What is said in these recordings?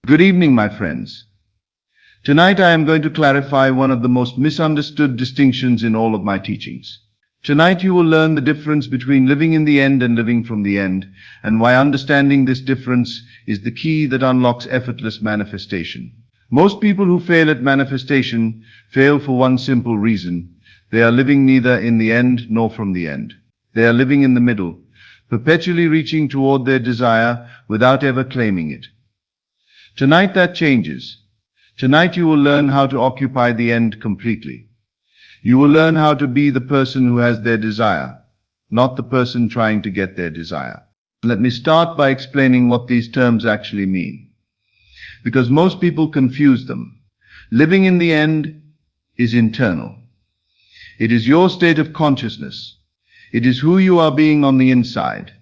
Good evening, my friends. Tonight I am going to clarify one of the most misunderstood distinctions in all of my teachings. Tonight you will learn the difference between living in the end and living from the end, and why understanding this difference is the key that unlocks effortless manifestation. Most people who fail at manifestation fail for one simple reason. They are living neither in the end nor from the end. They are living in the middle, perpetually reaching toward their desire without ever claiming it. Tonight that changes. Tonight you will learn how to occupy the end completely. You will learn how to be the person who has their desire, not the person trying to get their desire. Let me start by explaining what these terms actually mean, because most people confuse them. Living in the end is internal. It is your state of consciousness. It is who you are being on the inside,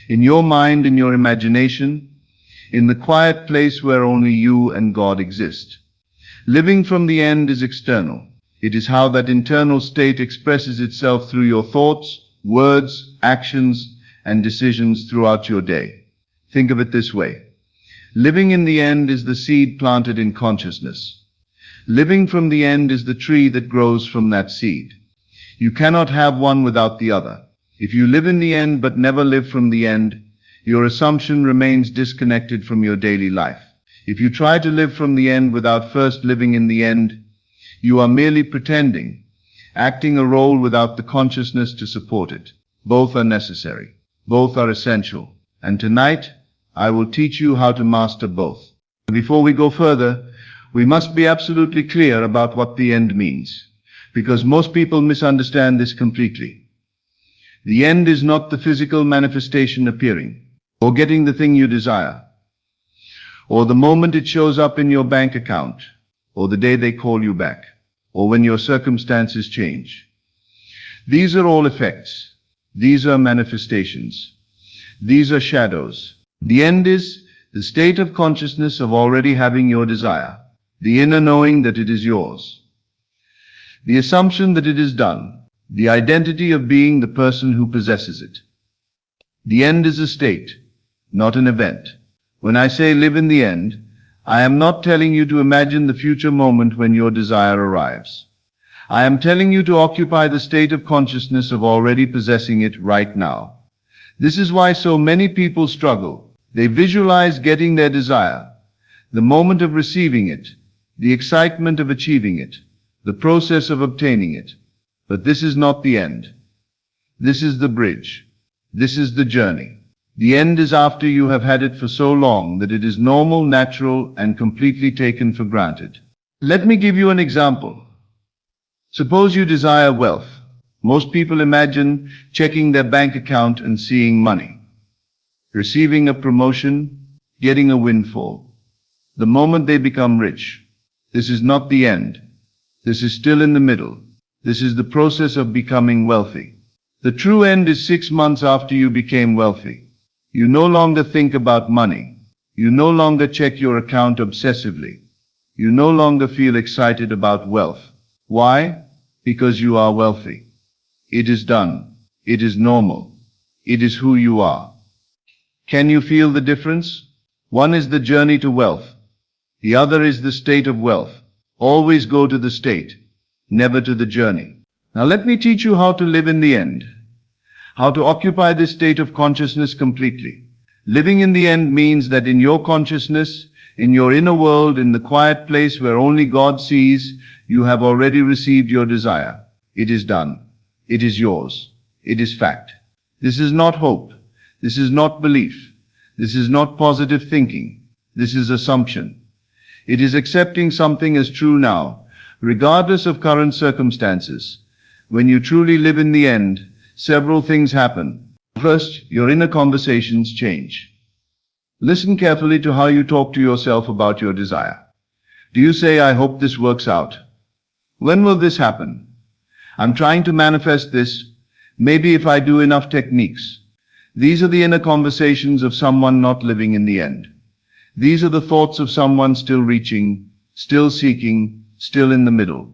in your mind, in your imagination, in the quiet place where only you and God exist. Living from the end is external. It is how that internal state expresses itself through your thoughts, words, actions, and decisions throughout your day. Think of it this way. Living in the end is the seed planted in consciousness. Living from the end is the tree that grows from that seed. You cannot have one without the other. If you live in the end but never live from the end, your assumption remains disconnected from your daily life. If you try to live from the end without first living in the end, you are merely pretending, acting a role without the consciousness to support it. Both are necessary. Both are essential. And tonight, I will teach you how to master both. Before we go further, we must be absolutely clear about what the end means, because most people misunderstand this completely. The end is not the physical manifestation appearing, or getting the thing you desire, or the moment it shows up in your bank account, or the day they call you back, or when your circumstances change. These are all effects. These are manifestations. These are shadows. The end is the state of consciousness of already having your desire, the inner knowing that it is yours, the assumption that it is done, the identity of being the person who possesses it. The end is a state, not an event. When I say live in the end, I am not telling you to imagine the future moment when your desire arrives. I am telling you to occupy the state of consciousness of already possessing it right now. This is why so many people struggle. They visualize getting their desire, the moment of receiving it, the excitement of achieving it, the process of obtaining it. But this is not the end. This is the bridge. This is the journey. The end is after you have had it for so long that it is normal, natural, and completely taken for granted. Let me give you an example. Suppose you desire wealth. Most people imagine checking their bank account and seeing money, receiving a promotion, getting a windfall. The moment they become rich. This is not the end. This is still in the middle. This is the process of becoming wealthy. The true end is 6 months after you became wealthy. You no longer think about money. You no longer check your account obsessively. You no longer feel excited about wealth. Why? Because you are wealthy. It is done. It is normal. It is who you are. Can you feel the difference? One is the journey to wealth. The other is the state of wealth. Always go to the state, never to the journey. Now let me teach you how to live in the end. How to occupy this state of consciousness completely. Living in the end means that in your consciousness, in your inner world, in the quiet place where only God sees, you have already received your desire. It is done. It is yours. It is fact. This is not hope. This is not belief. This is not positive thinking. This is assumption. It is accepting something as true now, regardless of current circumstances. When you truly live in the end, several things happen. First, your inner conversations change. Listen carefully to how you talk to yourself about your desire. Do you say, I hope this works out? When will this happen? I'm trying to manifest this. Maybe if I do enough techniques. These are the inner conversations of someone not living in the end. These are the thoughts of someone still reaching, still seeking, still in the middle.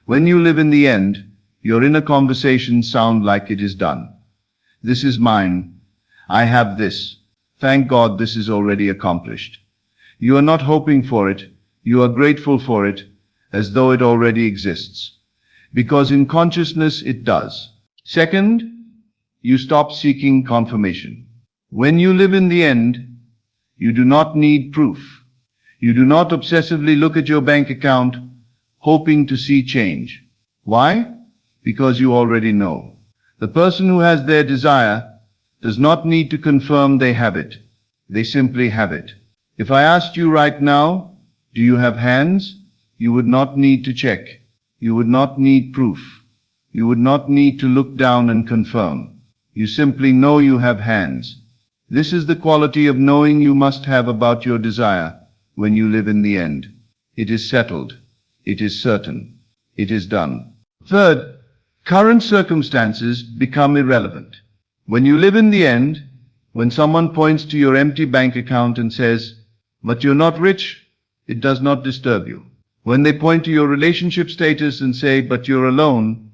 When you live in the end, your inner conversations sound like it is done. This is mine. I have this. Thank God this is already accomplished. You are not hoping for it, you are grateful for it, as though it already exists. Because in consciousness it does. Second, you stop seeking confirmation. When you live in the end, you do not need proof. You do not obsessively look at your bank account, hoping to see change. Why? Because you already know. The person who has their desire does not need to confirm they have it. They simply have it. If I asked you right now, do you have hands? You would not need to check. You would not need proof. You would not need to look down and confirm. You simply know you have hands. This is the quality of knowing you must have about your desire when you live in the end. It is settled. It is certain. It is done. Third, current circumstances become irrelevant. When you live in the end, when someone points to your empty bank account and says, "But you're not rich," it does not disturb you. When they point to your relationship status and say, "But you're alone,"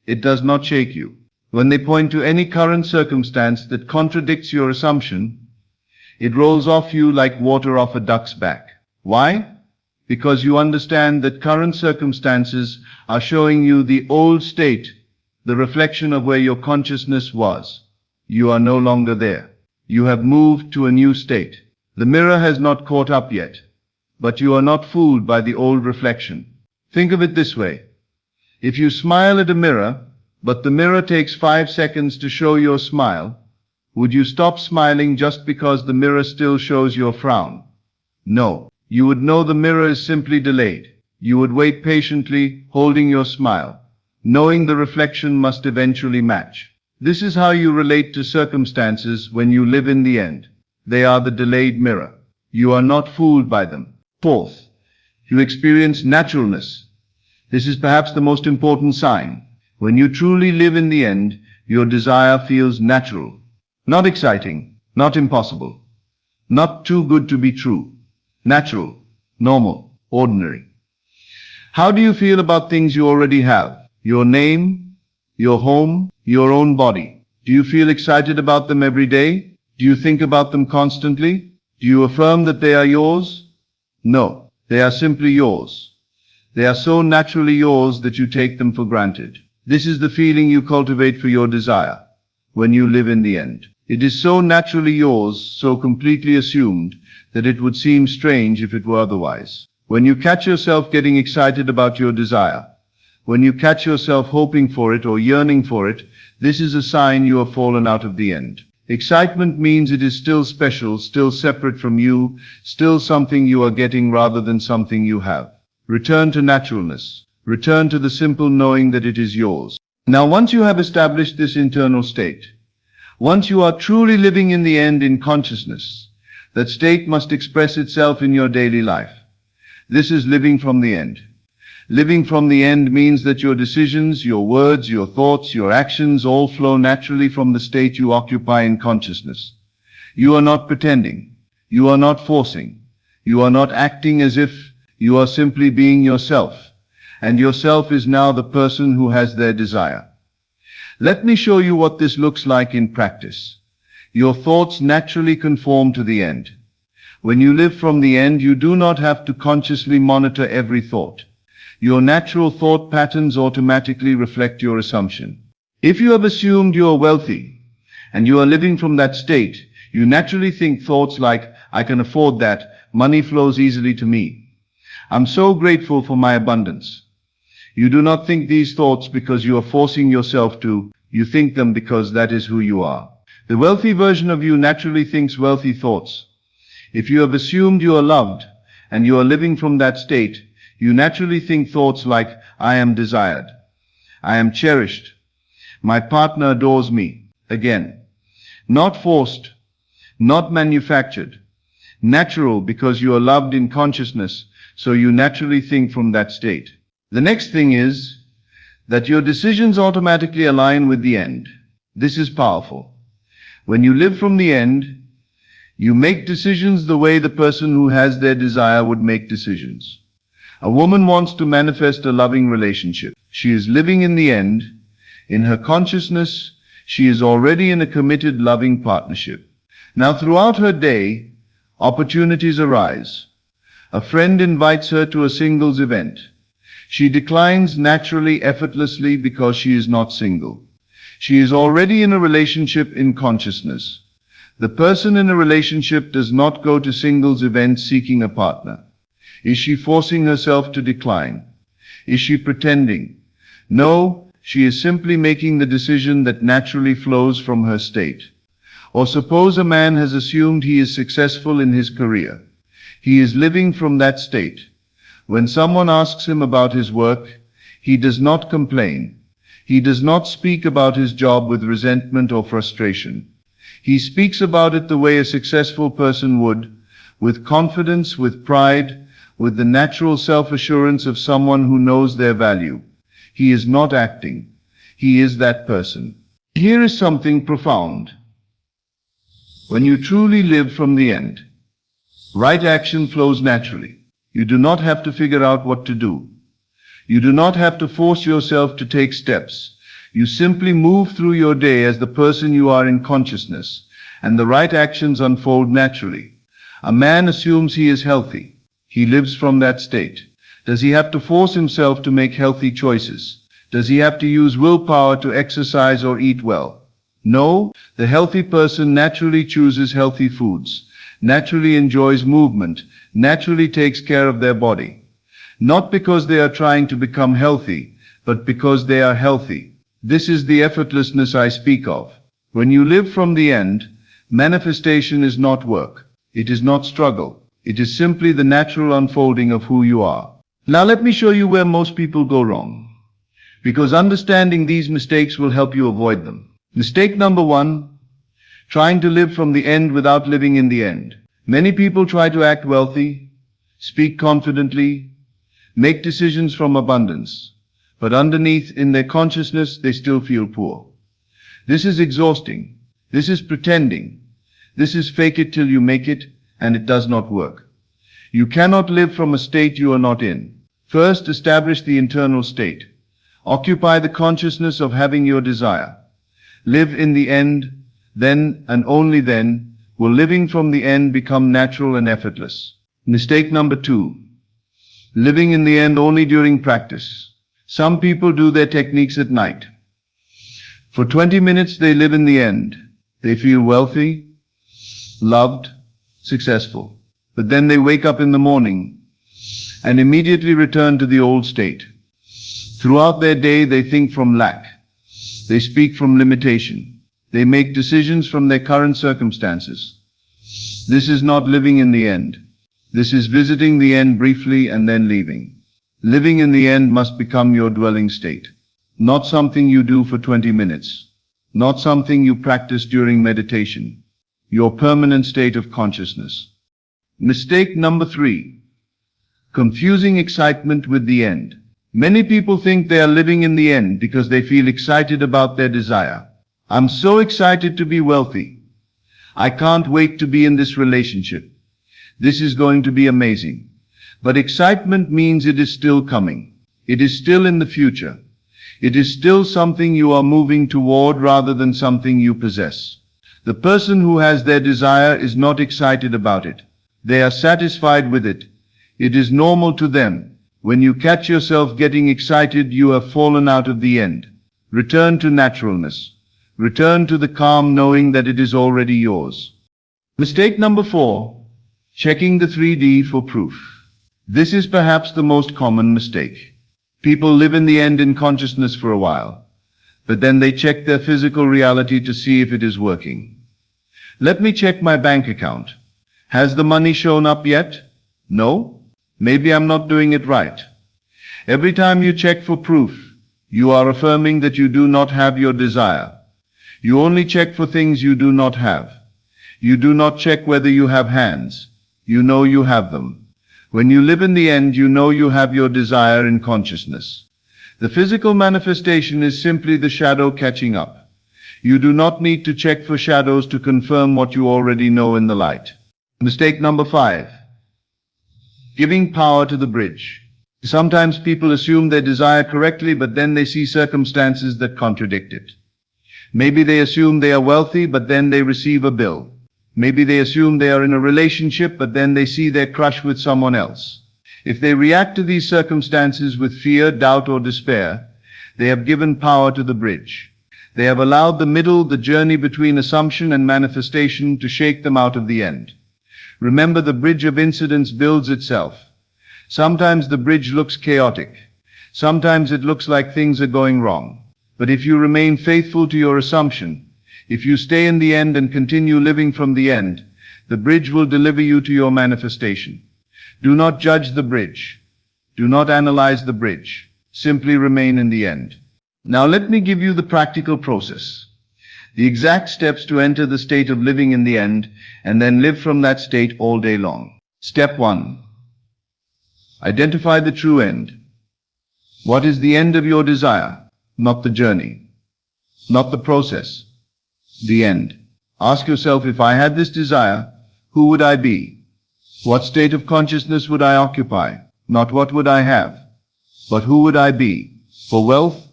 it does not shake you. When they point to any current circumstance that contradicts your assumption, it rolls off you like water off a duck's back. Why? Because you understand that current circumstances are showing you the old state, the reflection of where your consciousness was. You are no longer there. You have moved to a new state. The mirror has not caught up yet, but you are not fooled by the old reflection. Think of it this way. If you smile at a mirror, but the mirror takes 5 seconds to show your smile, would you stop smiling just because the mirror still shows your frown? No. You would know the mirror is simply delayed. You would wait patiently, holding your smile, knowing the reflection must eventually match. This is how you relate to circumstances when you live in the end. They are the delayed mirror. You are not fooled by them. Fourth, you experience naturalness. This is perhaps the most important sign. When you truly live in the end, your desire feels natural. Not exciting, not impossible, not too good to be true. Natural, normal, ordinary. How do you feel about things you already have? Your name, your home, your own body. Do you feel excited about them every day? Do you think about them constantly? Do you affirm that they are yours? No, they are simply yours. They are so naturally yours that you take them for granted. This is the feeling you cultivate for your desire when you live in the end. It is so naturally yours, so completely assumed, that it would seem strange if it were otherwise. When you catch yourself getting excited about your desire, when you catch yourself hoping for it or yearning for it, this is a sign you have fallen out of the end. Excitement means it is still special, still separate from you, still something you are getting rather than something you have. Return to naturalness. Return to the simple knowing that it is yours. Now, once you have established this internal state, once you are truly living in the end in consciousness, that state must express itself in your daily life. This is living from the end. Living from the end means that your decisions, your words, your thoughts, your actions all flow naturally from the state you occupy in consciousness. You are not pretending. You are not forcing. You are not acting as if. You are simply being yourself. And yourself is now the person who has their desire. Let me show you what this looks like in practice. Your thoughts naturally conform to the end. When you live from the end, you do not have to consciously monitor every thought. Your natural thought patterns automatically reflect your assumption. If you have assumed you are wealthy, and you are living from that state, you naturally think thoughts like, "I can afford that, money flows easily to me. I'm so grateful for my abundance." You do not think these thoughts because you are forcing yourself to, you think them because that is who you are. The wealthy version of you naturally thinks wealthy thoughts. If you have assumed you are loved, and you are living from that state, you naturally think thoughts like, "I am desired. I am cherished. My partner adores me." Again, not forced, not manufactured. Natural because you are loved in consciousness, so you naturally think from that state. The next thing is that your decisions automatically align with the end. This is powerful. When you live from the end, you make decisions the way the person who has their desire would make decisions. A woman wants to manifest a loving relationship. She is living in the end. In her consciousness, she is already in a committed, loving partnership. Now, throughout her day, opportunities arise. A friend invites her to a singles event. She declines naturally, effortlessly, because she is not single. She is already in a relationship in consciousness. The person in a relationship does not go to singles events seeking a partner. Is she forcing herself to decline? Is she pretending? No, she is simply making the decision that naturally flows from her state. Or suppose a man has assumed he is successful in his career. He is living from that state. When someone asks him about his work, he does not complain. He does not speak about his job with resentment or frustration. He speaks about it the way a successful person would, with confidence, with pride, with the natural self-assurance of someone who knows their value. He is not acting. He is that person. Here is something profound. When you truly live from the end, right action flows naturally. You do not have to figure out what to do. You do not have to force yourself to take steps. You simply move through your day as the person you are in consciousness, and the right actions unfold naturally. A man assumes he is healthy. He lives from that state. Does he have to force himself to make healthy choices? Does he have to use willpower to exercise or eat well? No, the healthy person naturally chooses healthy foods, naturally enjoys movement, naturally takes care of their body. Not because they are trying to become healthy, but because they are healthy. This is the effortlessness I speak of. When you live from the end, manifestation is not work. It is not struggle. It is simply the natural unfolding of who you are. Now let me show you where most people go wrong, because understanding these mistakes will help you avoid them. Mistake number 1, trying to live from the end without living in the end. Many people try to act wealthy, speak confidently, make decisions from abundance, but underneath in their consciousness they still feel poor. This is exhausting. This is pretending. This is fake it till you make it, and it does not work. You cannot live from a state you are not in. First, establish the internal state. Occupy the consciousness of having your desire. Live in the end. Then, and only then, will living from the end become natural and effortless. Mistake number 2. Living in the end only during practice. Some people do their techniques at night. For 20 minutes they live in the end. They feel wealthy, loved, successful. But then they wake up in the morning and immediately return to the old state. Throughout their day they think from lack. They speak from limitation. They make decisions from their current circumstances. This is not living in the end. This is visiting the end briefly and then leaving. Living in the end must become your dwelling state. Not something you do for 20 minutes. Not something you practice during meditation. Your permanent state of consciousness. Mistake number 3. Confusing excitement with the end. Many people think they are living in the end because they feel excited about their desire. I'm so excited to be wealthy. I can't wait to be in this relationship. This is going to be amazing. But excitement means it is still coming. It is still in the future. It is still something you are moving toward rather than something you possess. The person who has their desire is not excited about it. They are satisfied with it. It is normal to them. When you catch yourself getting excited, you have fallen out of the end. Return to naturalness. Return to the calm knowing that it is already yours. Mistake number 4. Checking the 3D for proof. This is perhaps the most common mistake. People live in the end in consciousness for a while, but then they check their physical reality to see if it is working. Let me check my bank account. Has the money shown up yet? No? Maybe I'm not doing it right. Every time you check for proof, you are affirming that you do not have your desire. You only check for things you do not have. You do not check whether you have hands. You know you have them. When you live in the end, you know you have your desire in consciousness. The physical manifestation is simply the shadow catching up. You do not need to check for shadows to confirm what you already know in the light. Mistake number 5. Giving power to the bridge. Sometimes people assume their desire correctly, but then they see circumstances that contradict it. Maybe they assume they are wealthy, but then they receive a bill. Maybe they assume they are in a relationship, but then they see their crush with someone else. If they react to these circumstances with fear, doubt, or despair, they have given power to the bridge. They have allowed the middle, the journey between assumption and manifestation, to shake them out of the end. Remember, the bridge of incidents builds itself. Sometimes the bridge looks chaotic. Sometimes it looks like things are going wrong. But if you remain faithful to your assumption, if you stay in the end and continue living from the end, the bridge will deliver you to your manifestation. Do not judge the bridge. Do not analyze the bridge. Simply remain in the end. Now let me give you the practical process, the exact steps to enter the state of living in the end, and then live from that state all day long. Step 1. Identify the true end. What is the end of your desire? Not the journey, not the process, the end. Ask yourself, if I had this desire, who would I be? What state of consciousness would I occupy? Not what would I have, but who would I be? For wealth,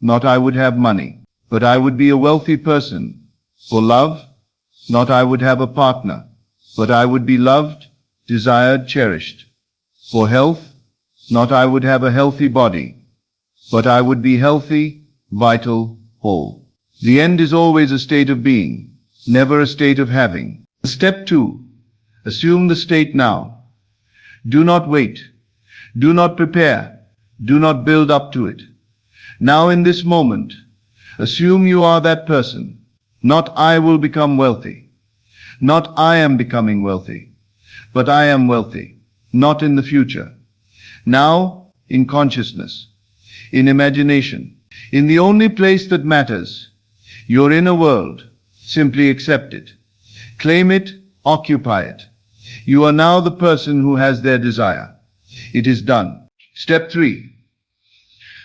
not I would have money, but I would be a wealthy person. For love, not I would have a partner, but I would be loved, desired, cherished. For health, not I would have a healthy body, but I would be healthy, vital, whole. The end is always a state of being, never a state of having. Step 2. Assume the state now. Do not wait. Do not prepare. Do not build up to it. Now in this moment, assume you are that person. Not I will become wealthy. Not I am becoming wealthy. But I am wealthy. Not in the future. Now, in consciousness, in imagination, in the only place that matters, your inner world. Simply accept it. Claim it. Occupy it. You are now the person who has their desire. It is done. Step 3.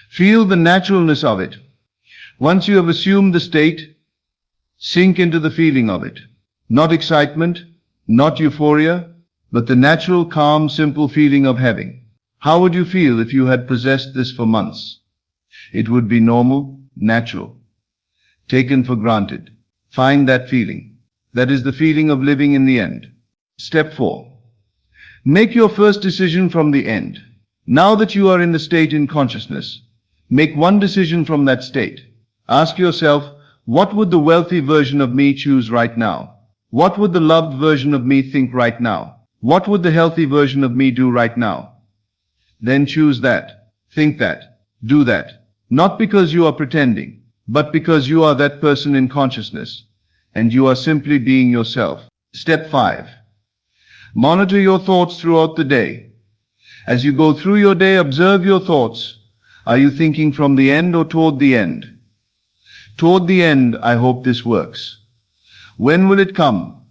Feel the naturalness of it. Once you have assumed the state, sink into the feeling of it. Not excitement, not euphoria, but the natural, calm, simple feeling of having. How would you feel if you had possessed this for months? It would be normal, natural, taken for granted. Find that feeling. That is the feeling of living in the end. Step 4. Make your first decision from the end. Now that you are in the state in consciousness, make one decision from that state. Ask yourself, what would the wealthy version of me choose right now? What would the loved version of me think right now? What would the healthy version of me do right now? Then choose that, think that, do that. Not because you are pretending, but because you are that person in consciousness, and you are simply being yourself. Step 5. Monitor your thoughts throughout the day. As you go through your day, observe your thoughts. Are you thinking from the end or toward the end? Toward the end, I hope this works. When will it come?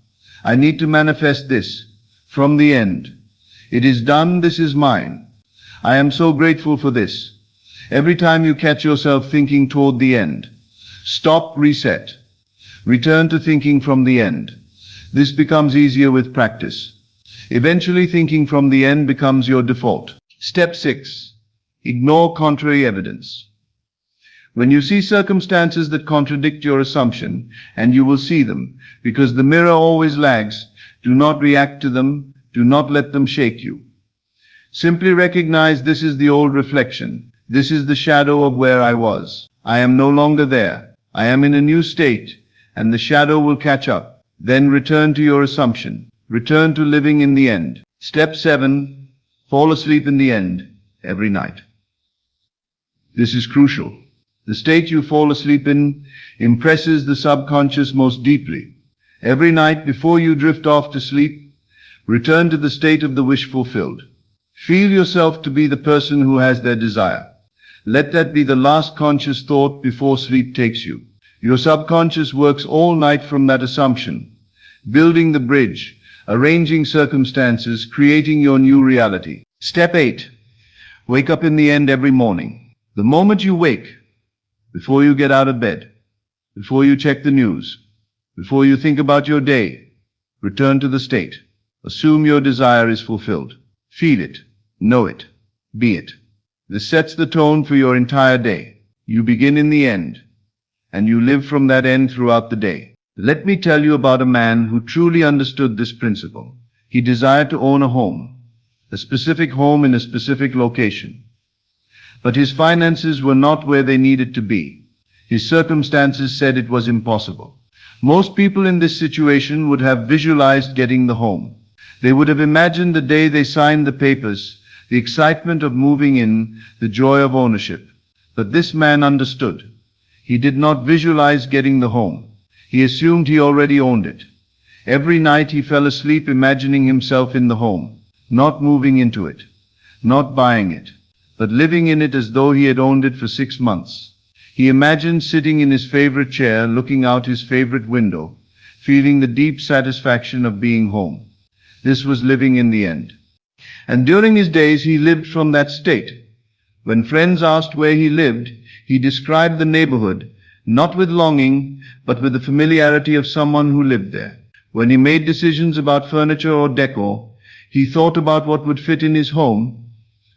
I need to manifest this. From the end. It is done, this is mine. I am so grateful for this. Every time you catch yourself thinking toward the end, stop, reset. Return to thinking from the end. This becomes easier with practice. Eventually, thinking from the end becomes your default. Step 6. Ignore contrary evidence. When you see circumstances that contradict your assumption, and you will see them, because the mirror always lags, do not react to them, do not let them shake you. Simply recognize this is the old reflection. This is the shadow of where I was. I am no longer there. I am in a new state, and the shadow will catch up. Then return to your assumption. Return to living in the end. Step 7. Fall asleep in the end every night. This is crucial. The state you fall asleep in impresses the subconscious most deeply. Every night before you drift off to sleep, return to the state of the wish fulfilled. Feel yourself to be the person who has their desire. Let that be the last conscious thought before sleep takes you. Your subconscious works all night from that assumption, building the bridge, arranging circumstances, creating your new reality. Step 8. Wake up in the end every morning. The moment you wake, before you get out of bed, before you check the news, before you think about your day, return to the state. Assume your desire is fulfilled. Feel it, know it, be it. This sets the tone for your entire day. You begin in the end, and you live from that end throughout the day. Let me tell you about a man who truly understood this principle. He desired to own a home, a specific home in a specific location. But his finances were not where they needed to be. His circumstances said it was impossible. Most people in this situation would have visualized getting the home. They would have imagined the day they signed the papers, the excitement of moving in, the joy of ownership. But this man understood. He did not visualize getting the home. He assumed he already owned it. Every night he fell asleep imagining himself in the home, not moving into it, not buying it, but living in it as though he had owned it for 6 months. He imagined sitting in his favorite chair, looking out his favorite window, feeling the deep satisfaction of being home. This was living in the end. And during his days he lived from that state. When friends asked where he lived, he described the neighborhood, not with longing, but with the familiarity of someone who lived there. When he made decisions about furniture or decor, he thought about what would fit in his home,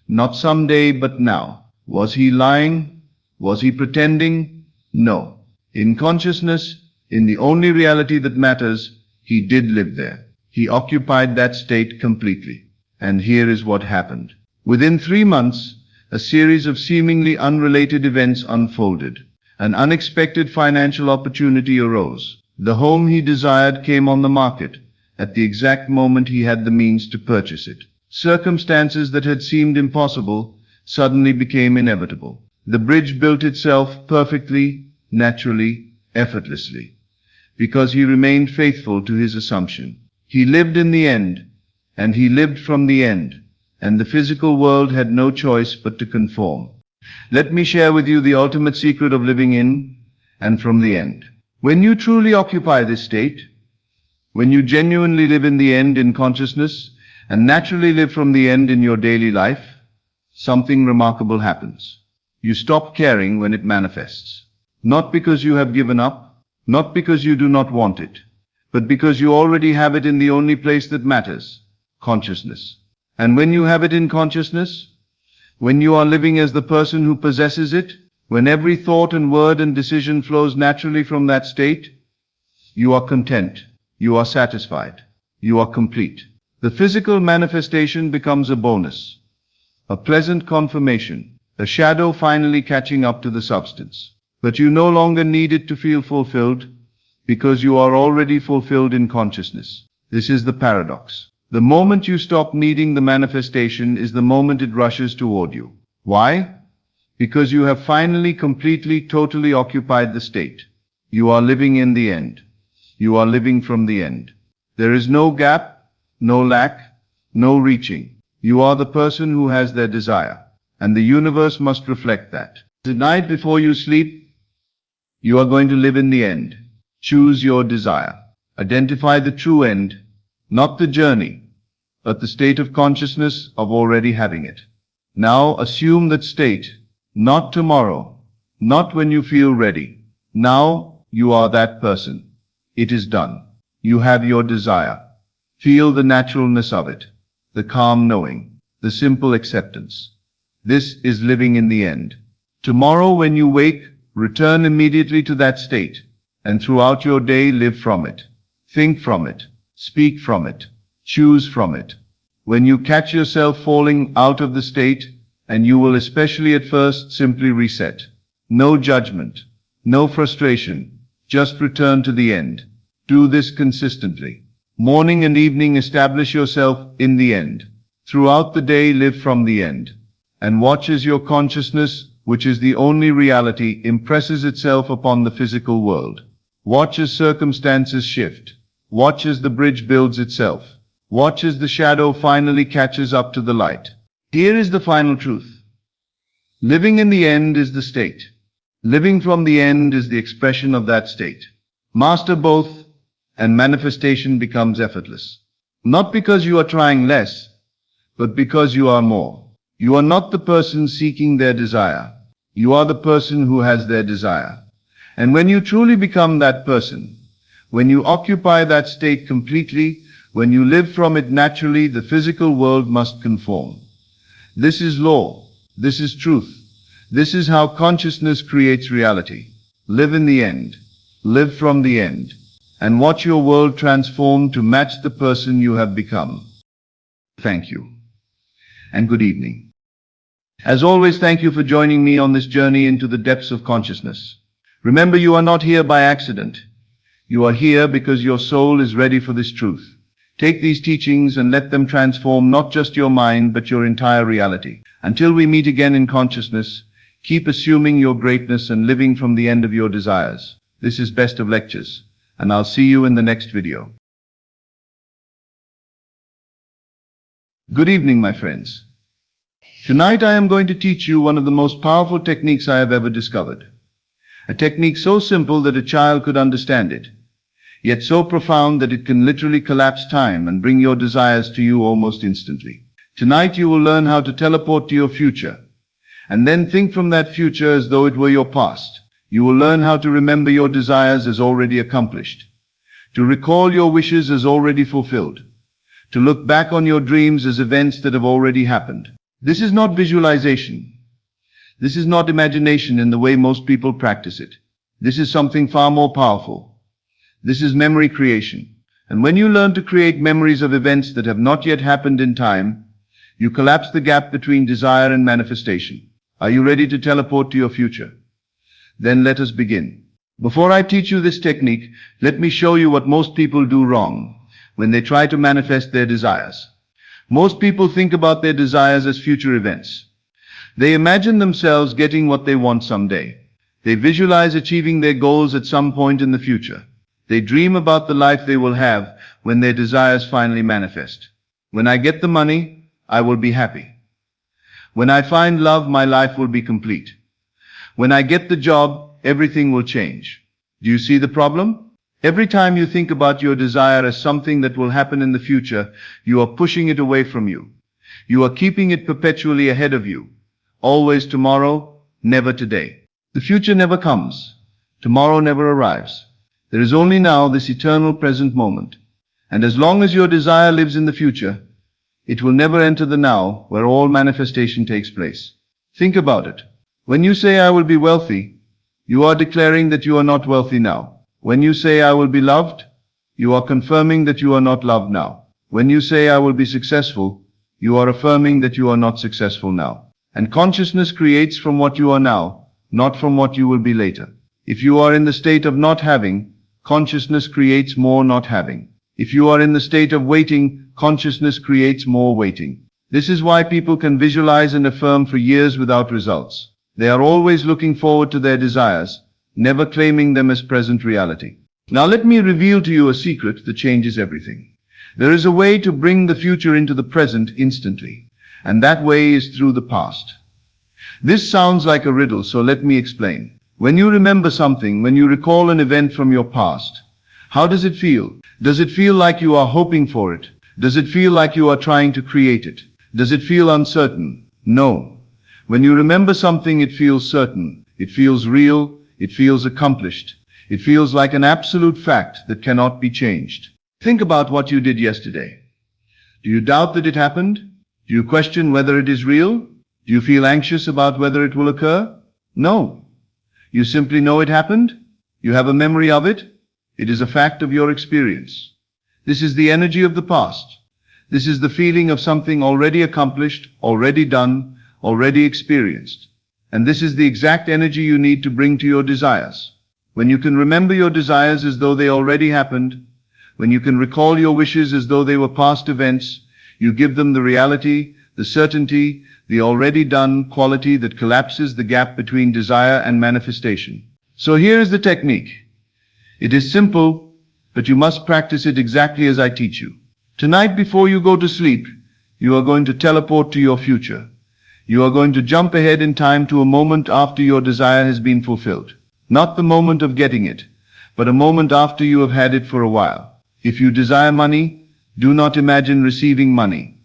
not someday but now. Was he lying? Was he pretending? No. In consciousness, in the only reality that matters, he did live there. He occupied that state completely. And here is what happened. Within 3 months, a series of seemingly unrelated events unfolded. An unexpected financial opportunity arose. The home he desired came on the market at the exact moment he had the means to purchase it. Circumstances that had seemed impossible suddenly became inevitable. The bridge built itself perfectly, naturally, effortlessly, because he remained faithful to his assumption. He lived in the end, and he lived from the end, and the physical world had no choice but to conform. Let me share with you the ultimate secret of living in and from the end. When you truly occupy this state, when you genuinely live in the end in consciousness and naturally live from the end in your daily life, something remarkable happens. You stop caring when it manifests. Not because you have given up, not because you do not want it, but because you already have it in the only place that matters, consciousness. And when you have it in consciousness, when you are living as the person who possesses it, when every thought and word and decision flows naturally from that state, you are content, you are satisfied, you are complete. The physical manifestation becomes a bonus, a pleasant confirmation, a shadow finally catching up to the substance. But you no longer need it to feel fulfilled, because you are already fulfilled in consciousness. This is the paradox. The moment you stop needing the manifestation is the moment it rushes toward you. Why? Because you have finally, completely, totally occupied the state. You are living in the end. You are living from the end. There is no gap, no lack, no reaching. You are the person who has their desire, and the universe must reflect that. Tonight before you sleep, you are going to live in the end. Choose your desire. Identify the true end, not the journey, but the state of consciousness of already having it. Now assume that state, not tomorrow, not when you feel ready. Now you are that person. It is done. You have your desire. Feel the naturalness of it, the calm knowing, the simple acceptance. This is living in the end. Tomorrow when you wake, return immediately to that state, and throughout your day live from it. Think from it. Speak from it. Choose from it. When you catch yourself falling out of the state, and you will especially at first simply reset. No judgment. No frustration. Just return to the end. Do this consistently. Morning and evening establish yourself in the end. Throughout the day live from the end. And watch as your consciousness, which is the only reality, impresses itself upon the physical world. Watch as circumstances shift. Watch as the bridge builds itself. Watch as the shadow finally catches up to the light. Here is the final truth. Living in the end is the state. Living from the end is the expression of that state. Master both, and manifestation becomes effortless. Not because you are trying less, but because you are more. You are not the person seeking their desire. You are the person who has their desire. And when you truly become that person, when you occupy that state completely, when you live from it naturally, the physical world must conform. This is law. This is truth. This is how consciousness creates reality. Live in the end. Live from the end. and watch your world transform to match the person you have become. Thank you, and good evening. As always, thank you for joining me on this journey into the depths of consciousness. Remember, you are not here by accident. You are here because your soul is ready for this truth. Take these teachings and let them transform not just your mind, but your entire reality. Until we meet again in consciousness, keep assuming your greatness and living from the end of your desires. This is Best of Lectures, and I'll see you in the next video. Good evening, my friends. Tonight I am going to teach you one of the most powerful techniques I have ever discovered. A technique so simple that a child could understand it, yet so profound that it can literally collapse time and bring your desires to you almost instantly. Tonight you will learn how to teleport to your future, and then think from that future as though it were your past. You will learn how to remember your desires as already accomplished, to recall your wishes as already fulfilled, to look back on your dreams as events that have already happened. This is not visualization. This is not imagination in the way most people practice it. This is something far more powerful. This is memory creation. And when you learn to create memories of events that have not yet happened in time, you collapse the gap between desire and manifestation. Are you ready to teleport to your future? Then let us begin. Before I teach you this technique, let me show you what most people do wrong when they try to manifest their desires. Most people think about their desires as future events. They imagine themselves getting what they want someday. They visualize achieving their goals at some point in the future. They dream about the life they will have when their desires finally manifest. When I get the money, I will be happy. When I find love, my life will be complete. When I get the job, everything will change. Do you see the problem? Every time you think about your desire as something that will happen in the future, you are pushing it away from you. You are keeping it perpetually ahead of you. Always tomorrow, never today. The future never comes. Tomorrow never arrives. There is only now, this eternal present moment. And as long as your desire lives in the future, it will never enter the now, where all manifestation takes place. Think about it. When you say, I will be wealthy, you are declaring that you are not wealthy now. When you say, I will be loved, you are confirming that you are not loved now. When you say, I will be successful, you are affirming that you are not successful now. And consciousness creates from what you are now, not from what you will be later. If you are in the state of not having, consciousness creates more not having. If you are in the state of waiting, consciousness creates more waiting. This is why people can visualize and affirm for years without results. They are always looking forward to their desires, never claiming them as present reality. Now let me reveal to you a secret that changes everything. There is a way to bring the future into the present instantly, and that way is through the past. This sounds like a riddle, so let me explain. When you remember something, when you recall an event from your past, how does it feel? Does it feel like you are hoping for it? Does it feel like you are trying to create it? Does it feel uncertain? No. When you remember something, it feels certain. It feels real. It feels accomplished. It feels like an absolute fact that cannot be changed. Think about what you did yesterday. Do you doubt that it happened? Do you question whether it is real? Do you feel anxious about whether it will occur? No. You simply know it happened. You have a memory of it. It is a fact of your experience. This is the energy of the past. This is the feeling of something already accomplished, already done, already experienced. And this is the exact energy you need to bring to your desires. When you can remember your desires as though they already happened, when you can recall your wishes as though they were past events, you give them the reality, the certainty, the already done quality that collapses the gap between desire and manifestation. So here is the technique. It is simple, but you must practice it exactly as I teach you. Tonight, before you go to sleep, you are going to teleport to your future. You are going to jump ahead in time to a moment after your desire has been fulfilled. Not the moment of getting it, but a moment after you have had it for a while. If you desire money, do not imagine receiving money.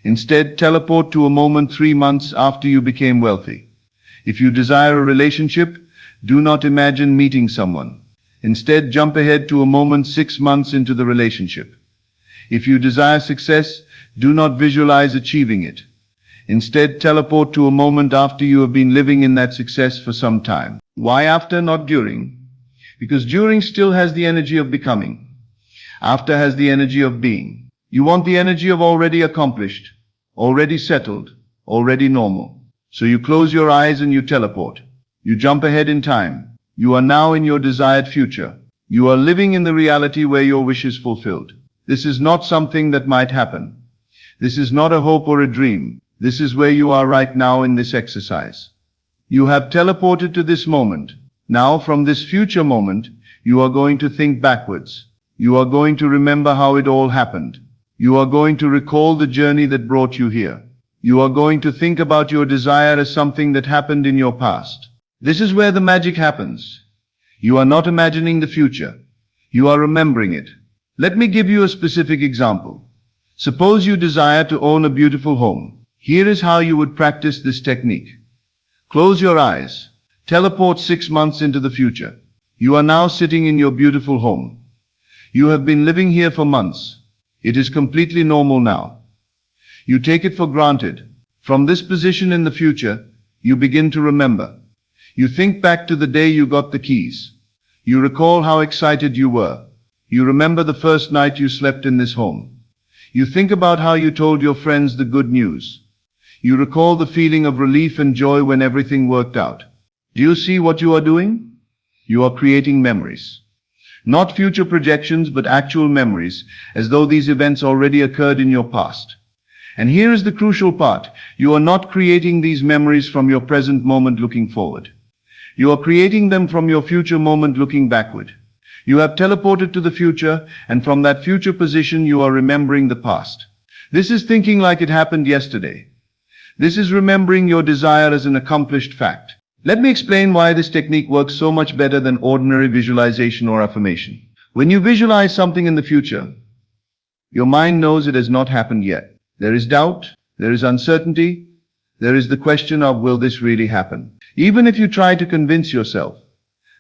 Instead, teleport to a moment 3 months after you became wealthy. If you desire a relationship, do not imagine meeting someone. Instead, jump ahead to a moment 6 months into the relationship. If you desire success, do not visualize achieving it. Instead, teleport to a moment after you have been living in that success for some time. Why after, not during? Because during still has the energy of becoming. After has the energy of being. You want the energy of already accomplished, already settled, already normal. So you close your eyes and you teleport. You jump ahead in time. You are now in your desired future. You are living in the reality where your wish is fulfilled. This is not something that might happen. This is not a hope or a dream. This is where you are right now in this exercise. You have teleported to this moment. Now from this future moment, you are going to think backwards. You are going to remember how it all happened. You are going to recall the journey that brought you here. You are going to think about your desire as something that happened in your past. This is where the magic happens. You are not imagining the future. You are remembering it. Let me give you a specific example. Suppose you desire to own a beautiful home. Here is how you would practice this technique. Close your eyes. Teleport 6 months into the future. You are now sitting in your beautiful home. You have been living here for months. It is completely normal now. You take it for granted. From this position in the future, you begin to remember. You think back to the day you got the keys. You recall how excited you were. You remember the first night you slept in this home. You think about how you told your friends the good news. You recall the feeling of relief and joy when everything worked out. Do you see what you are doing? You are creating memories. Not future projections, but actual memories, as though these events already occurred in your past. And here is the crucial part. You are not creating these memories from your present moment looking forward. You are creating them from your future moment looking backward. You have teleported to the future, and from that future position you are remembering the past. This is thinking like it happened yesterday. This is remembering your desire as an accomplished fact. Let me explain why this technique works so much better than ordinary visualization or affirmation. When you visualize something in the future, your mind knows it has not happened yet. There is doubt, there is uncertainty, there is the question of will this really happen? Even if you try to convince yourself,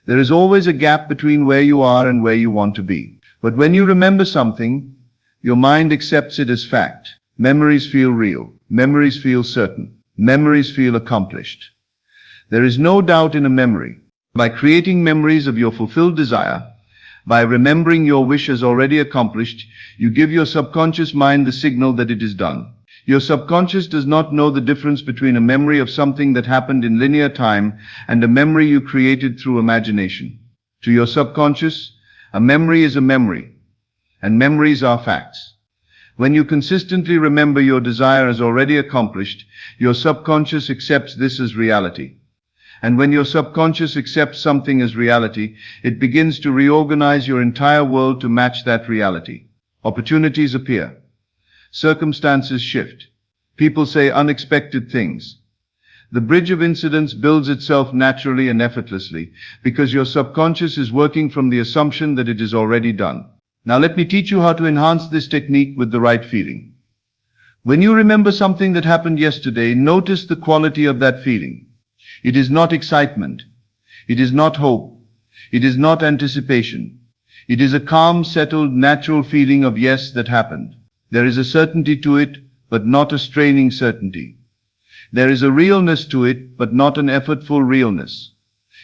there is always a gap between where you are and where you want to be. But when you remember something, your mind accepts it as fact. Memories feel real. Memories feel certain. Memories feel accomplished. There is no doubt in a memory. By creating memories of your fulfilled desire, by remembering your wish as already accomplished, you give your subconscious mind the signal that it is done. Your subconscious does not know the difference between a memory of something that happened in linear time and a memory you created through imagination. To your subconscious, a memory is a memory, and memories are facts. When you consistently remember your desire as already accomplished, your subconscious accepts this as reality. And when your subconscious accepts something as reality, it begins to reorganize your entire world to match that reality. Opportunities appear. Circumstances shift. People say unexpected things. The bridge of incidents builds itself naturally and effortlessly because your subconscious is working from the assumption that it is already done. Now let me teach you how to enhance this technique with the right feeling. When you remember something that happened yesterday, notice the quality of that feeling. It is not excitement. It is not hope. It is not anticipation. It is a calm, settled, natural feeling of yes, that happened. There is a certainty to it, but not a straining certainty. There is a realness to it, but not an effortful realness.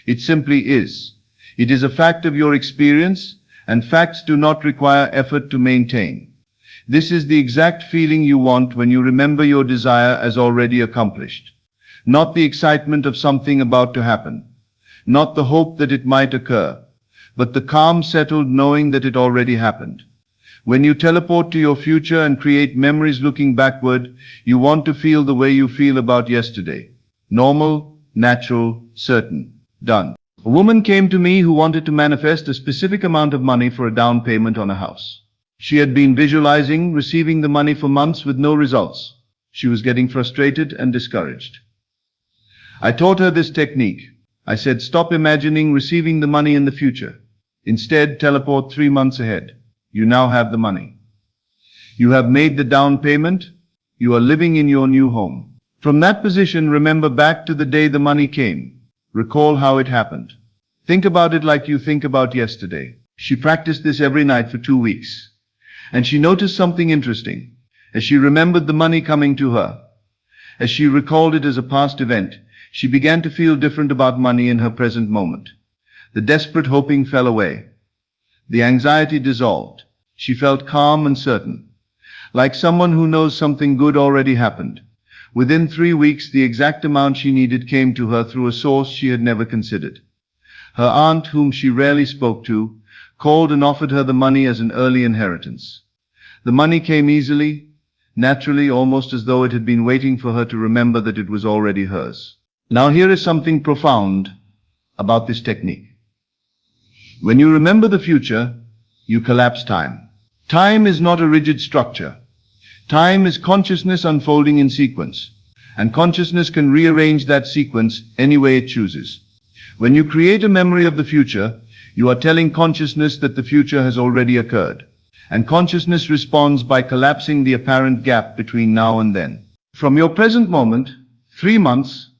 It simply is. It is a fact of your experience, and facts do not require effort to maintain. This is the exact feeling you want when you remember your desire as already accomplished. Not the excitement of something about to happen. Not the hope that it might occur, but the calm, settled knowing that it already happened. When you teleport to your future and create memories looking backward, you want to feel the way you feel about yesterday. Normal, natural, certain. Done. A woman came to me who wanted to manifest a specific amount of money for a down payment on a house. She had been visualizing receiving the money for months with no results. She was getting frustrated and discouraged. I taught her this technique. I said, stop imagining receiving the money in the future. Instead, teleport 3 months ahead. You now have the money. You have made the down payment. You are living in your new home. From that position, remember back to the day the money came. Recall how it happened. Think about it like you think about yesterday. She practiced this every night for 2 weeks. And she noticed something interesting. As she remembered the money coming to her, as she recalled it as a past event, she began to feel different about money in her present moment. The desperate hoping fell away. The anxiety dissolved. She felt calm and certain, like someone who knows something good already happened. Within 3 weeks, the exact amount she needed came to her through a source she had never considered. Her aunt, whom she rarely spoke to, called and offered her the money as an early inheritance. The money came easily, naturally, almost as though it had been waiting for her to remember that it was already hers. Now here is something profound about this technique. When you remember the future, you collapse time. Time is not a rigid structure. Time is consciousness unfolding in sequence, and consciousness can rearrange that sequence any way it chooses. When you create a memory of the future, you are telling consciousness that the future has already occurred, and consciousness responds by collapsing the apparent gap between now and then. From your present moment, 3 months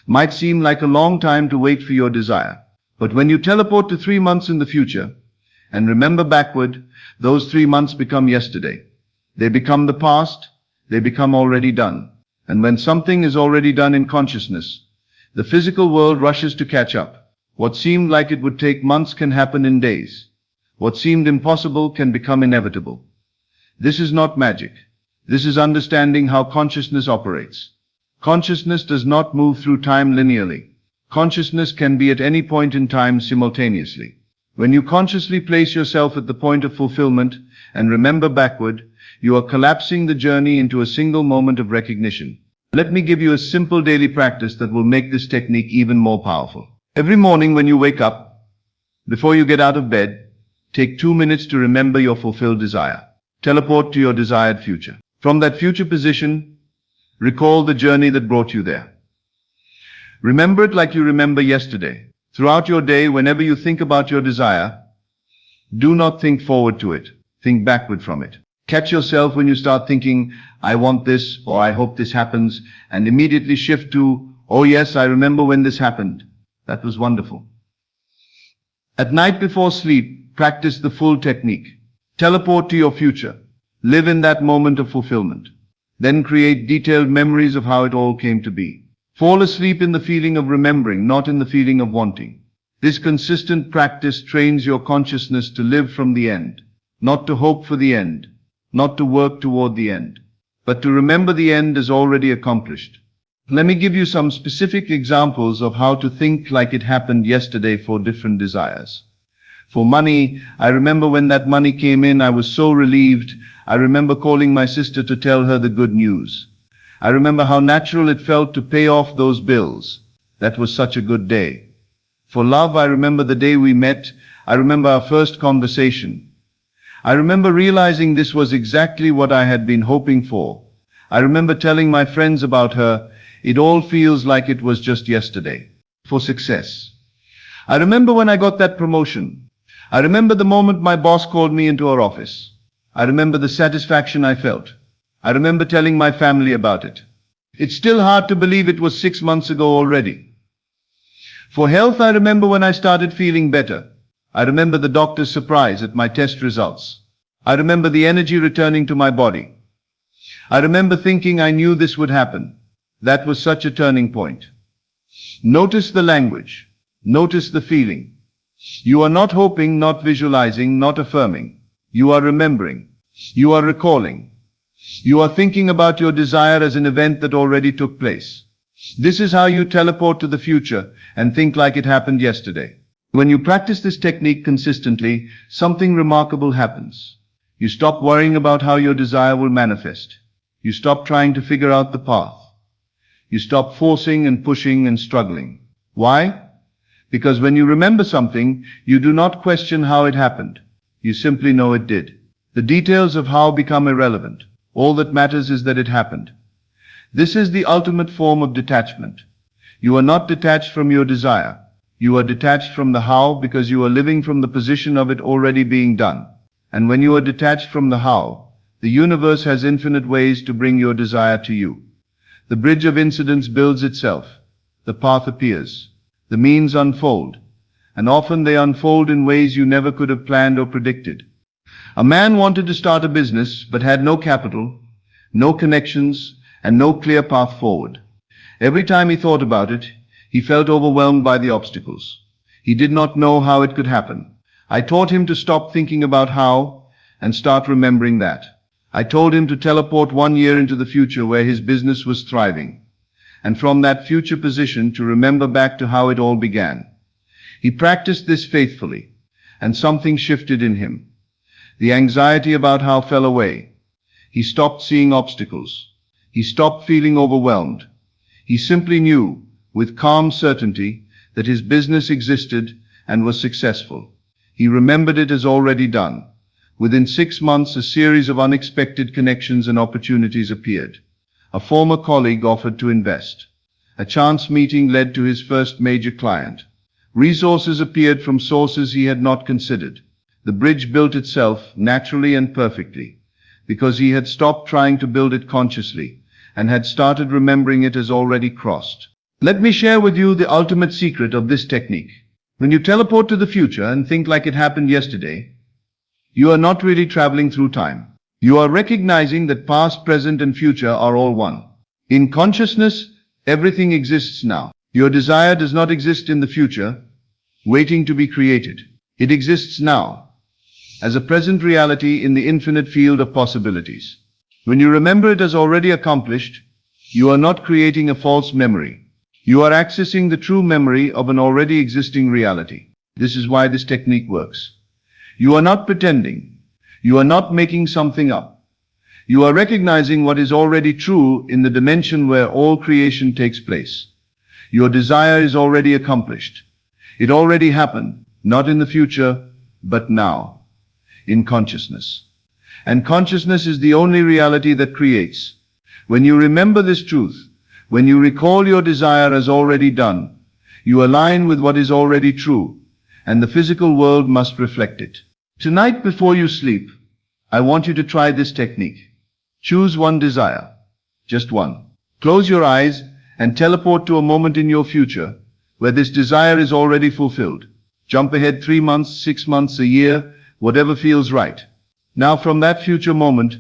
might seem like a long time to wait for your desire, but when you teleport to 3 months in the future and remember backward, those 3 months become yesterday. They become the past, they become already done. And when something is already done in consciousness, the physical world rushes to catch up. What seemed like it would take months can happen in days. What seemed impossible can become inevitable. This is not magic. This is understanding how consciousness operates. Consciousness does not move through time linearly. Consciousness can be at any point in time simultaneously. When you consciously place yourself at the point of fulfillment and remember backward, you are collapsing the journey into a single moment of recognition. Let me give you a simple daily practice that will make this technique even more powerful. Every morning when you wake up, before you get out of bed, take 2 minutes to remember your fulfilled desire. Teleport to your desired future. From that future position, recall the journey that brought you there. Remember it like you remember yesterday. Throughout your day, whenever you think about your desire, do not think forward to it. Think backward from it. Catch yourself when you start thinking, I want this, or I hope this happens, and immediately shift to, oh yes, I remember when this happened. That was wonderful. At night before sleep, practice the full technique. Teleport to your future. Live in that moment of fulfillment. Then create detailed memories of how it all came to be. Fall asleep in the feeling of remembering, not in the feeling of wanting. This consistent practice trains your consciousness to live from the end, not to hope for the end, not to work toward the end, but to remember the end as already accomplished. Let me give you some specific examples of how to think like it happened yesterday for different desires. For money, I remember when that money came in, I was so relieved. I remember calling my sister to tell her the good news. I remember how natural it felt to pay off those bills. That was such a good day. For love, I remember the day we met. I remember our first conversation. I remember realizing this was exactly what I had been hoping for. I remember telling my friends about her. It all feels like it was just yesterday. For success, I remember when I got that promotion. I remember the moment my boss called me into her office. I remember the satisfaction I felt. I remember telling my family about it. It's still hard to believe it was 6 months ago already. For health, I remember when I started feeling better. I remember the doctor's surprise at my test results. I remember the energy returning to my body. I remember thinking I knew this would happen. That was such a turning point. Notice the language. Notice the feeling. You are not hoping, not visualizing, not affirming. You are remembering. You are recalling. You are thinking about your desire as an event that already took place. This is how you teleport to the future and think like it happened yesterday. When you practice this technique consistently, something remarkable happens. You stop worrying about how your desire will manifest. You stop trying to figure out the path. You stop forcing and pushing and struggling. Why? Because when you remember something, you do not question how it happened. You simply know it did. The details of how become irrelevant. All that matters is that it happened. This is the ultimate form of detachment. You are not detached from your desire. You are detached from the how because you are living from the position of it already being done. And when you are detached from the how, the universe has infinite ways to bring your desire to you. The bridge of incidents builds itself. The path appears. The means unfold. And often they unfold in ways you never could have planned or predicted. A man wanted to start a business but had no capital, no connections, and no clear path forward. Every time he thought about it, he felt overwhelmed by the obstacles. He did not know how it could happen. I taught him to stop thinking about how and start remembering that. I told him to teleport 1 year into the future where his business was thriving, and from that future position to remember back to how it all began. He practiced this faithfully, and something shifted in him. The anxiety about how fell away. He stopped seeing obstacles. He stopped feeling overwhelmed. He simply knew, with calm certainty, that his business existed and was successful. He remembered it as already done. Within 6 months, a series of unexpected connections and opportunities appeared. A former colleague offered to invest. A chance meeting led to his first major client. Resources appeared from sources he had not considered. The bridge built itself naturally and perfectly, because he had stopped trying to build it consciously and had started remembering it as already crossed. Let me share with you the ultimate secret of this technique. When you teleport to the future and think like it happened yesterday, you are not really traveling through time. You are recognizing that past, present, and future are all one. In consciousness, everything exists now. Your desire does not exist in the future, waiting to be created. It exists now, as a present reality in the infinite field of possibilities. When you remember it as already accomplished, you are not creating a false memory. You are accessing the true memory of an already existing reality. This is why this technique works. You are not pretending. You are not making something up. You are recognizing what is already true in the dimension where all creation takes place. Your desire is already accomplished. It already happened, not in the future, but now, in consciousness. And consciousness is the only reality that creates. When you remember this truth, when you recall your desire as already done, you align with what is already true, and the physical world must reflect it. Tonight before you sleep, I want you to try this technique. Choose one desire, just one. Close your eyes and teleport to a moment in your future where this desire is already fulfilled. Jump ahead 3 months, 6 months, a year, whatever feels right. Now from that future moment,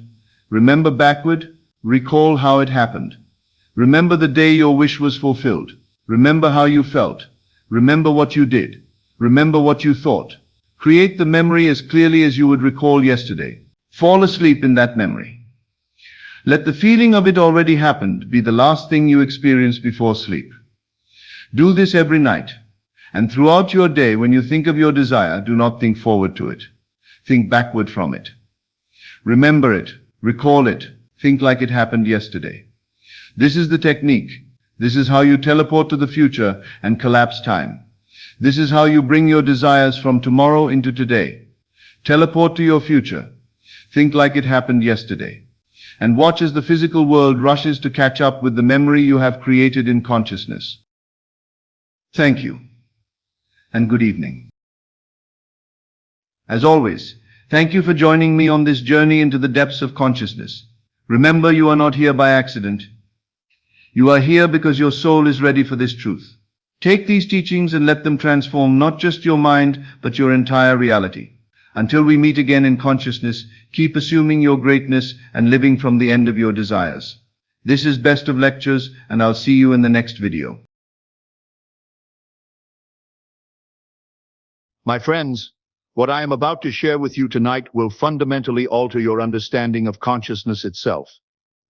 remember backward, recall how it happened. Remember the day your wish was fulfilled. Remember how you felt. Remember what you did. Remember what you thought. Create the memory as clearly as you would recall yesterday. Fall asleep in that memory. Let the feeling of it already happened be the last thing you experience before sleep. Do this every night. And throughout your day, when you think of your desire, do not think forward to it. Think backward from it. Remember it. Recall it. Think like it happened yesterday. This is the technique. This is how you teleport to the future and collapse time. This is how you bring your desires from tomorrow into today. Teleport to your future. Think like it happened yesterday. And watch as the physical world rushes to catch up with the memory you have created in consciousness. Thank you, and good evening. As always, thank you for joining me on this journey into the depths of consciousness. Remember, you are not here by accident. You are here because your soul is ready for this truth. Take these teachings and let them transform not just your mind, but your entire reality. Until we meet again in consciousness, keep assuming your greatness and living from the end of your desires. This is Best of Lectures, and I'll see you in the next video. My friends, what I am about to share with you tonight will fundamentally alter your understanding of consciousness itself.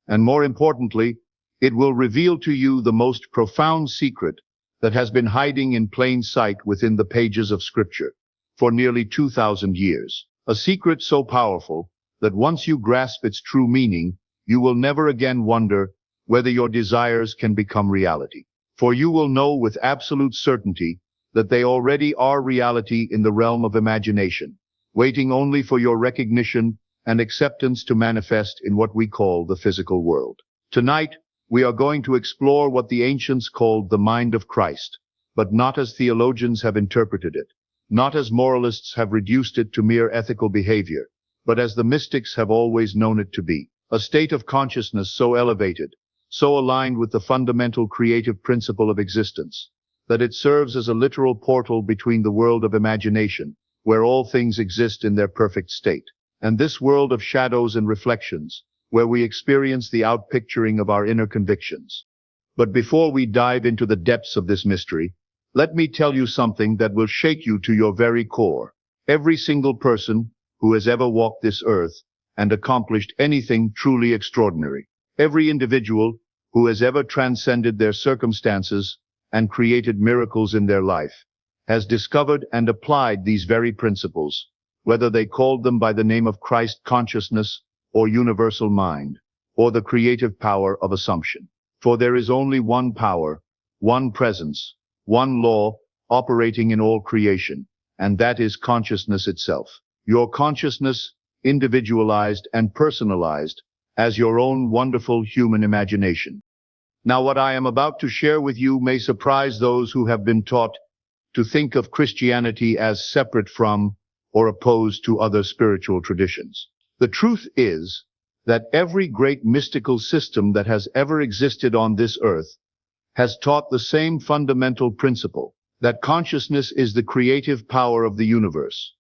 And more importantly, it will reveal to you the most profound secret that has been hiding in plain sight within the pages of Scripture for nearly 2,000 years. A secret so powerful that once you grasp its true meaning, you will never again wonder whether your desires can become reality. For you will know with absolute certainty that they already are reality in the realm of imagination, waiting only for your recognition and acceptance to manifest in what we call the physical world. Tonight, we are going to explore what the ancients called the mind of Christ, but not as theologians have interpreted it, not as moralists have reduced it to mere ethical behavior, but as the mystics have always known it to be, a state of consciousness so elevated, so aligned with the fundamental creative principle of existence, that it serves as a literal portal between the world of imagination, where all things exist in their perfect state, and this world of shadows and reflections, where we experience the outpicturing of our inner convictions. But before we dive into the depths of this mystery, Let me tell you something that will shake you to your very core. Every single person who has ever walked this earth and accomplished anything truly extraordinary, every individual who has ever transcended their circumstances and created miracles in their life, has discovered and applied these very principles, whether they called them by the name of Christ consciousness or universal mind, or the creative power of assumption. For there is only one power, one presence, one law operating in all creation, and that is consciousness itself. Your consciousness, individualized and personalized, as your own wonderful human imagination. Now, what I am about to share with you may surprise those who have been taught to think of Christianity as separate from or opposed to other spiritual traditions. The truth is that every great mystical system that has ever existed on this earth has taught the same fundamental principle, that consciousness is the creative power of the universe,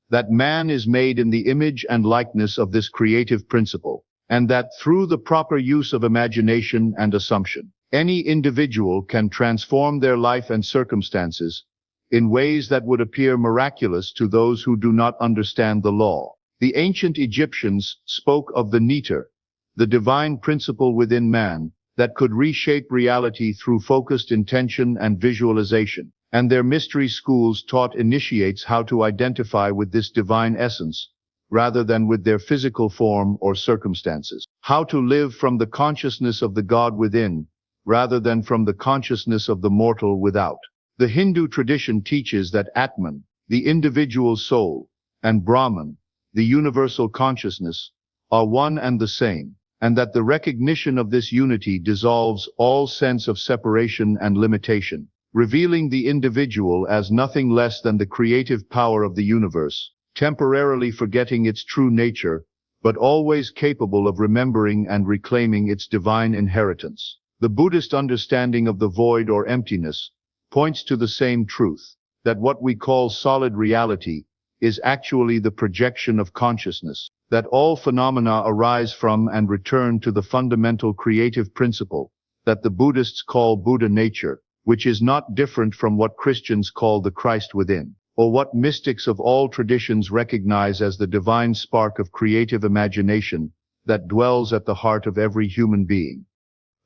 that man is made in the image and likeness of this creative principle, and that through the proper use of imagination and assumption, any individual can transform their life and circumstances in ways that would appear miraculous to those who do not understand the law. The ancient Egyptians spoke of the neter, the divine principle within man, that could reshape reality through focused intention and visualization, and their mystery schools taught initiates how to identify with this divine essence, rather than with their physical form or circumstances, how to live from the consciousness of the God within, rather than from the consciousness of the mortal without. The Hindu tradition teaches that Atman, the individual soul, and Brahman, the universal consciousness, are one and the same, and that the recognition of this unity dissolves all sense of separation and limitation, revealing the individual as nothing less than the creative power of the universe, temporarily forgetting its true nature, but always capable of remembering and reclaiming its divine inheritance. The Buddhist understanding of the void or emptiness points to the same truth, that what we call solid reality is actually the projection of consciousness, that all phenomena arise from and return to the fundamental creative principle that the Buddhists call Buddha nature, which is not different from what Christians call the Christ within, or what mystics of all traditions recognize as the divine spark of creative imagination that dwells at the heart of every human being.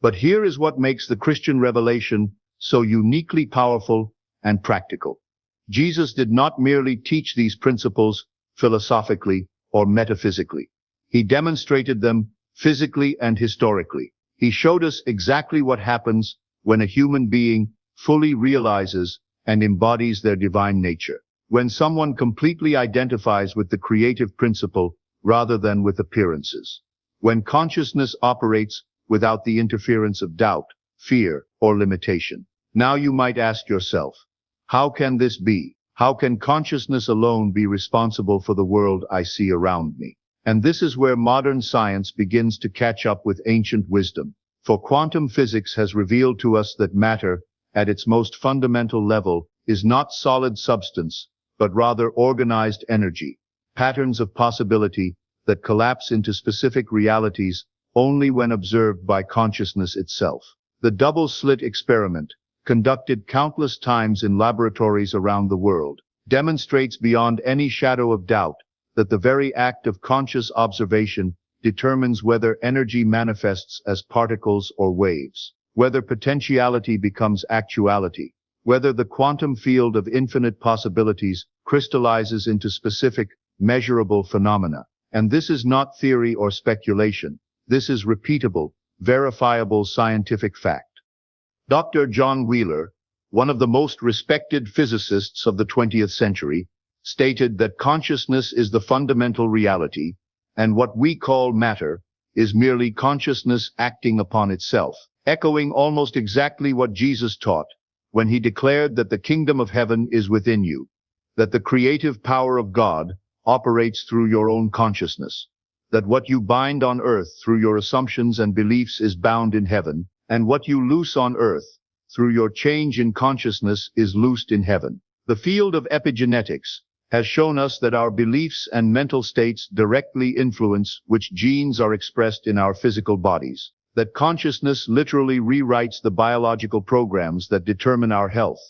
But here is what makes the Christian revelation so uniquely powerful and practical. Jesus did not merely teach these principles philosophically or metaphysically. He demonstrated them physically and historically. He showed us exactly what happens when a human being fully realizes and embodies their divine nature. When someone completely identifies with the creative principle rather than with appearances. When consciousness operates without the interference of doubt, fear, or limitation. Now you might ask yourself, how can this be? How can consciousness alone be responsible for the world I see around me? And this is where modern science begins to catch up with ancient wisdom. For quantum physics has revealed to us that matter, at its most fundamental level, is not solid substance, but rather organized energy, patterns of possibility that collapse into specific realities only when observed by consciousness itself. The double-slit experiment, conducted countless times in laboratories around the world, demonstrates beyond any shadow of doubt that the very act of conscious observation determines whether energy manifests as particles or waves, whether potentiality becomes actuality, whether the quantum field of infinite possibilities crystallizes into specific, measurable phenomena. And this is not theory or speculation. This is repeatable, verifiable scientific fact. Dr. John Wheeler, one of the most respected physicists of the 20th century, stated that consciousness is the fundamental reality, and what we call matter is merely consciousness acting upon itself, echoing almost exactly what Jesus taught when he declared that the kingdom of heaven is within you, that the creative power of God operates through your own consciousness, that what you bind on earth through your assumptions and beliefs is bound in heaven, and what you loose on earth through your change in consciousness is loosed in heaven. The field of epigenetics has shown us that our beliefs and mental states directly influence which genes are expressed in our physical bodies, that consciousness literally rewrites the biological programs that determine our health,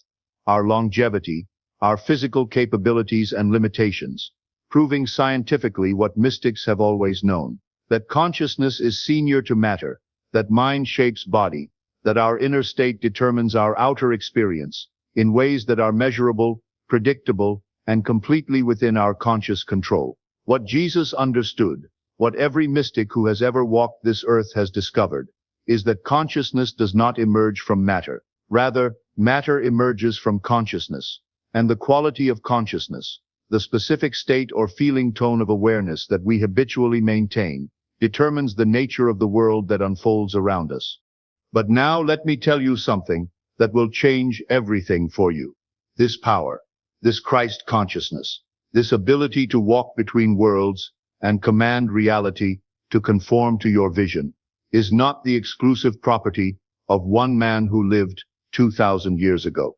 our longevity, our physical capabilities and limitations, proving scientifically what mystics have always known, that consciousness is senior to matter, that mind shapes body, that our inner state determines our outer experience, in ways that are measurable, predictable, and completely within our conscious control. What Jesus understood, what every mystic who has ever walked this earth has discovered, is that consciousness does not emerge from matter. Rather, matter emerges from consciousness, and the quality of consciousness, the specific state or feeling tone of awareness that we habitually maintain, determines the nature of the world that unfolds around us. But now let me tell you something that will change everything for you. This power, this Christ consciousness, this ability to walk between worlds and command reality to conform to your vision, is not the exclusive property of one man who lived 2,000 years ago.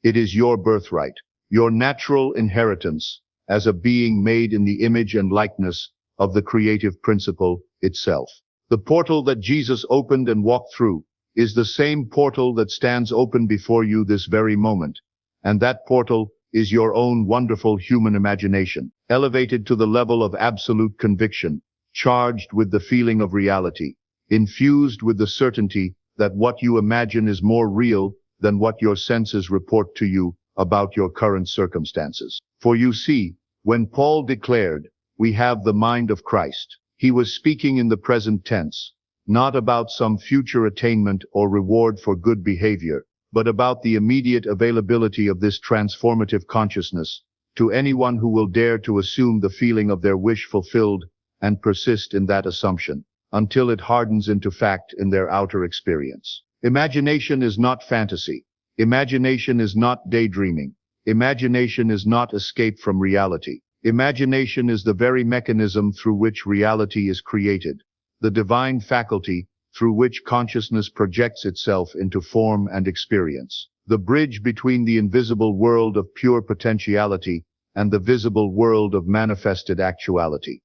It is your birthright, your natural inheritance as a being made in the image and likeness of the creative principle itself. The portal that Jesus opened and walked through is the same portal that stands open before you this very moment, and that portal is your own wonderful human imagination, elevated to the level of absolute conviction, charged with the feeling of reality, infused with the certainty that what you imagine is more real than what your senses report to you about your current circumstances. For you see, when Paul declared, "We have the mind of Christ," he was speaking in the present tense, not about some future attainment or reward for good behavior, but about the immediate availability of this transformative consciousness to anyone who will dare to assume the feeling of their wish fulfilled and persist in that assumption until it hardens into fact in their outer experience. Imagination is not fantasy. Imagination is not daydreaming. Imagination is not escape from reality. Imagination is the very mechanism through which reality is created, the divine faculty through which consciousness projects itself into form and experience, the bridge between the invisible world of pure potentiality and the visible world of manifested actuality.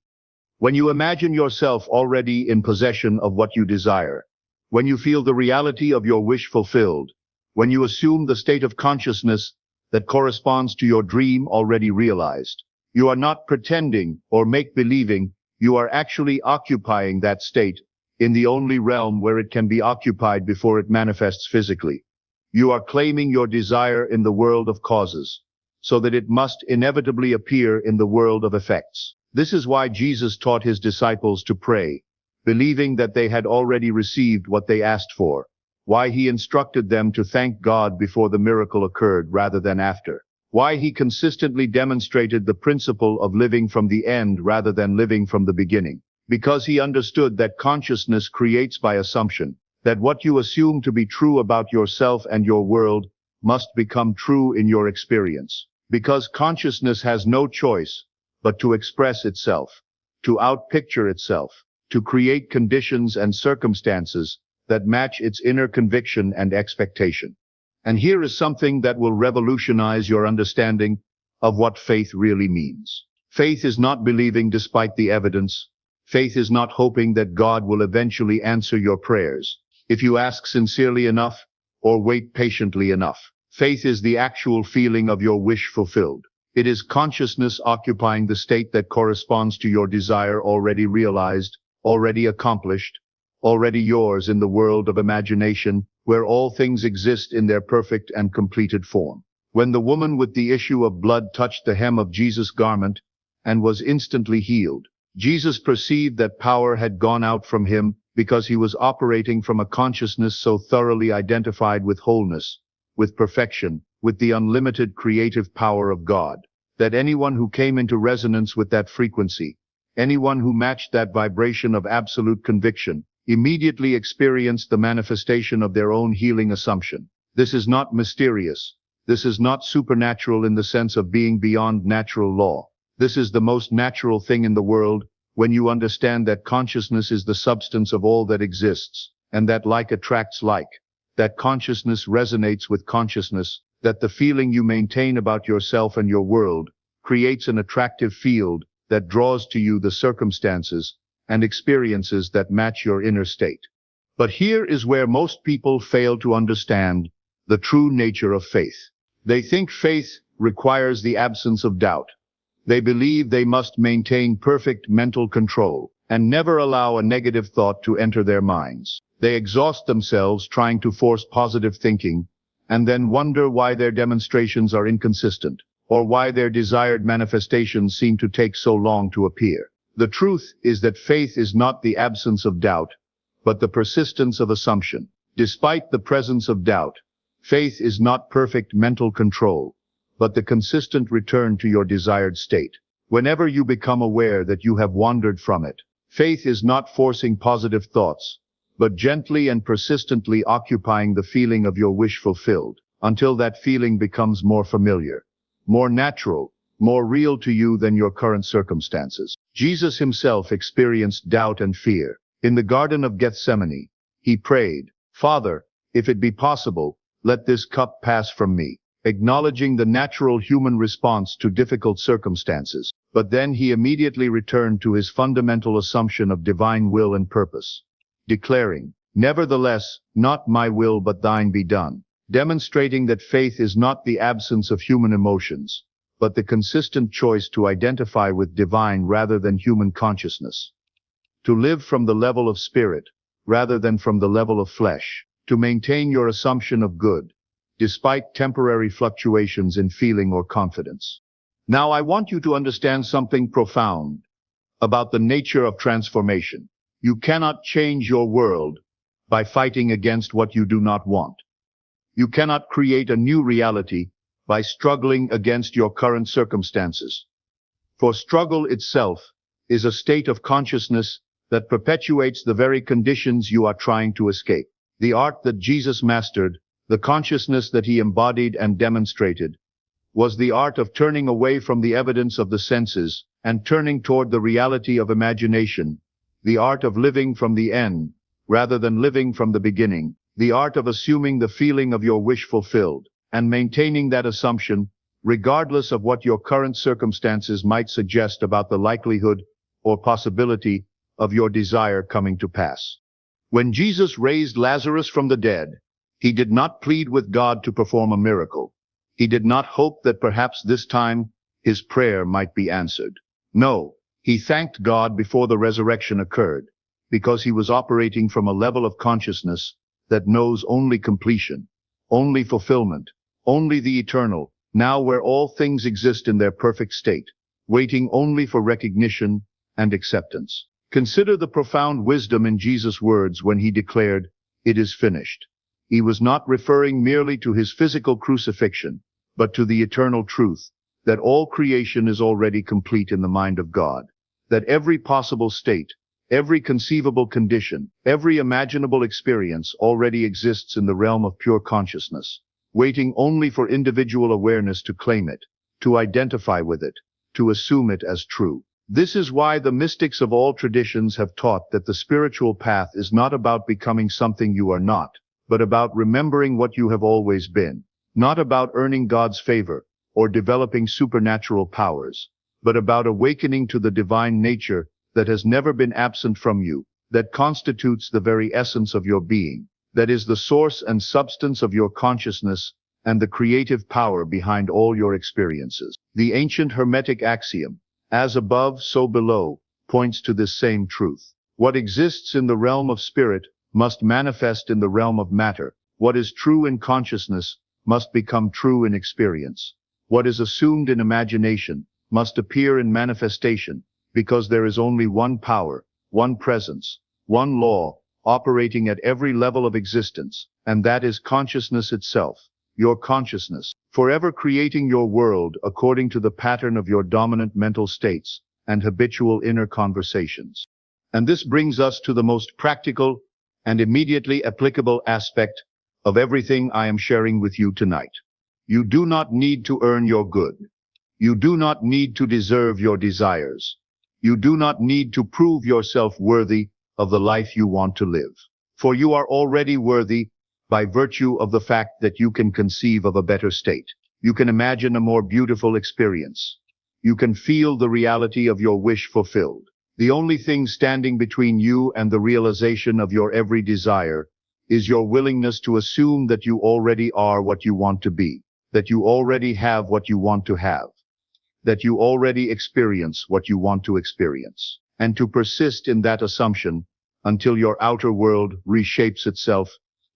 When you imagine yourself already in possession of what you desire, when you feel the reality of your wish fulfilled, when you assume the state of consciousness that corresponds to your dream already realized, you are not pretending or make-believing, you are actually occupying that state in the only realm where it can be occupied before it manifests physically. You are claiming your desire in the world of causes, so that it must inevitably appear in the world of effects. This is why Jesus taught his disciples to pray, believing that they had already received what they asked for, why he instructed them to thank God before the miracle occurred rather than after, why he consistently demonstrated the principle of living from the end rather than living from the beginning. Because he understood that consciousness creates by assumption, that what you assume to be true about yourself and your world must become true in your experience. Because consciousness has no choice but to express itself, to outpicture itself, to create conditions and circumstances that match its inner conviction and expectation. And here is something that will revolutionize your understanding of what faith really means. Faith is not believing despite the evidence. Faith is not hoping that God will eventually answer your prayers if you ask sincerely enough or wait patiently enough. Faith is the actual feeling of your wish fulfilled. It is consciousness occupying the state that corresponds to your desire already realized, already accomplished, already yours in the world of imagination, where all things exist in their perfect and completed form. When the woman with the issue of blood touched the hem of Jesus' garment and was instantly healed, Jesus perceived that power had gone out from him because he was operating from a consciousness so thoroughly identified with wholeness, with perfection, with the unlimited creative power of God, that anyone who came into resonance with that frequency, anyone who matched that vibration of absolute conviction, immediately experienced the manifestation of their own healing assumption. This is not mysterious. This is not supernatural in the sense of being beyond natural law. This is the most natural thing in the world when you understand that consciousness is the substance of all that exists, and that like attracts like, that consciousness resonates with consciousness, that the feeling you maintain about yourself and your world creates an attractive field that draws to you the circumstances and experiences that match your inner state. But here is where most people fail to understand the true nature of faith. They think faith requires the absence of doubt. They believe they must maintain perfect mental control and never allow a negative thought to enter their minds. They exhaust themselves trying to force positive thinking and then wonder why their demonstrations are inconsistent or why their desired manifestations seem to take so long to appear. The truth is that faith is not the absence of doubt, but the persistence of assumption. Despite the presence of doubt, faith is not perfect mental control, but the consistent return to your desired state. Whenever you become aware that you have wandered from it, faith is not forcing positive thoughts, but gently and persistently occupying the feeling of your wish fulfilled, until that feeling becomes more familiar, more natural, more real to you than your current circumstances. Jesus himself experienced doubt and fear. In the Garden of Gethsemane, he prayed, "Father, if it be possible, let this cup pass from me," acknowledging the natural human response to difficult circumstances. But then he immediately returned to his fundamental assumption of divine will and purpose, declaring, "Nevertheless, not my will but thine be done," demonstrating that faith is not the absence of human emotions, but the consistent choice to identify with divine rather than human consciousness, to live from the level of spirit rather than from the level of flesh, to maintain your assumption of good, despite temporary fluctuations in feeling or confidence. Now I want you to understand something profound about the nature of transformation. You cannot change your world by fighting against what you do not want. You cannot create a new reality by struggling against your current circumstances. For struggle itself is a state of consciousness that perpetuates the very conditions you are trying to escape. The art that Jesus mastered, the consciousness that he embodied and demonstrated, was the art of turning away from the evidence of the senses and turning toward the reality of imagination, the art of living from the end rather than living from the beginning, the art of assuming the feeling of your wish fulfilled and maintaining that assumption regardless of what your current circumstances might suggest about the likelihood or possibility of your desire coming to pass. When Jesus raised Lazarus from the dead, he did not plead with God to perform a miracle. He did not hope that perhaps this time his prayer might be answered. No, he thanked God before the resurrection occurred, because he was operating from a level of consciousness that knows only completion, only fulfillment, only the eternal, now where all things exist in their perfect state, waiting only for recognition and acceptance. Consider the profound wisdom in Jesus' words when he declared, "It is finished." He was not referring merely to his physical crucifixion, but to the eternal truth that all creation is already complete in the mind of God, that every possible state, every conceivable condition, every imaginable experience already exists in the realm of pure consciousness, waiting only for individual awareness to claim it, to identify with it, to assume it as true. This is why the mystics of all traditions have taught that the spiritual path is not about becoming something you are not, but about remembering what you have always been, not about earning God's favor or developing supernatural powers, but about awakening to the divine nature that has never been absent from you, that constitutes the very essence of your being, that is the source and substance of your consciousness and the creative power behind all your experiences. The ancient Hermetic axiom, "As above, so below," points to this same truth. What exists in the realm of spirit must manifest in the realm of matter. What is true in consciousness must become true in experience. What is assumed in imagination must appear in manifestation, because there is only one power, one presence, one law, operating at every level of existence, and that is consciousness itself, your consciousness, forever creating your world according to the pattern of your dominant mental states and habitual inner conversations. And this brings us to the most practical and immediately applicable aspect of everything I am sharing with you tonight. You do not need to earn your good. You do not need to deserve your desires. You do not need to prove yourself worthy of the life you want to live. For you are already worthy by virtue of the fact that you can conceive of a better state. You can imagine a more beautiful experience. You can feel the reality of your wish fulfilled. The only thing standing between you and the realization of your every desire is your willingness to assume that you already are what you want to be. that you already have what you want to have, that you already experience what you want to experience, and to persist in that assumption until your outer world reshapes itself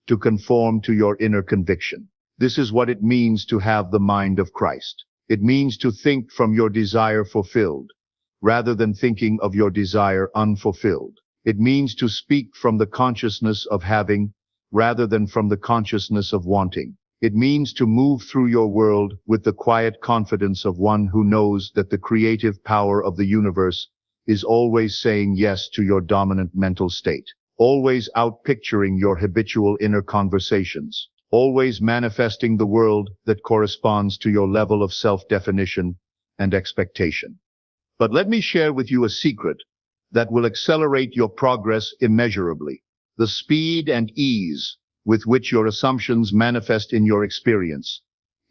to conform to your inner conviction. This is what it means to have the mind of Christ. It means to think from your desire fulfilled, rather than thinking of your desire unfulfilled. It means to speak from the consciousness of having, rather than from the consciousness of wanting. It means to move through your world with the quiet confidence of one who knows that the creative power of the universe is always saying yes to your dominant mental state, always outpicturing your habitual inner conversations, always manifesting the world that corresponds to your level of self-definition and expectation. But let me share with you a secret that will accelerate your progress immeasurably. The speed and ease with which your assumptions manifest in your experience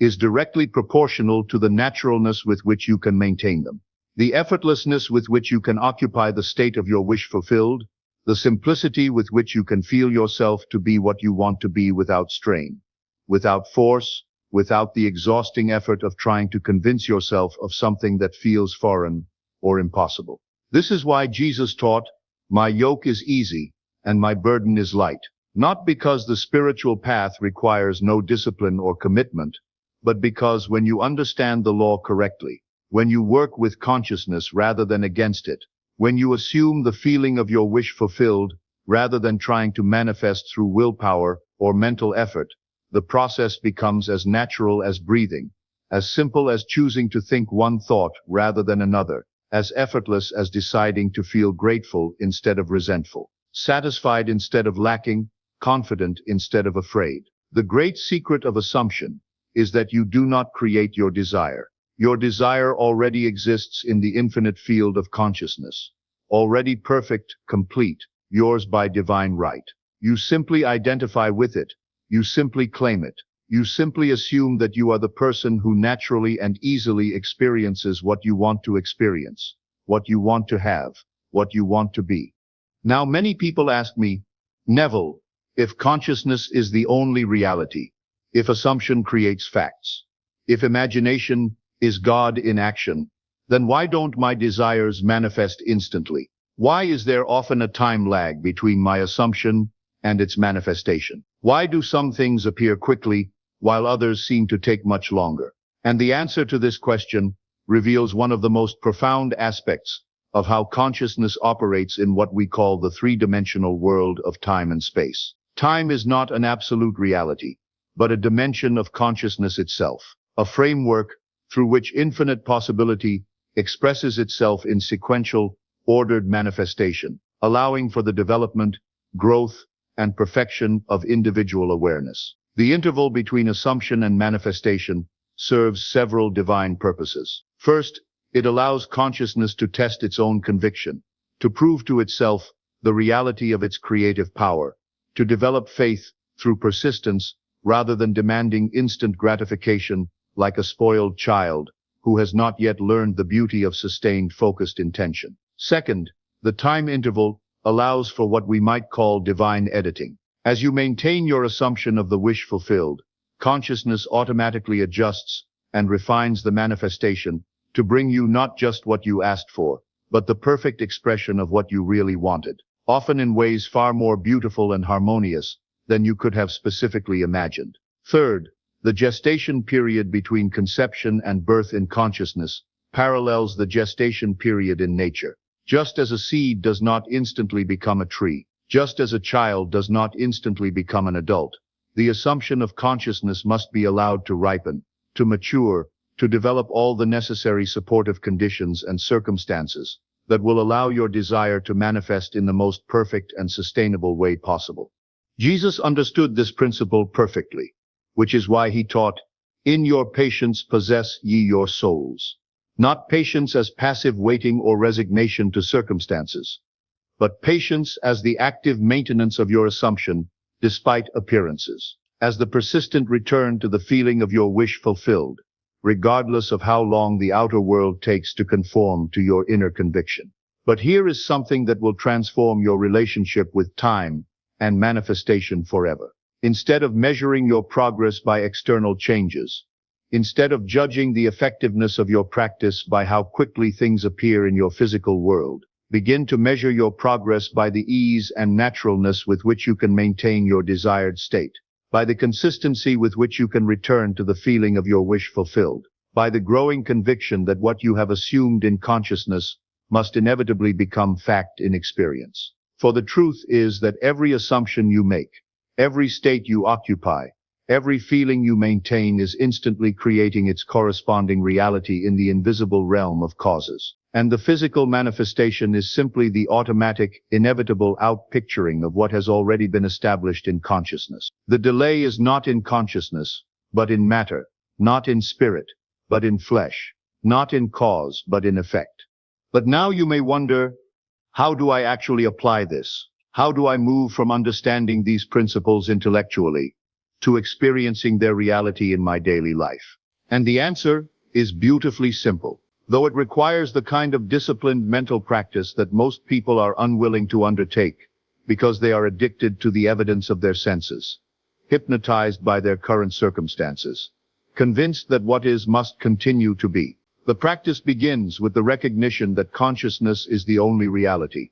is directly proportional to the naturalness with which you can maintain them. The effortlessness with which you can occupy the state of your wish fulfilled, the simplicity with which you can feel yourself to be what you want to be without strain, without force, without the exhausting effort of trying to convince yourself of something that feels foreign or impossible. This is why Jesus taught, "My yoke is easy and my burden is light." Not because the spiritual path requires no discipline or commitment, but because when you understand the law correctly, when you work with consciousness rather than against it, when you assume the feeling of your wish fulfilled rather than trying to manifest through willpower or mental effort, the process becomes as natural as breathing, as simple as choosing to think one thought rather than another, as effortless as deciding to feel grateful instead of resentful, satisfied instead of lacking, confident instead of afraid. The great secret of assumption is that you do not create your desire. Your desire already exists in the infinite field of consciousness, already perfect, complete, yours by divine right. You simply identify with it. You simply claim it. You simply assume that you are the person who naturally and easily experiences what you want to experience, what you want to have, what you want to be. Now, many people ask me, "Neville, if consciousness is the only reality, if assumption creates facts, if imagination is God in action, then why don't my desires manifest instantly? Why is there often a time lag between my assumption and its manifestation? Why do some things appear quickly while others seem to take much longer?" And the answer to this question reveals one of the most profound aspects of how consciousness operates in what we call the three-dimensional world of time and space. Time is not an absolute reality, but a dimension of consciousness itself, a framework through which infinite possibility expresses itself in sequential, ordered manifestation, allowing for the development, growth, and perfection of individual awareness. The interval between assumption and manifestation serves several divine purposes. First, it allows consciousness to test its own conviction, to prove to itself the reality of its creative power, to develop faith through persistence rather than demanding instant gratification like a spoiled child who has not yet learned the beauty of sustained focused intention. Second, the time interval allows for what we might call divine editing. As you maintain your assumption of the wish fulfilled, consciousness automatically adjusts and refines the manifestation to bring you not just what you asked for, but the perfect expression of what you really wanted, often in ways far more beautiful and harmonious than you could have specifically imagined. Third, the gestation period between conception and birth in consciousness parallels the gestation period in nature. Just as a seed does not instantly become a tree, just as a child does not instantly become an adult, the assumption of consciousness must be allowed to ripen, to mature, to develop all the necessary supportive conditions and circumstances that will allow your desire to manifest in the most perfect and sustainable way possible. Jesus understood this principle perfectly, which is why he taught, "In your patience possess ye your souls." Not patience as passive waiting or resignation to circumstances, but patience as the active maintenance of your assumption despite appearances, as the persistent return to the feeling of your wish fulfilled, regardless of how long the outer world takes to conform to your inner conviction. But here is something that will transform your relationship with time and manifestation forever. Instead of measuring your progress by external changes, Instead of judging the effectiveness of your practice by how quickly things appear in your physical world, begin to measure your progress by the ease and naturalness with which you can maintain your desired state, by the consistency with which you can return to the feeling of your wish fulfilled, by the growing conviction that what you have assumed in consciousness must inevitably become fact in experience. For the truth is that every assumption you make, every state you occupy, every feeling you maintain is instantly creating its corresponding reality in the invisible realm of causes. And the physical manifestation is simply the automatic, inevitable outpicturing of what has already been established in consciousness. The delay is not in consciousness, but in matter, not in spirit, but in flesh, not in cause, but in effect. But now you may wonder, how do I actually apply this? How do I move from understanding these principles intellectually to experiencing their reality in my daily life? And the answer is beautifully simple, though it requires the kind of disciplined mental practice that most people are unwilling to undertake because they are addicted to the evidence of their senses, hypnotized by their current circumstances, convinced that what is must continue to be. The practice begins with the recognition that consciousness is the only reality,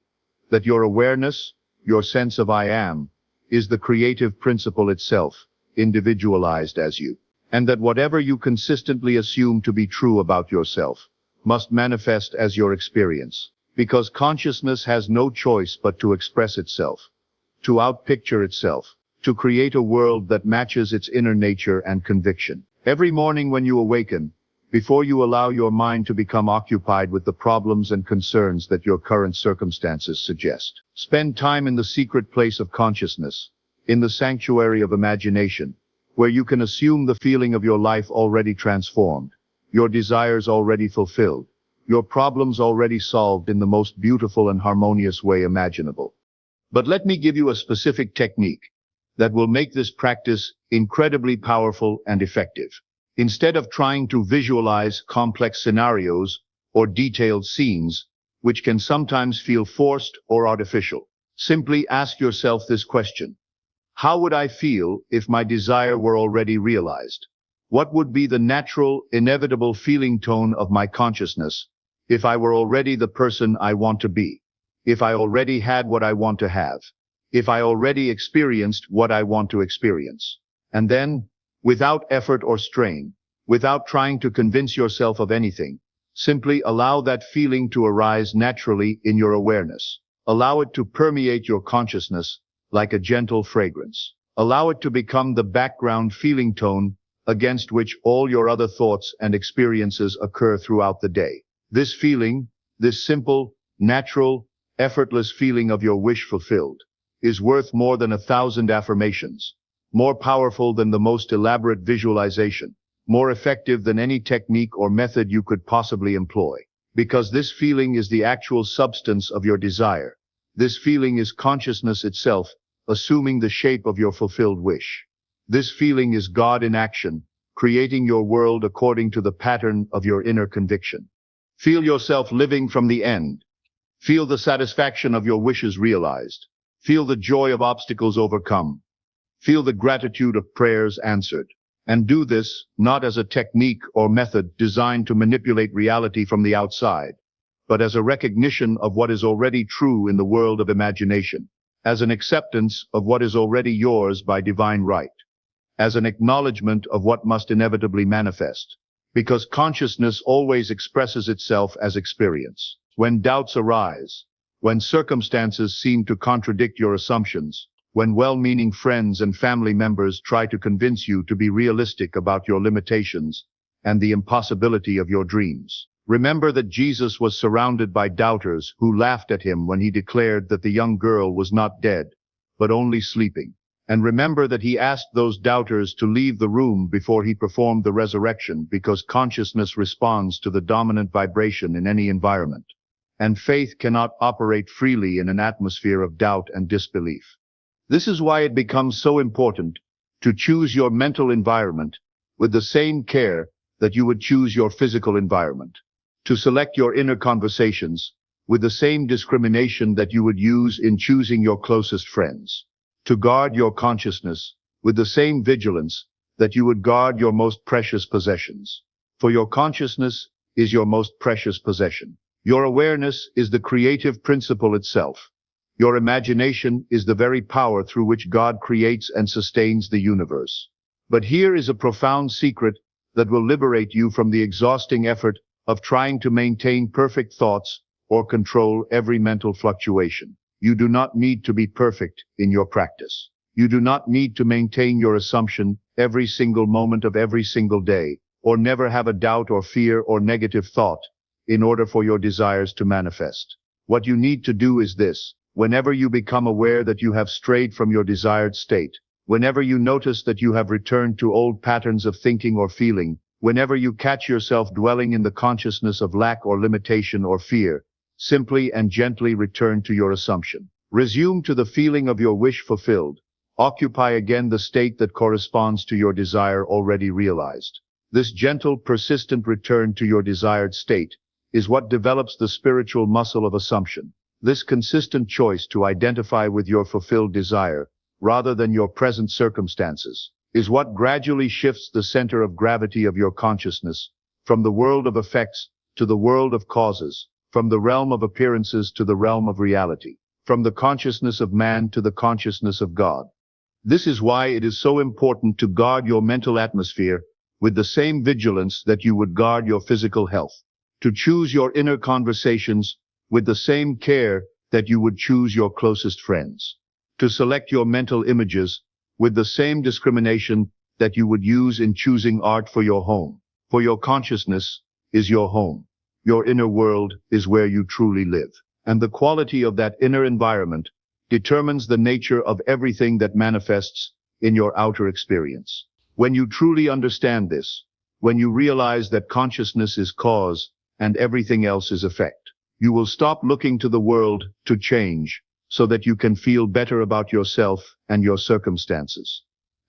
that your awareness, your sense of I am, is the creative principle itself, individualized as you, and that whatever you consistently assume to be true about yourself must manifest as your experience, because consciousness has no choice but to express itself, to outpicture itself, to create a world that matches its inner nature and conviction. Every morning when you awaken, before you allow your mind to become occupied with the problems and concerns that your current circumstances suggest, spend time in the secret place of consciousness, in the sanctuary of imagination, where you can assume the feeling of your life already transformed, your desires already fulfilled, your problems already solved in the most beautiful and harmonious way imaginable. But let me give you a specific technique that will make this practice incredibly powerful and effective. Instead of trying to visualize complex scenarios or detailed scenes, which can sometimes feel forced or artificial, simply ask yourself this question: how would I feel if my desire were already realized? What would be the natural, inevitable feeling tone of my consciousness if I were already the person I want to be? If I already had what I want to have? If I already experienced what I want to experience? And then, without effort or strain, without trying to convince yourself of anything, simply allow that feeling to arise naturally in your awareness. Allow it to permeate your consciousness like a gentle fragrance. Allow it to become the background feeling tone against which all your other thoughts and experiences occur throughout the day. This feeling, this simple, natural, effortless feeling of your wish fulfilled, is worth more than 1,000 affirmations, more powerful than the most elaborate visualization, more effective than any technique or method you could possibly employ. Because this feeling is the actual substance of your desire. This feeling is consciousness itself, assuming the shape of your fulfilled wish. This feeling is God in action, creating your world according to the pattern of your inner conviction. Feel yourself living from the end. Feel the satisfaction of your wishes realized. Feel the joy of obstacles overcome. Feel the gratitude of prayers answered. And do this not as a technique or method designed to manipulate reality from the outside, but as a recognition of what is already true in the world of imagination, as an acceptance of what is already yours by divine right, as an acknowledgement of what must inevitably manifest, because consciousness always expresses itself as experience. When doubts arise, when circumstances seem to contradict your assumptions, when well-meaning friends and family members try to convince you to be realistic about your limitations and the impossibility of your dreams, remember that Jesus was surrounded by doubters who laughed at him when he declared that the young girl was not dead, but only sleeping. And remember that he asked those doubters to leave the room before he performed the resurrection, because consciousness responds to the dominant vibration in any environment, and faith cannot operate freely in an atmosphere of doubt and disbelief. This is why it becomes so important to choose your mental environment with the same care that you would choose your physical environment, to select your inner conversations with the same discrimination that you would use in choosing your closest friends, to guard your consciousness with the same vigilance that you would guard your most precious possessions. For your consciousness is your most precious possession. Your awareness is the creative principle itself. Your imagination is the very power through which God creates and sustains the universe. But here is a profound secret that will liberate you from the exhausting effort of trying to maintain perfect thoughts or control every mental fluctuation. You do not need to be perfect in your practice. You do not need to maintain your assumption every single moment of every single day, or never have a doubt or fear or negative thought in order for your desires to manifest. What you need to do is this: whenever you become aware that you have strayed from your desired state, whenever you notice that you have returned to old patterns of thinking or feeling, whenever you catch yourself dwelling in the consciousness of lack or limitation or fear, simply and gently return to your assumption. Resume to the feeling of your wish fulfilled. Occupy again the state that corresponds to your desire already realized. This gentle, persistent return to your desired state is what develops the spiritual muscle of assumption. This consistent choice to identify with your fulfilled desire, rather than your present circumstances, is what gradually shifts the center of gravity of your consciousness from the world of effects to the world of causes, from the realm of appearances to the realm of reality, from the consciousness of man to the consciousness of God. This is why it is so important to guard your mental atmosphere with the same vigilance that you would guard your physical health, to choose your inner conversations with the same care that you would choose your closest friends, to select your mental images with the same discrimination that you would use in choosing art for your home. For your consciousness is your home. Your inner world is where you truly live. And the quality of that inner environment determines the nature of everything that manifests in your outer experience. When you truly understand this, when you realize that consciousness is cause and everything else is effect, you will stop looking to the world to change so that you can feel better about yourself and your circumstances.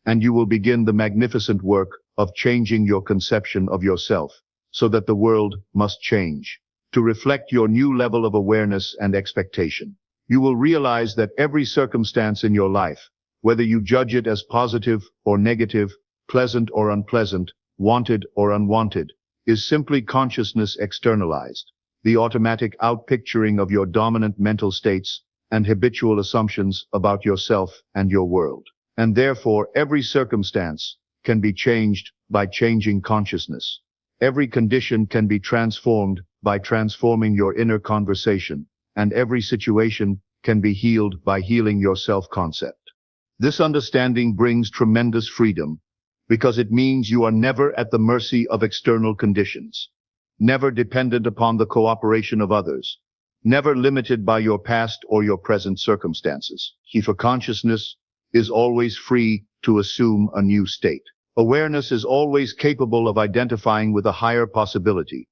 And you will begin the magnificent work of changing your conception of yourself so that the world must change to reflect your new level of awareness and expectation. You will realize that every circumstance in your life, whether you judge it as positive or negative, pleasant or unpleasant, wanted or unwanted, is simply consciousness externalized, the automatic outpicturing of your dominant mental states and habitual assumptions about yourself and your world. And therefore, every circumstance can be changed by changing consciousness. Every condition can be transformed by transforming your inner conversation, and every situation can be healed by healing your self-concept. This understanding brings tremendous freedom, because it means you are never at the mercy of external conditions, never dependent upon the cooperation of others, never limited by your past or your present circumstances. For consciousness is always free to assume a new state. Awareness is always capable of identifying with a higher possibility,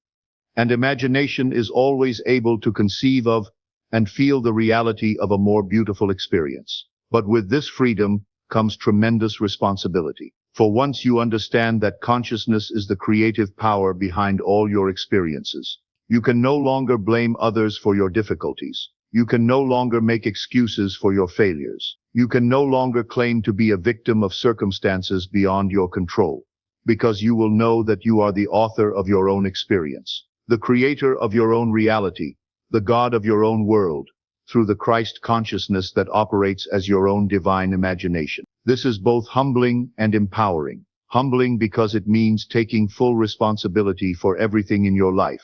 and imagination is always able to conceive of and feel the reality of a more beautiful experience. But with this freedom comes tremendous responsibility. For once you understand that consciousness is the creative power behind all your experiences, you can no longer blame others for your difficulties. You can no longer make excuses for your failures. You can no longer claim to be a victim of circumstances beyond your control, because you will know that you are the author of your own experience, the creator of your own reality, the God of your own world, through the Christ consciousness that operates as your own divine imagination. This is both humbling and empowering. Humbling because it means taking full responsibility for everything in your life,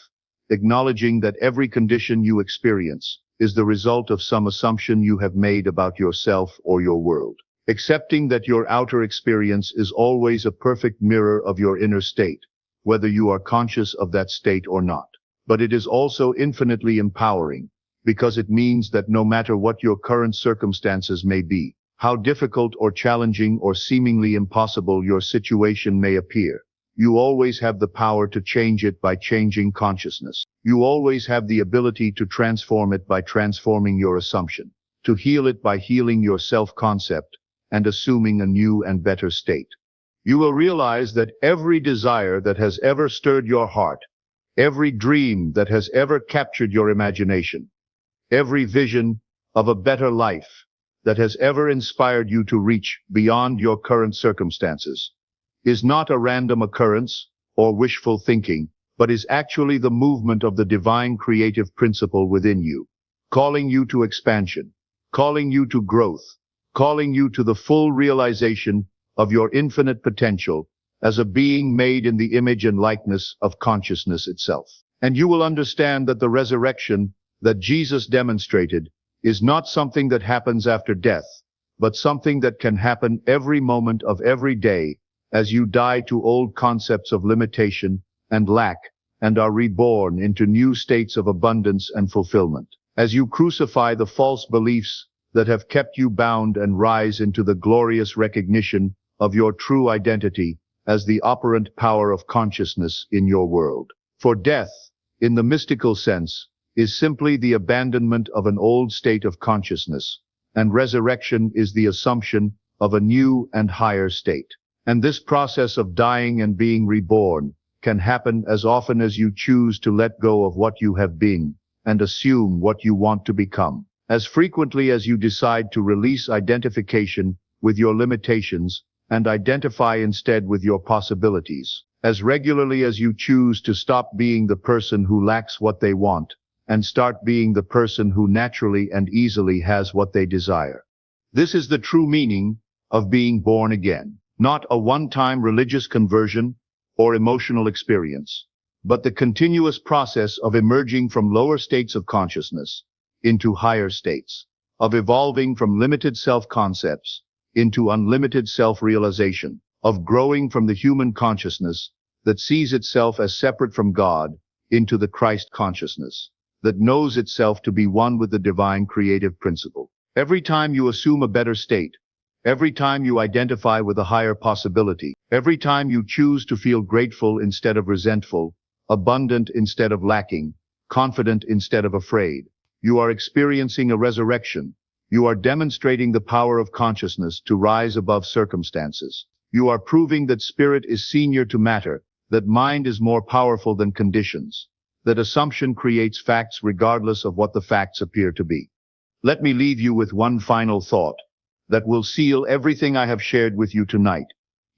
acknowledging that every condition you experience is the result of some assumption you have made about yourself or your world. Accepting that your outer experience is always a perfect mirror of your inner state, whether you are conscious of that state or not. But it is also infinitely empowering, because it means that no matter what your current circumstances may be, how difficult or challenging or seemingly impossible your situation may appear, you always have the power to change it by changing consciousness. You always have the ability to transform it by transforming your assumption, to heal it by healing your self-concept and assuming a new and better state. You will realize that every desire that has ever stirred your heart, every dream that has ever captured your imagination, every vision of a better life that has ever inspired you to reach beyond your current circumstances, is not a random occurrence or wishful thinking, but is actually the movement of the divine creative principle within you, calling you to expansion, calling you to growth, calling you to the full realization of your infinite potential as a being made in the image and likeness of consciousness itself. And you will understand that the resurrection that Jesus demonstrated is not something that happens after death, but something that can happen every moment of every day as you die to old concepts of limitation and lack and are reborn into new states of abundance and fulfillment. As you crucify the false beliefs that have kept you bound and rise into the glorious recognition of your true identity as the operant power of consciousness in your world. For death, in the mystical sense, is simply the abandonment of an old state of consciousness, and resurrection is the assumption of a new and higher state. And this process of dying and being reborn can happen as often as you choose to let go of what you have been and assume what you want to become. As frequently as you decide to release identification with your limitations and identify instead with your possibilities. As regularly as you choose to stop being the person who lacks what they want and start being the person who naturally and easily has what they desire. This is the true meaning of being born again, not a one-time religious conversion or emotional experience, but the continuous process of emerging from lower states of consciousness into higher states, of evolving from limited self-concepts into unlimited self-realization, of growing from the human consciousness that sees itself as separate from God into the Christ consciousness that knows itself to be one with the divine creative principle. Every time you assume a better state, every time you identify with a higher possibility, every time you choose to feel grateful instead of resentful, abundant instead of lacking, confident instead of afraid, you are experiencing a resurrection. You are demonstrating the power of consciousness to rise above circumstances. You are proving that spirit is senior to matter, that mind is more powerful than conditions, that assumption creates facts regardless of what the facts appear to be. Let me leave you with one final thought that will seal everything I have shared with you tonight,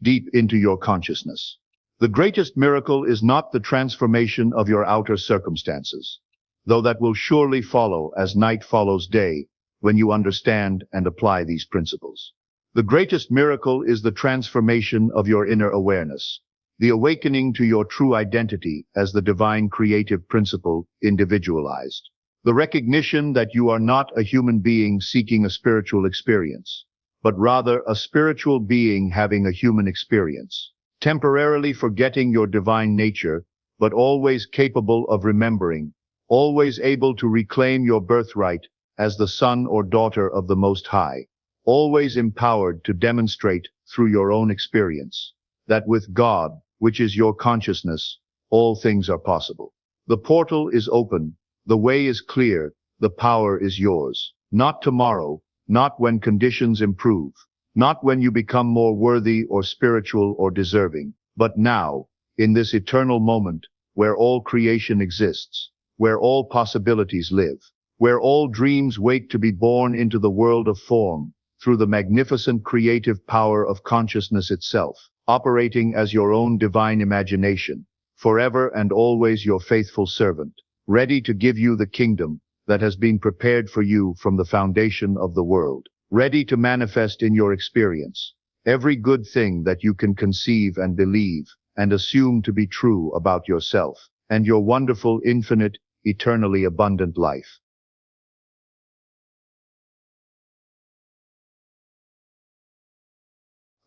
deep into your consciousness. The greatest miracle is not the transformation of your outer circumstances, though that will surely follow as night follows day, when you understand and apply these principles. The greatest miracle is the transformation of your inner awareness, the awakening to your true identity as the divine creative principle individualized, the recognition that you are not a human being seeking a spiritual experience, but rather a spiritual being having a human experience, temporarily forgetting your divine nature, but always capable of remembering, always able to reclaim your birthright as the son or daughter of the Most High, always empowered to demonstrate through your own experience that with God, which is your consciousness, all things are possible. The portal is open, the way is clear, the power is yours. Not tomorrow, not when conditions improve, not when you become more worthy or spiritual or deserving, but now, in this eternal moment, where all creation exists, where all possibilities live, where all dreams wait to be born into the world of form, through the magnificent creative power of consciousness itself, operating as your own divine imagination, forever and always your faithful servant, ready to give you the kingdom that has been prepared for you from the foundation of the world, ready to manifest in your experience every good thing that you can conceive and believe and assume to be true about yourself and your wonderful, infinite, eternally abundant life.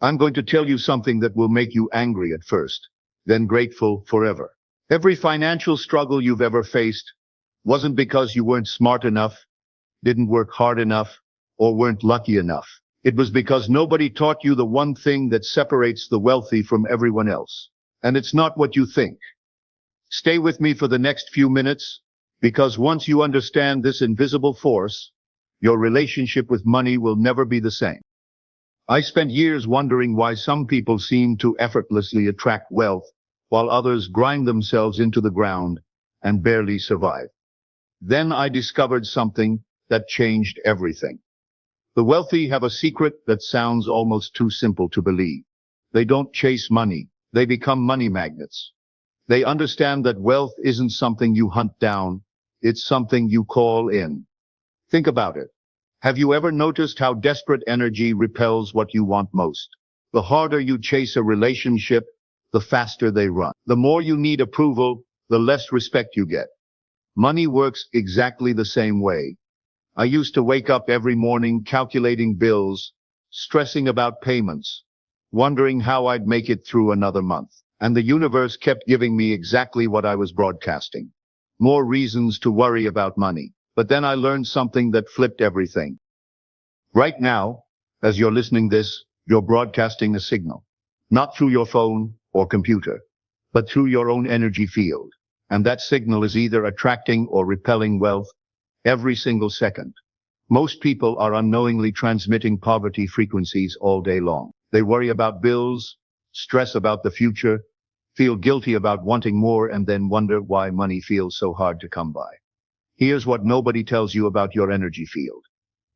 I'm going to tell you something that will make you angry at first, then grateful forever. Every financial struggle you've ever faced wasn't because you weren't smart enough, didn't work hard enough, or weren't lucky enough. It was because nobody taught you the one thing that separates the wealthy from everyone else. And it's not what you think. Stay with me for the next few minutes, because once you understand this invisible force, your relationship with money will never be the same. I spent years wondering why some people seem to effortlessly attract wealth, while others grind themselves into the ground and barely survive. Then I discovered something that changed everything. The wealthy have a secret that sounds almost too simple to believe. They don't chase money. They become money magnets. They understand that wealth isn't something you hunt down. It's something you call in. Think about it. Have you ever noticed how desperate energy repels what you want most? The harder you chase a relationship, the faster they run. The more you need approval, the less respect you get. Money works exactly the same way. I used to wake up every morning calculating bills, stressing about payments, wondering how I'd make it through another month. And the universe kept giving me exactly what I was broadcasting. More reasons to worry about money. But then I learned something that flipped everything. Right now, as you're listening this, you're broadcasting a signal. Not through your phone or computer, but through your own energy field. And that signal is either attracting or repelling wealth every single second. Most people are unknowingly transmitting poverty frequencies all day long. They worry about bills, stress about the future, feel guilty about wanting more, and then wonder why money feels so hard to come by. Here's what nobody tells you about your energy field.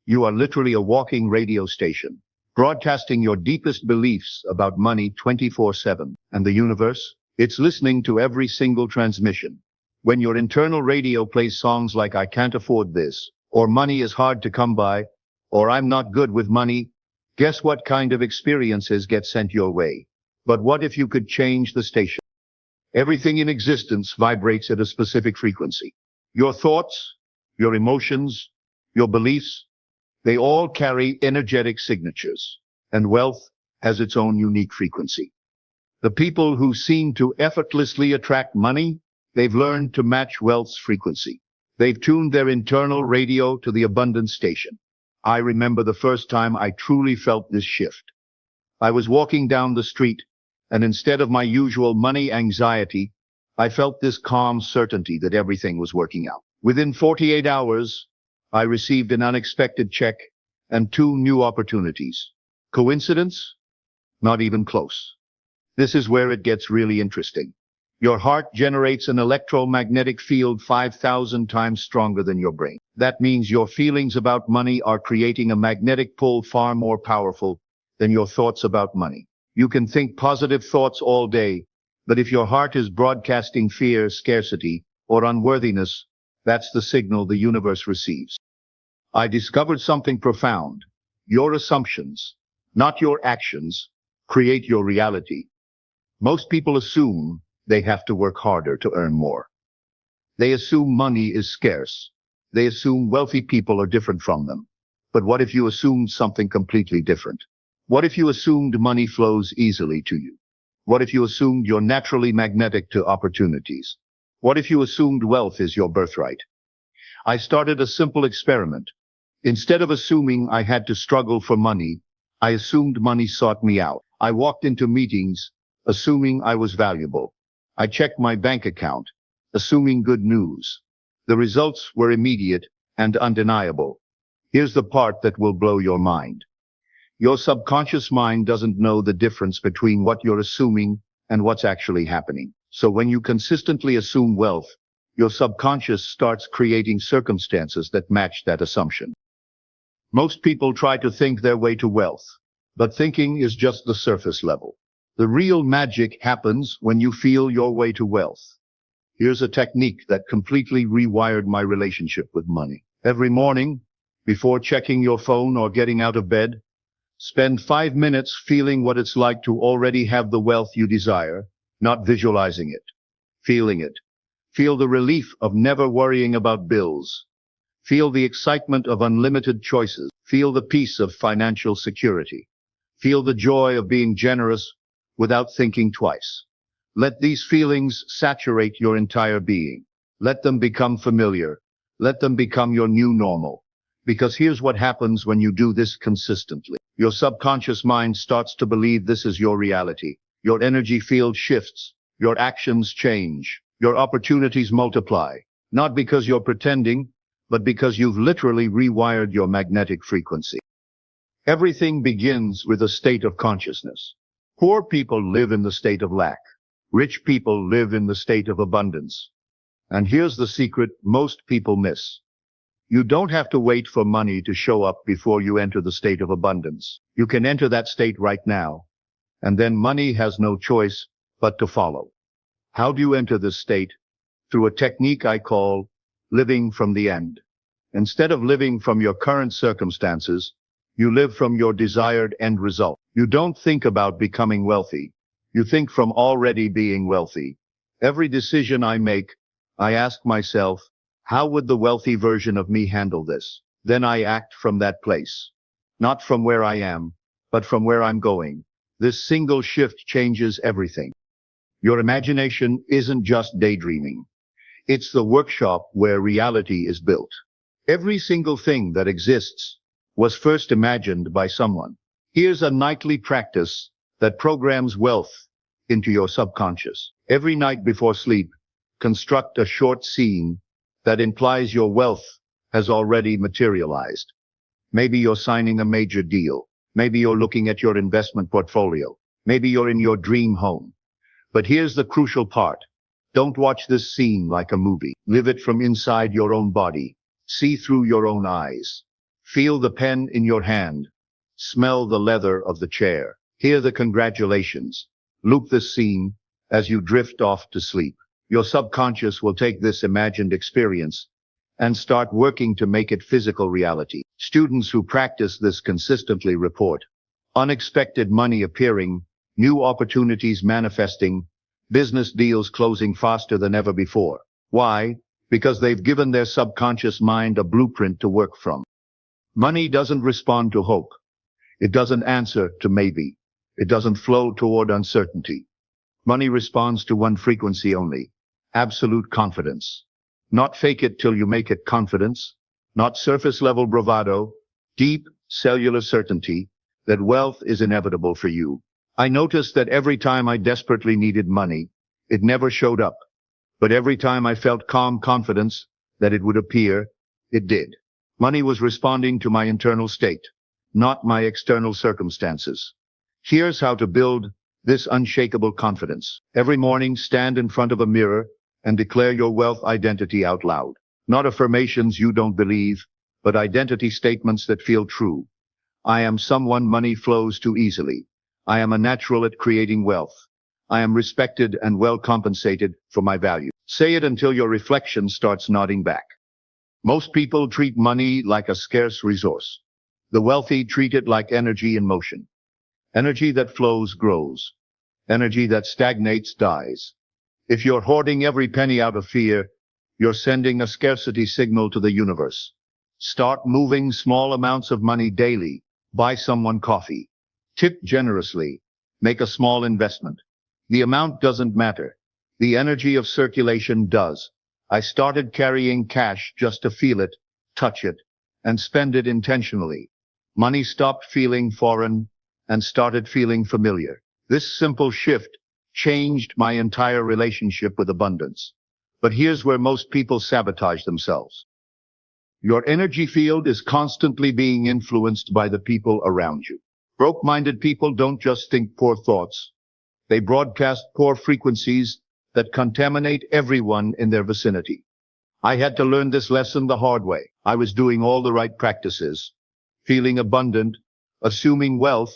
You are literally a walking radio station, broadcasting your deepest beliefs about money 24/7. And the universe? It's listening to every single transmission. When your internal radio plays songs like "I can't afford this," or "money is hard to come by," or "I'm not good with money," guess what kind of experiences get sent your way? But what if you could change the station? Everything in existence vibrates at a specific frequency. Your thoughts, your emotions, your beliefs, they all carry energetic signatures. And wealth has its own unique frequency. The people who seem to effortlessly attract money, they've learned to match wealth's frequency. They've tuned their internal radio to the abundance station. I remember the first time I truly felt this shift. I was walking down the street, and instead of my usual money anxiety, I felt this calm certainty that everything was working out. Within 48 hours, I received an unexpected check and 2 new opportunities. Coincidence? Not even close. This is where it gets really interesting. Your heart generates an electromagnetic field 5,000 times stronger than your brain. That means your feelings about money are creating a magnetic pull far more powerful than your thoughts about money. You can think positive thoughts all day, but if your heart is broadcasting fear, scarcity, or unworthiness, that's the signal the universe receives. I discovered something profound. Your assumptions, not your actions, create your reality. Most people assume they have to work harder to earn more. They assume money is scarce. They assume wealthy people are different from them. But what if you assumed something completely different? What if you assumed money flows easily to you? What if you assumed you're naturally magnetic to opportunities? What if you assumed wealth is your birthright? I started a simple experiment. Instead of assuming I had to struggle for money, I assumed money sought me out. I walked into meetings, assuming I was valuable. I checked my bank account, assuming good news. The results were immediate and undeniable. Here's the part that will blow your mind. Your subconscious mind doesn't know the difference between what you're assuming and what's actually happening. So when you consistently assume wealth, your subconscious starts creating circumstances that match that assumption. Most people try to think their way to wealth, but thinking is just the surface level. The real magic happens when you feel your way to wealth. Here's a technique that completely rewired my relationship with money. Every morning, before checking your phone or getting out of bed, spend 5 minutes feeling what it's like to already have the wealth you desire, not visualizing it, feeling it. Feel the relief of never worrying about bills. Feel the excitement of unlimited choices. Feel the peace of financial security. Feel the joy of being generous without thinking twice. Let these feelings saturate your entire being. Let them become familiar. Let them become your new normal. Because here's what happens when you do this consistently. Your subconscious mind starts to believe this is your reality. Your energy field shifts. Your actions change. Your opportunities multiply. Not because you're pretending, but because you've literally rewired your magnetic frequency. Everything begins with a state of consciousness. Poor people live in the state of lack. Rich people live in the state of abundance. And here's the secret most people miss. You don't have to wait for money to show up before you enter the state of abundance. You can enter that state right now. and then money has no choice but to follow. How do you enter this state? Through a technique I call living from the end. Instead of living from your current circumstances, you live from your desired end result. You don't think about becoming wealthy. You think from already being wealthy. Every decision I make, I ask myself, how would the wealthy version of me handle this? Then I act from that place. Not from where I am, but from where I'm going. This single shift changes everything. Your imagination isn't just daydreaming. It's the workshop where reality is built. Every single thing that exists was first imagined by someone. Here's a nightly practice that programs wealth into your subconscious. Every night before sleep, construct a short scene that implies your wealth has already materialized. Maybe you're signing a major deal. Maybe you're looking at your investment portfolio. Maybe you're in your dream home. But here's the crucial part. Don't watch this scene like a movie. Live it from inside your own body. See through your own eyes. Feel the pen in your hand. Smell the leather of the chair. Hear the congratulations. Loop this scene as you drift off to sleep. Your subconscious will take this imagined experience and start working to make it physical reality. Students who practice this consistently report unexpected money appearing, new opportunities manifesting, business deals closing faster than ever before. Why? Because they've given their subconscious mind a blueprint to work from. Money doesn't respond to hope. It doesn't answer to maybe. It doesn't flow toward uncertainty. Money responds to one frequency only: absolute confidence. Not fake it till you make it confidence, not surface level bravado, deep cellular certainty that wealth is inevitable for you. I noticed that every time I desperately needed money, it never showed up. But every time I felt calm confidence that it would appear, it did. Money was responding to my internal state, not my external circumstances. Here's how to build this unshakable confidence. Every morning, stand in front of a mirror and declare your wealth identity out loud. Not affirmations you don't believe, but identity statements that feel true. I am someone money flows to easily. I am a natural at creating wealth. I am respected and well compensated for my value. Say it until your reflection starts nodding back. Most people treat money like a scarce resource. The wealthy treat it like energy in motion. Energy that flows grows. Energy that stagnates dies. If you're hoarding every penny out of fear, you're sending a scarcity signal to the universe. Start moving small amounts of money daily. Buy someone coffee. Tip generously. Make a small investment. The amount doesn't matter. The energy of circulation does. I started carrying cash just to feel it, touch it, and spend it intentionally. Money stopped feeling foreign and started feeling familiar. This simple shift changed my entire relationship with abundance. But here's where most people sabotage themselves. Your energy field is constantly being influenced by the people around you. Broke-minded people don't just think poor thoughts. They broadcast poor frequencies that contaminate everyone in their vicinity. I had to learn this lesson the hard way. I was doing all the right practices, feeling abundant, assuming wealth,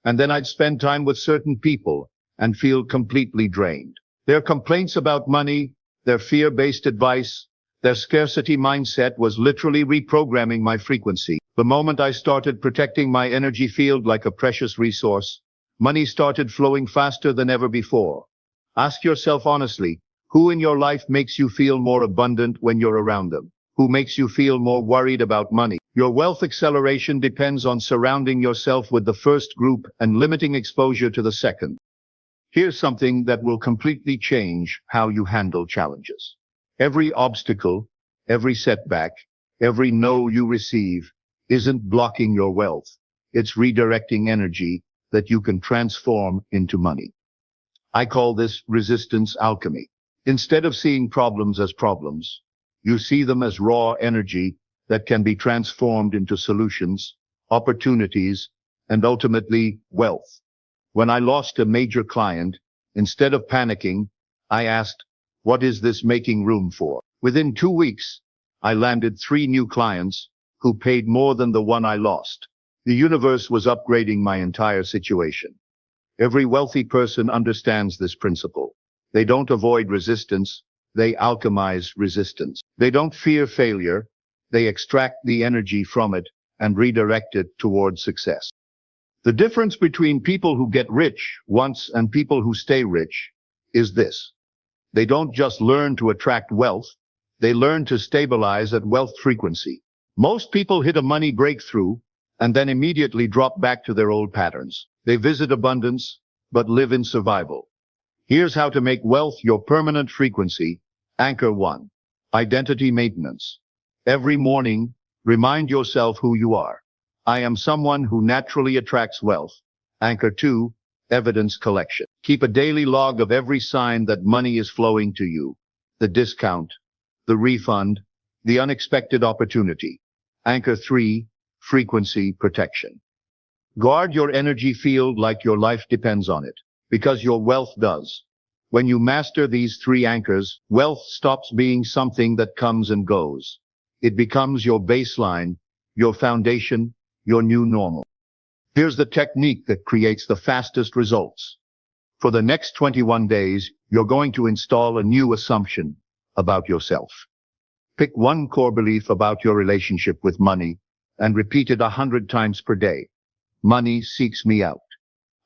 and then I'd spend time with certain people and feel completely drained. Their complaints about money, their fear-based advice, their scarcity mindset was literally reprogramming my frequency. The moment I started protecting my energy field like a precious resource, money started flowing faster than ever before. Ask yourself honestly, who in your life makes you feel more abundant when you're around them? Who makes you feel more worried about money? Your wealth acceleration depends on surrounding yourself with the first group and limiting exposure to the second. Here's something that will completely change how you handle challenges. Every obstacle, every setback, every no you receive isn't blocking your wealth. It's redirecting energy that you can transform into money. I call this resistance alchemy. Instead of seeing problems as problems, you see them as raw energy that can be transformed into solutions, opportunities, and ultimately wealth. When I lost a major client, instead of panicking, I asked, what is this making room for? Within 2 weeks, I landed 3 new clients who paid more than the one I lost. The universe was upgrading my entire situation. Every wealthy person understands this principle. They don't avoid resistance, they alchemize resistance. They don't fear failure, they extract the energy from it and redirect it towards success. The difference between people who get rich once and people who stay rich is this. They don't just learn to attract wealth, they learn to stabilize at wealth frequency. Most people hit a money breakthrough and then immediately drop back to their old patterns. They visit abundance, but live in survival. Here's how to make wealth your permanent frequency. Anchor 1. Identity maintenance. Every morning, remind yourself who you are. I am someone who naturally attracts wealth. Anchor 2. Evidence collection. Keep a daily log of every sign that money is flowing to you. The discount, the refund, the unexpected opportunity. Anchor 3. Frequency protection. Guard your energy field like your life depends on it, because your wealth does. When you master these 3 anchors, wealth stops being something that comes and goes. It becomes your baseline, your foundation, your new normal. Here's the technique that creates the fastest results. For the next 21 days, you're going to install a new assumption about yourself. Pick one core belief about your relationship with money and repeat it 100 times per day. Money seeks me out.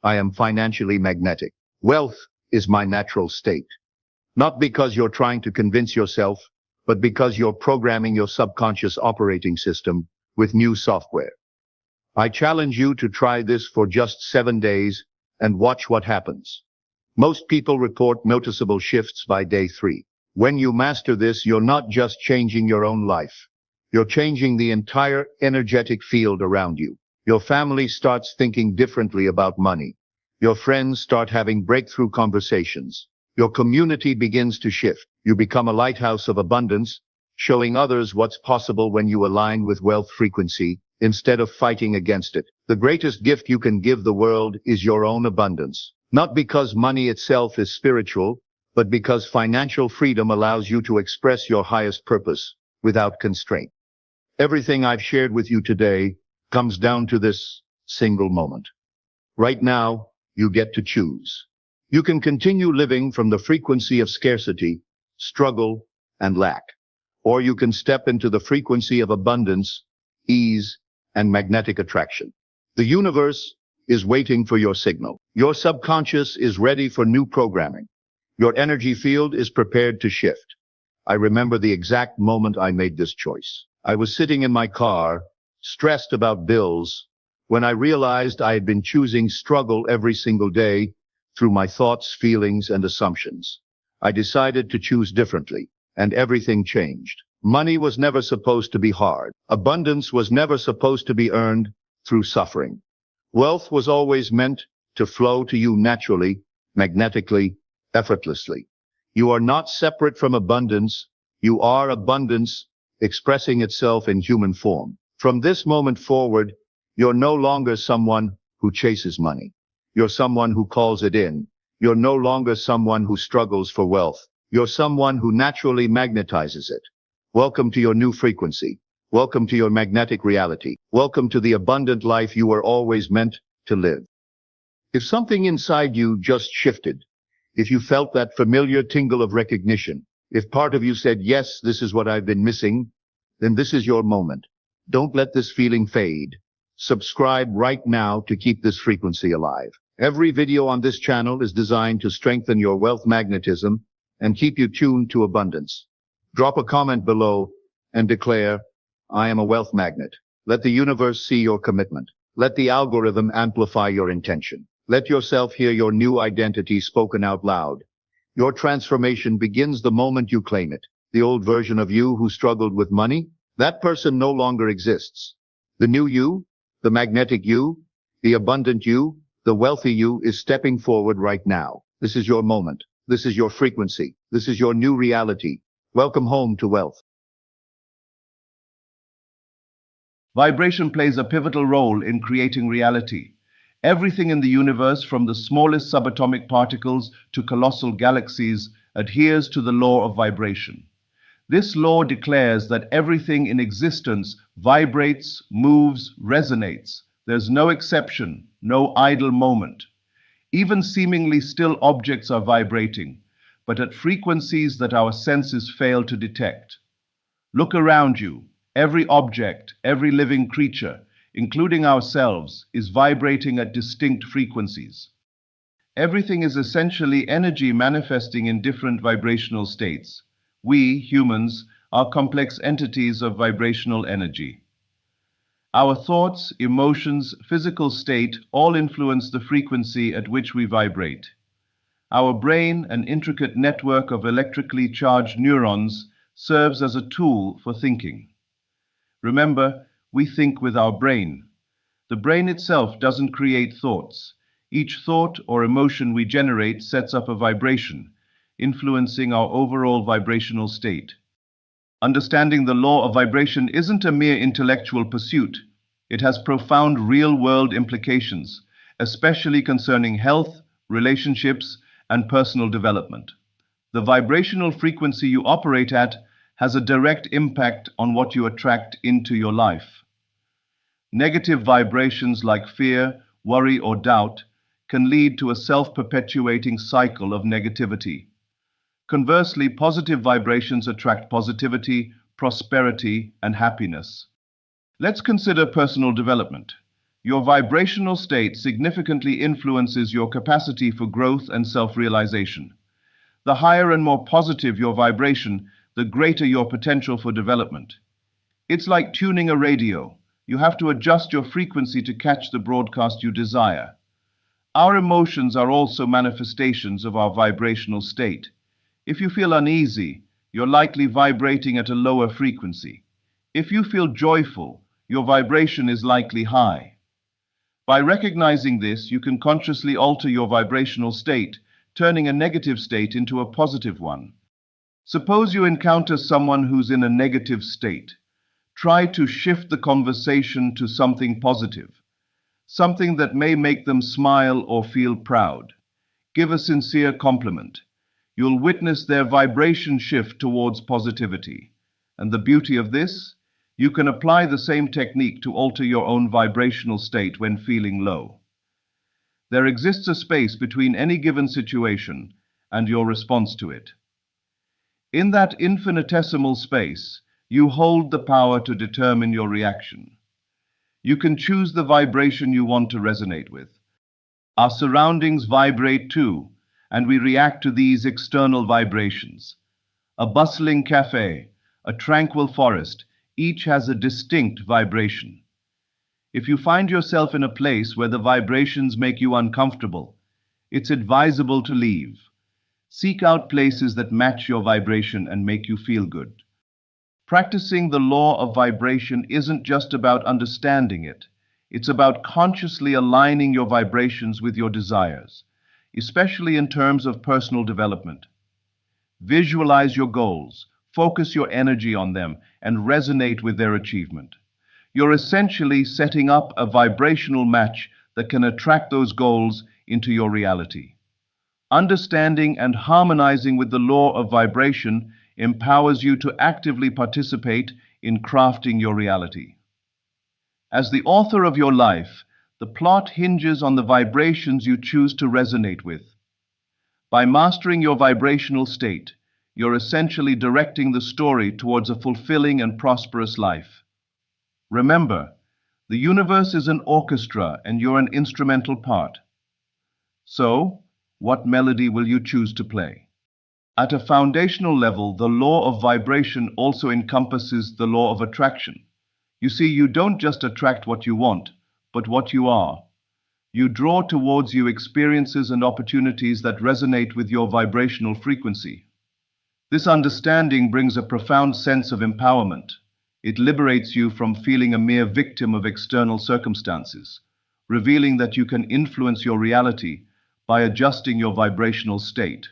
I am financially magnetic. Wealth is my natural state. Not because you're trying to convince yourself, but because you're programming your subconscious operating system with new software. I challenge you to try this for just 7 days and watch what happens. Most people report noticeable shifts by day 3. When you master this, you're not just changing your own life. You're changing the entire energetic field around you. Your family starts thinking differently about money. Your friends start having breakthrough conversations. Your community begins to shift. You become a lighthouse of abundance, showing others what's possible when you align with wealth frequency instead of fighting against it. The greatest gift you can give the world is your own abundance. Not because money itself is spiritual, but because financial freedom allows you to express your highest purpose without constraint. Everything I've shared with you today comes down to this single moment. Right now, you get to choose. You can continue living from the frequency of scarcity, struggle, and lack. Or you can step into the frequency of abundance, ease, and magnetic attraction. The universe is waiting for your signal. Your subconscious is ready for new programming. Your energy field is prepared to shift. I remember the exact moment I made this choice. I was sitting in my car, stressed about bills, when I realized I had been choosing struggle every single day through my thoughts, feelings, and assumptions. I decided to choose differently, and everything changed. Money was never supposed to be hard. Abundance was never supposed to be earned through suffering. Wealth was always meant to flow to you naturally, magnetically, effortlessly. You are not separate from abundance. You are abundance expressing itself in human form. From this moment forward, you're no longer someone who chases money. You're someone who calls it in. You're no longer someone who struggles for wealth. You're someone who naturally magnetizes it. Welcome to your new frequency. Welcome to your magnetic reality. Welcome to the abundant life you were always meant to live. If something inside you just shifted, if you felt that familiar tingle of recognition, if part of you said, yes, this is what I've been missing, then this is your moment. Don't let this feeling fade. Subscribe right now to keep this frequency alive. Every video on this channel is designed to strengthen your wealth magnetism and keep you tuned to abundance. Drop a comment below and declare, I am a wealth magnet. Let the universe see your commitment. Let the algorithm amplify your intention. Let yourself hear your new identity spoken out loud. Your transformation begins the moment you claim it. The old version of you who struggled with money, that person no longer exists. The new you, the magnetic you, the abundant you, the wealthy you is stepping forward right now. This is your moment. This is your frequency. This is your new reality. Welcome home to wealth. Vibration plays a pivotal role in creating reality. Everything in the universe, from the smallest subatomic particles to colossal galaxies, adheres to the law of vibration. This law declares that everything in existence vibrates, moves, resonates. There's no exception, no idle moment. Even seemingly still objects are vibrating, but at frequencies that our senses fail to detect. Look around you. Every object, every living creature, including ourselves, is vibrating at distinct frequencies. Everything is essentially energy manifesting in different vibrational states. We, humans, are complex entities of vibrational energy. Our thoughts, emotions, physical state all influence the frequency at which we vibrate. Our brain, an intricate network of electrically charged neurons, serves as a tool for thinking. Remember, we think with our brain. The brain itself doesn't create thoughts. Each thought or emotion we generate sets up a vibration, influencing our overall vibrational state. Understanding the law of vibration isn't a mere intellectual pursuit. It has profound real-world implications, especially concerning health, relationships, and personal development. The vibrational frequency you operate at has a direct impact on what you attract into your life. Negative vibrations like fear, worry, or doubt can lead to a self-perpetuating cycle of negativity. Conversely, positive vibrations attract positivity, prosperity, and happiness. Let's consider personal development. Your vibrational state significantly influences your capacity for growth and self-realization. The higher and more positive your vibration, the greater your potential for development. It's like tuning a radio. You have to adjust your frequency to catch the broadcast you desire. Our emotions are also manifestations of our vibrational state. If you feel uneasy, you're likely vibrating at a lower frequency. If you feel joyful, your vibration is likely high. By recognizing this, you can consciously alter your vibrational state, turning a negative state into a positive one. Suppose you encounter someone who's in a negative state. Try to shift the conversation to something positive, something that may make them smile or feel proud. Give a sincere compliment. You'll witness their vibration shift towards positivity. And the beauty of this? You can apply the same technique to alter your own vibrational state when feeling low. There exists a space between any given situation and your response to it. In that infinitesimal space, you hold the power to determine your reaction. You can choose the vibration you want to resonate with. Our surroundings vibrate too, and we react to these external vibrations. A bustling cafe, a tranquil forest, each has a distinct vibration. If you find yourself in a place where the vibrations make you uncomfortable, it's advisable to leave. Seek out places that match your vibration and make you feel good. Practicing the law of vibration isn't just about understanding it. It's about consciously aligning your vibrations with your desires, especially in terms of personal development. Visualize your goals, focus your energy on them, and resonate with their achievement. You're essentially setting up a vibrational match that can attract those goals into your reality. Understanding and harmonizing with the law of vibration empowers you to actively participate in crafting your reality. As the author of your life, the plot hinges on the vibrations you choose to resonate with. By mastering your vibrational state, you're essentially directing the story towards a fulfilling and prosperous life. Remember, the universe is an orchestra and you're an instrumental part. So, what melody will you choose to play? At a foundational level, the law of vibration also encompasses the law of attraction. You see, you don't just attract what you want, but what you are. You draw towards you experiences and opportunities that resonate with your vibrational frequency. This understanding brings a profound sense of empowerment. It liberates you from feeling a mere victim of external circumstances, revealing that you can influence your reality by adjusting your vibrational state.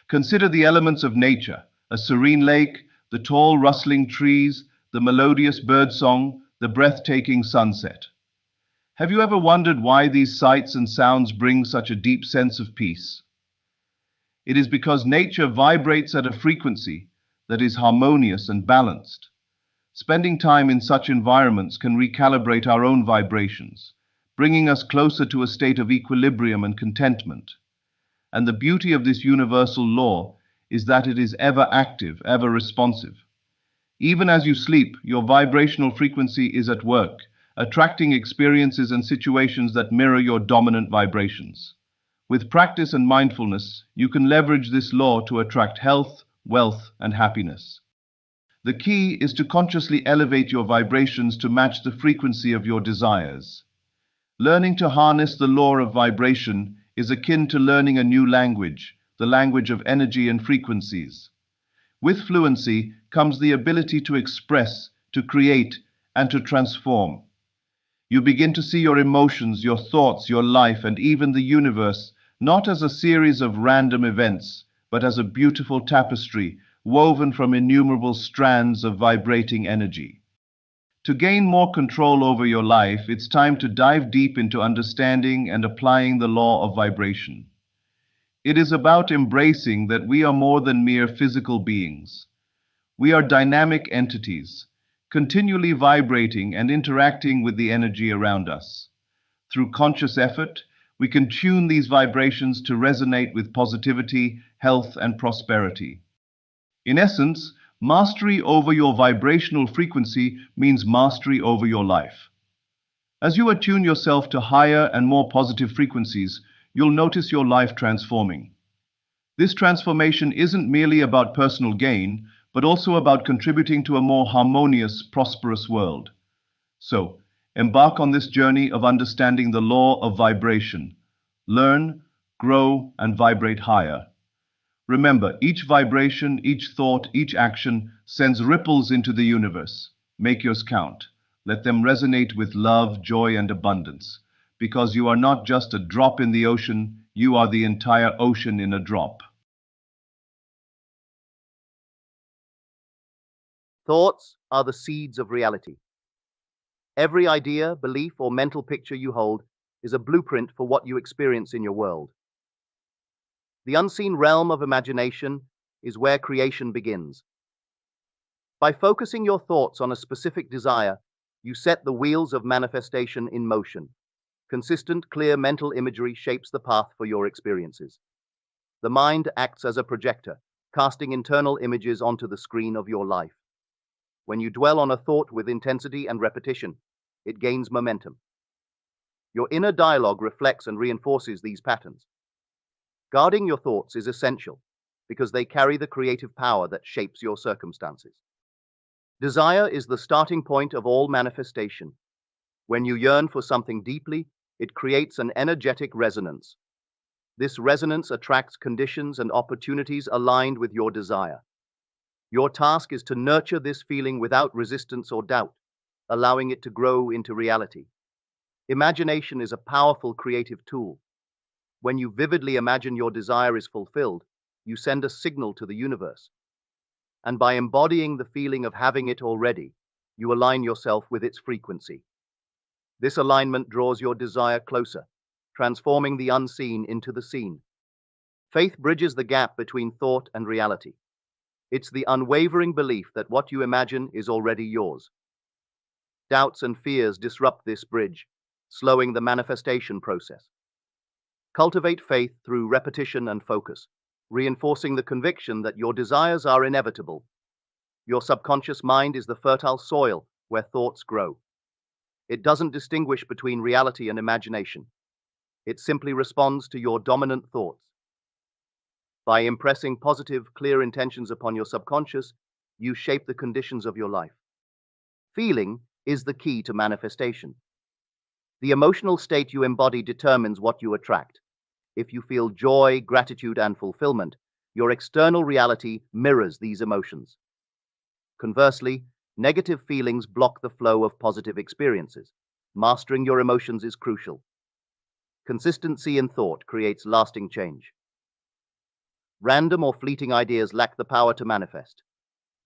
Consider the elements of nature: a serene lake, the tall rustling trees, the melodious birdsong, the breathtaking sunset. Have you ever wondered why these sights and sounds bring such a deep sense of peace? It is because nature vibrates at a frequency that is harmonious and balanced. Spending time in such environments can recalibrate our own vibrations, bringing us closer to a state of equilibrium and contentment. And the beauty of this universal law is that it is ever active, ever responsive. Even as you sleep, your vibrational frequency is at work, attracting experiences and situations that mirror your dominant vibrations. With practice and mindfulness, you can leverage this law to attract health, wealth, and happiness. The key is to consciously elevate your vibrations to match the frequency of your desires. Learning to harness the law of vibration is akin to learning a new language, the language of energy and frequencies. With fluency comes the ability to express, to create, and to transform. You begin to see your emotions, your thoughts, your life, and even the universe not as a series of random events, but as a beautiful tapestry woven from innumerable strands of vibrating energy. To gain more control over your life, it's time to dive deep into understanding and applying the law of vibration. It is about embracing that we are more than mere physical beings. We are dynamic entities, continually vibrating and interacting with the energy around us. Through conscious effort, we can tune these vibrations to resonate with positivity, health, and prosperity. In essence, mastery over your vibrational frequency means mastery over your life. As you attune yourself to higher and more positive frequencies, you'll notice your life transforming. This transformation isn't merely about personal gain, but also about contributing to a more harmonious, prosperous world. So, embark on this journey of understanding the law of vibration. Learn, grow, and vibrate higher. Remember, each vibration, each thought, each action sends ripples into the universe. Make yours count. Let them resonate with love, joy, and abundance. Because you are not just a drop in the ocean, you are the entire ocean in a drop. Thoughts are the seeds of reality. Every idea, belief, or mental picture you hold is a blueprint for what you experience in your world. The unseen realm of imagination is where creation begins. By focusing your thoughts on a specific desire, you set the wheels of manifestation in motion. Consistent, clear mental imagery shapes the path for your experiences. The mind acts as a projector, casting internal images onto the screen of your life. When you dwell on a thought with intensity and repetition, it gains momentum. Your inner dialogue reflects and reinforces these patterns. Guarding your thoughts is essential because they carry the creative power that shapes your circumstances. Desire is the starting point of all manifestation. When you yearn for something deeply, it creates an energetic resonance. This resonance attracts conditions and opportunities aligned with your desire. Your task is to nurture this feeling without resistance or doubt, allowing it to grow into reality. Imagination is a powerful creative tool. When you vividly imagine your desire is fulfilled, you send a signal to the universe. And by embodying the feeling of having it already, you align yourself with its frequency. This alignment draws your desire closer, transforming the unseen into the seen. Faith bridges the gap between thought and reality. It's the unwavering belief that what you imagine is already yours. Doubts and fears disrupt this bridge, slowing the manifestation process. Cultivate faith through repetition and focus, reinforcing the conviction that your desires are inevitable. Your subconscious mind is the fertile soil where thoughts grow. It doesn't distinguish between reality and imagination. It simply responds to your dominant thoughts. By impressing positive, clear intentions upon your subconscious, you shape the conditions of your life. Feeling is the key to manifestation. The emotional state you embody determines what you attract. If you feel joy, gratitude, and fulfillment, your external reality mirrors these emotions. Conversely, negative feelings block the flow of positive experiences. Mastering your emotions is crucial. Consistency in thought creates lasting change. Random or fleeting ideas lack the power to manifest.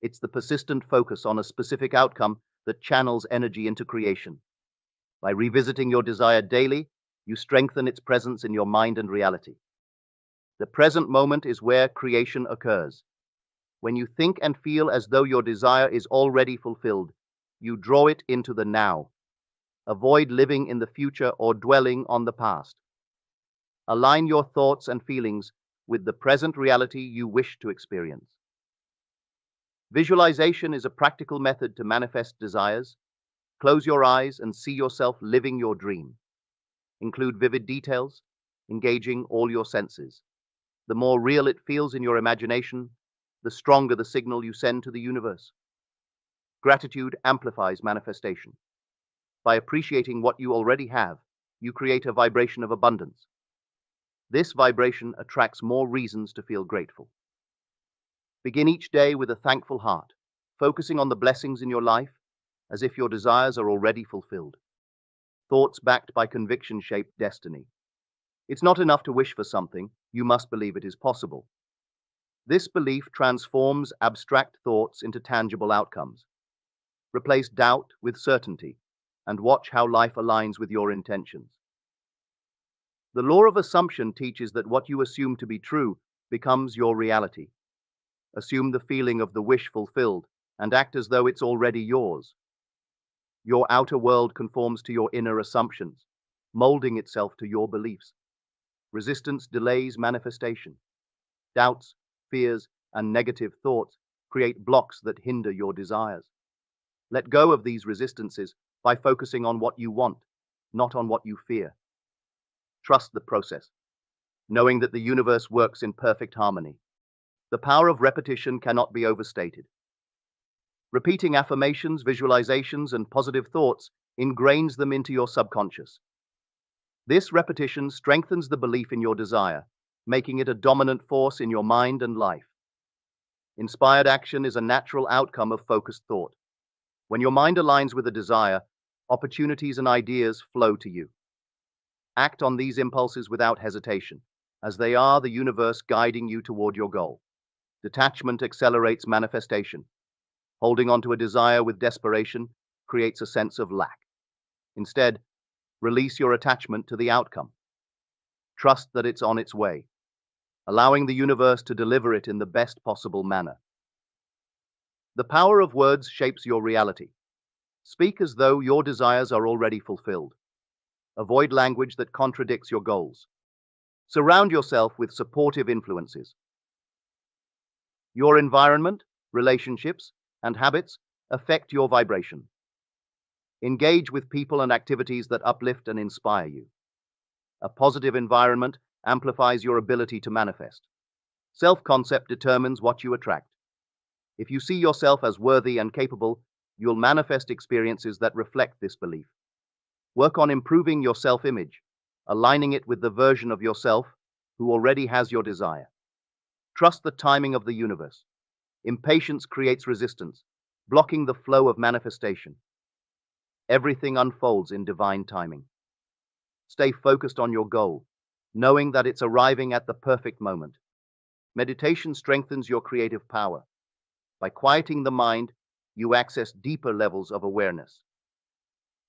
It's the persistent focus on a specific outcome that channels energy into creation. By revisiting your desire daily, you strengthen its presence in your mind and reality. The present moment is where creation occurs. When you think and feel as though your desire is already fulfilled, you draw it into the now. Avoid living in the future or dwelling on the past. Align your thoughts and feelings with the present reality you wish to experience. Visualization is a practical method to manifest desires. Close your eyes and see yourself living your dream. Include vivid details, engaging all your senses. The more real it feels in your imagination, the stronger the signal you send to the universe. Gratitude amplifies manifestation. By appreciating what you already have, you create a vibration of abundance. This vibration attracts more reasons to feel grateful. Begin each day with a thankful heart, focusing on the blessings in your life as if your desires are already fulfilled. Thoughts backed by conviction shape destiny. It's not enough to wish for something, you must believe it is possible. This belief transforms abstract thoughts into tangible outcomes. Replace doubt with certainty, and watch how life aligns with your intentions. The law of assumption teaches that what you assume to be true becomes your reality. Assume the feeling of the wish fulfilled and act as though it's already yours. Your outer world conforms to your inner assumptions, molding itself to your beliefs. Resistance delays manifestation. Doubts, fears, and negative thoughts create blocks that hinder your desires. Let go of these resistances by focusing on what you want, not on what you fear. Trust the process, knowing that the universe works in perfect harmony. The power of repetition cannot be overstated. Repeating affirmations, visualizations, and positive thoughts ingrains them into your subconscious. This repetition strengthens the belief in your desire, making it a dominant force in your mind and life. Inspired action is a natural outcome of focused thought. When your mind aligns with a desire, opportunities and ideas flow to you. Act on these impulses without hesitation, as they are the universe guiding you toward your goal. Detachment accelerates manifestation. Holding on to a desire with desperation creates a sense of lack. Instead, release your attachment to the outcome. Trust that it's on its way, allowing the universe to deliver it in the best possible manner. The power of words shapes your reality. Speak as though your desires are already fulfilled. Avoid language that contradicts your goals. Surround yourself with supportive influences. Your environment, relationships, and habits affect your vibration. Engage with people and activities that uplift and inspire you. A positive environment amplifies your ability to manifest. Self-concept determines what you attract. If you see yourself as worthy and capable, you'll manifest experiences that reflect this belief. Work on improving your self-image, aligning it with the version of yourself who already has your desire. Trust the timing of the universe. Impatience creates resistance, blocking the flow of manifestation. Everything unfolds in divine timing. Stay focused on your goal, knowing that it's arriving at the perfect moment. Meditation strengthens your creative power. By quieting the mind, you access deeper levels of awareness.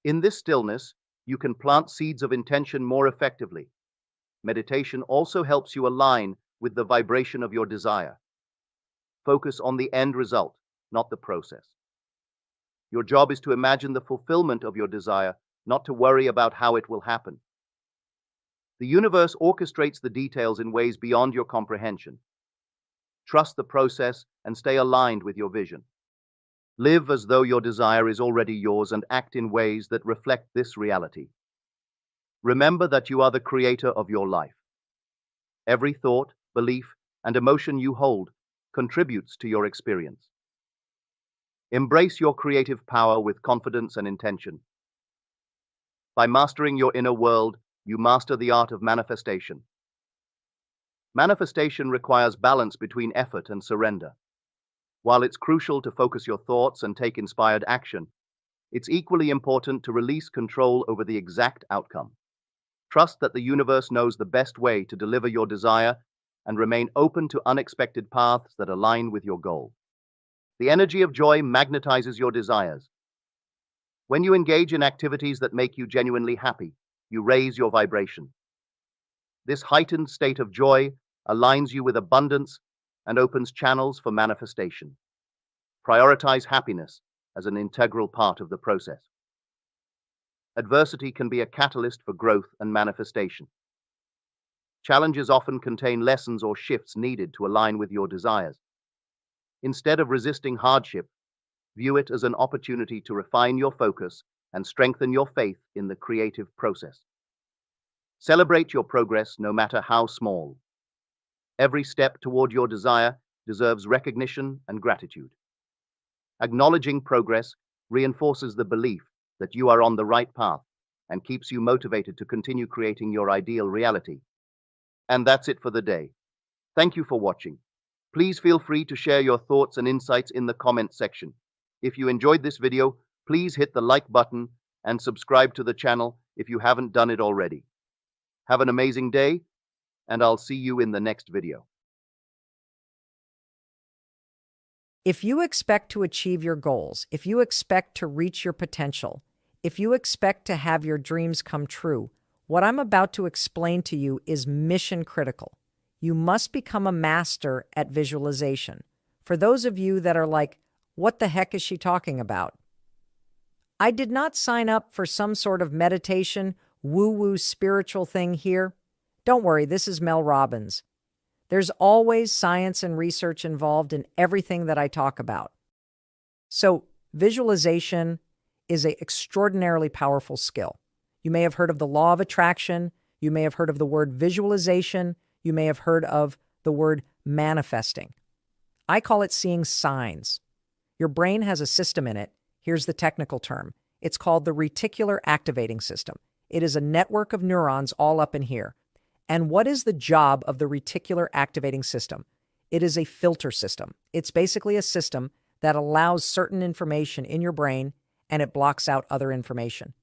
In this stillness, you can plant seeds of intention more effectively. Meditation also helps you align with the vibration of your desire. Focus on the end result, not the process. Your job is to imagine the fulfillment of your desire, not to worry about how it will happen. The universe orchestrates the details in ways beyond your comprehension. Trust the process and stay aligned with your vision. Live as though your desire is already yours and act in ways that reflect this reality. Remember that you are the creator of your life. Every thought, belief, and emotion you hold contributes to your experience. Embrace your creative power with confidence and intention. By mastering your inner world, you master the art of manifestation. Manifestation requires balance between effort and surrender. While it's crucial to focus your thoughts and take inspired action, it's equally important to release control over the exact outcome. Trust that the universe knows the best way to deliver your desire and remain open to unexpected paths that align with your goal. The energy of joy magnetizes your desires. When you engage in activities that make you genuinely happy, you raise your vibration. This heightened state of joy aligns you with abundance and opens channels for manifestation. Prioritize happiness as an integral part of the process. Adversity can be a catalyst for growth and manifestation. Challenges often contain lessons or shifts needed to align with your desires. Instead of resisting hardship, view it as an opportunity to refine your focus and strengthen your faith in the creative process. Celebrate your progress no matter how small. Every step toward your desire deserves recognition and gratitude. Acknowledging progress reinforces the belief that you are on the right path and keeps you motivated to continue creating your ideal reality. And that's it for the day. Thank you for watching. Please feel free to share your thoughts and insights in the comment section. If you enjoyed this video, please hit the like button and subscribe to the channel if you haven't done it already. Have an amazing day, and I'll see you in the next video. If you expect to achieve your goals, if you expect to reach your potential, if you expect to have your dreams come true, what I'm about to explain to you is mission critical. You must become a master at visualization. For those of you that are like, what the heck is she talking about? I did not sign up for some sort of meditation, woo-woo spiritual thing here. Don't worry, this is Mel Robbins. There's always science and research involved in everything that I talk about. So visualization is an extraordinarily powerful skill. You may have heard of the law of attraction. You may have heard of the word visualization. You may have heard of the word manifesting. I call it seeing signs. Your brain has a system in it. Here's the technical term. It's called the reticular activating system. It is a network of neurons all up in here. And what is the job of the reticular activating system? It is a filter system. It's basically a system that allows certain information in your brain and it blocks out other information.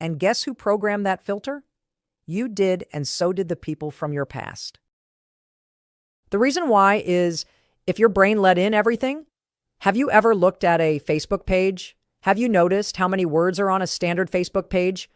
And guess who programmed that filter? You did, and so did the people from your past. The reason why is if your brain let in everything, have you ever looked at a Facebook page? Have you noticed how many words are on a standard Facebook page?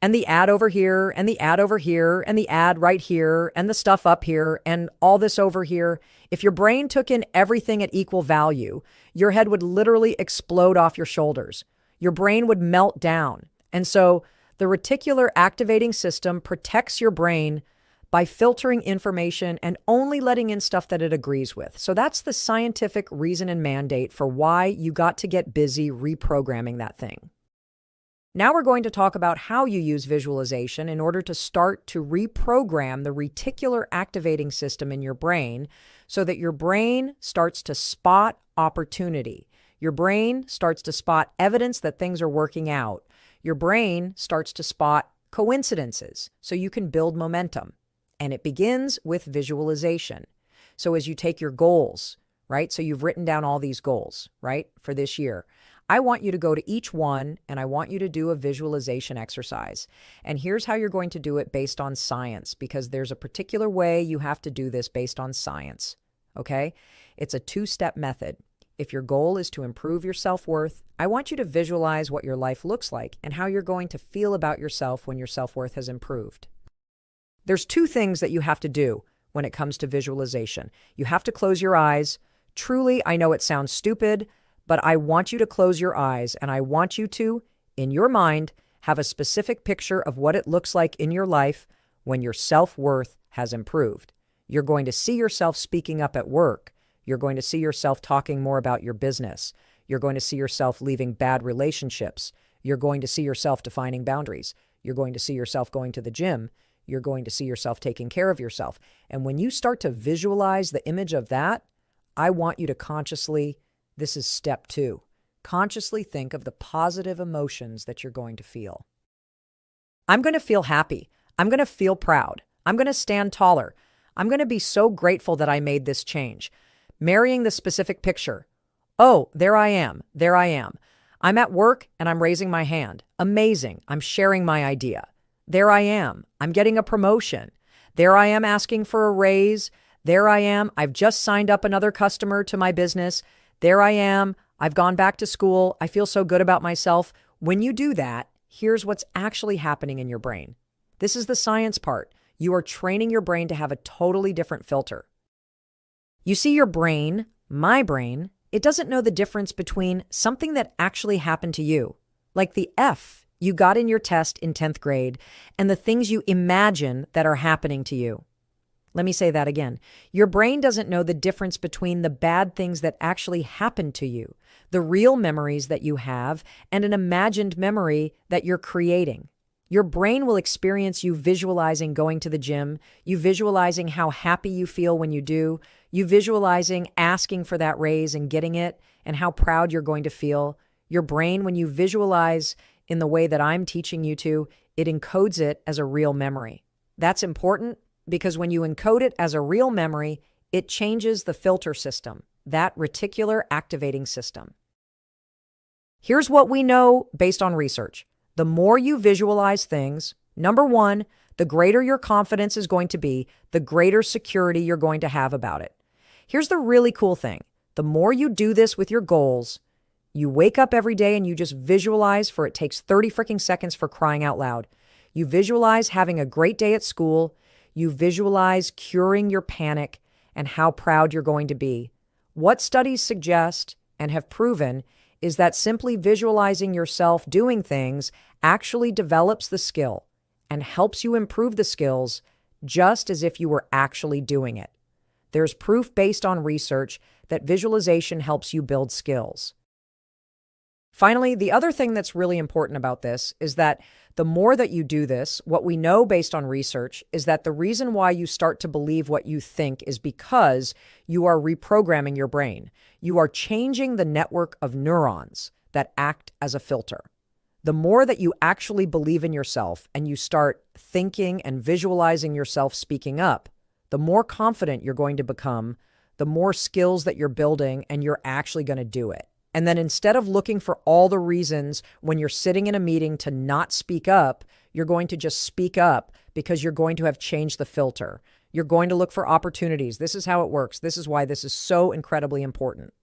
And the ad over here, and the ad over here, and the ad right here, and the stuff up here, and all this over here. If your brain took in everything at equal value, your head would literally explode off your shoulders. Your brain would melt down. And so the reticular activating system protects your brain by filtering information and only letting in stuff that it agrees with. So that's the scientific reason and mandate for why you got to get busy reprogramming that thing. Now we're going to talk about how you use visualization in order to start to reprogram the reticular activating system in your brain so that your brain starts to spot opportunity. Your brain starts to spot evidence that things are working out. Your brain starts to spot coincidences so you can build momentum. And it begins with visualization. So as you take your goals, right? So you've written down all these goals, right? For this year. I want you to go to each one and I want you to do a visualization exercise. And here's how you're going to do it based on science, because there's a particular way you have to do this based on science. Okay? It's a two-step method. If your goal is to improve your self-worth, I want you to visualize what your life looks like and how you're going to feel about yourself when your self-worth has improved. There's two things that you have to do when it comes to visualization. You have to close your eyes. Truly, I know it sounds stupid, but I want you to close your eyes and I want you to, in your mind, have a specific picture of what it looks like in your life when your self-worth has improved. You're going to see yourself speaking up at work. You're going to see yourself talking more about your business. You're going to see yourself leaving bad relationships. You're going to see yourself defining boundaries. You're going to see yourself going to the gym. You're going to see yourself taking care of yourself. And when you start to visualize the image of that, I want you to consciously, this is step 2, consciously think of the positive emotions that you're going to feel. I'm going to feel happy. I'm going to feel proud. I'm going to stand taller. I'm going to be so grateful that I made this change. Marrying the specific picture. Oh, there I am. There I am. I'm at work and I'm raising my hand. Amazing. I'm sharing my idea. There I am. I'm getting a promotion. There I am asking for a raise. There I am. I've just signed up another customer to my business. There I am. I've gone back to school. I feel so good about myself. When you do that, here's what's actually happening in your brain. This is the science part. You are training your brain to have a totally different filter. You see, your brain, my brain, it doesn't know the difference between something that actually happened to you, like the F you got in your test in 10th grade, and the things you imagine that are happening to you. Let me say that again. Your brain doesn't know the difference between the bad things that actually happened to you, the real memories that you have, and an imagined memory that you're creating. Your brain will experience you visualizing going to the gym, you visualizing how happy you feel when you do, you visualizing asking for that raise and getting it, and how proud you're going to feel. Your brain, when you visualize in the way that I'm teaching you to, it encodes it as a real memory. That's important because when you encode it as a real memory, it changes the filter system, that reticular activating system. Here's what we know based on research. The more you visualize things, number one, the greater your confidence is going to be, the greater security you're going to have about it. Here's the really cool thing. The more you do this with your goals, you wake up every day and you just visualize for it takes 30 freaking seconds for crying out loud. You visualize having a great day at school. You visualize curing your panic and how proud you're going to be. What studies suggest and have proven is that simply visualizing yourself doing things actually develops the skill and helps you improve the skills just as if you were actually doing it. There's proof based on research that visualization helps you build skills. Finally, the other thing that's really important about this is that the more that you do this, what we know based on research is that the reason why you start to believe what you think is because you are reprogramming your brain. You are changing the network of neurons that act as a filter. The more that you actually believe in yourself and you start thinking and visualizing yourself speaking up, the more confident you're going to become, the more skills that you're building, and you're actually going to do it. And then instead of looking for all the reasons when you're sitting in a meeting to not speak up, you're going to just speak up because you're going to have changed the filter. You're going to look for opportunities. This is how it works. This is why this is so incredibly important.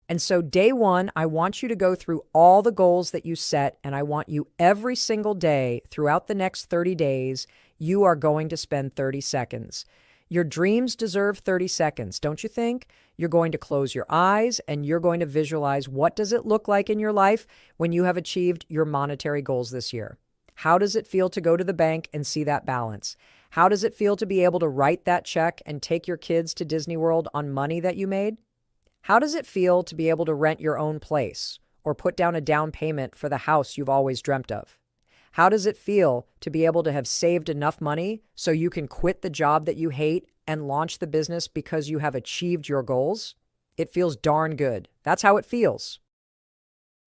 And so day one, I want you to go through all the goals that you set, and I want you every single day throughout the next 30 days, you are going to spend 30 seconds. Your dreams deserve 30 seconds, don't you think? You're going to close your eyes and you're going to visualize what does it look like in your life when you have achieved your monetary goals this year? How does it feel to go to the bank and see that balance? How does it feel to be able to write that check and take your kids to Disney World on money that you made? How does it feel to be able to rent your own place or put down a down payment for the house you've always dreamt of? How does it feel to be able to have saved enough money so you can quit the job that you hate and launch the business because you have achieved your goals? It feels darn good. That's how it feels.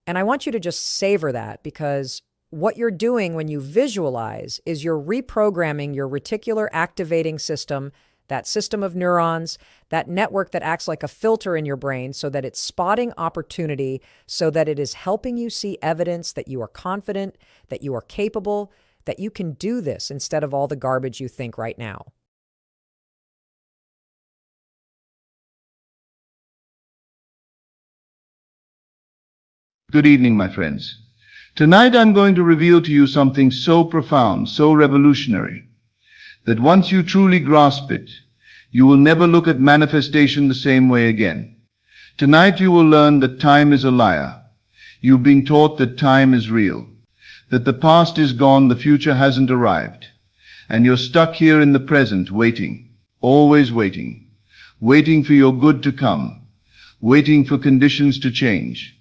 And I want you to just savor that, because what you're doing when you visualize is you're reprogramming your reticular activating system, that system of neurons, that network that acts like a filter in your brain so that it's spotting opportunity, so that it is helping you see evidence that you are confident, that you are capable, that you can do this instead of all the garbage you think right now. Good evening, my friends. Tonight I'm going to reveal to you something so profound, so revolutionary, that once you truly grasp it, you will never look at manifestation the same way again. Tonight you will learn that time is a liar. You've been taught that time is real, that the past is gone, the future hasn't arrived, and you're stuck here in the present, waiting, always waiting, waiting for your good to come, waiting for conditions to change,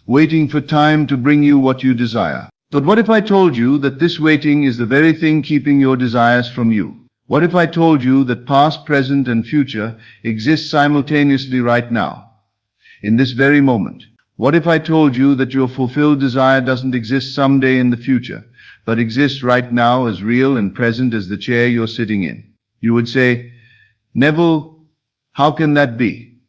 waiting for time to bring you what you desire. But what if I told you that this waiting is the very thing keeping your desires from you? What if I told you that past, present, and future exist simultaneously right now, in this very moment? What if I told you that your fulfilled desire doesn't exist someday in the future, but exists right now, as real and present as the chair you're sitting in? You would say, Neville, how can that be?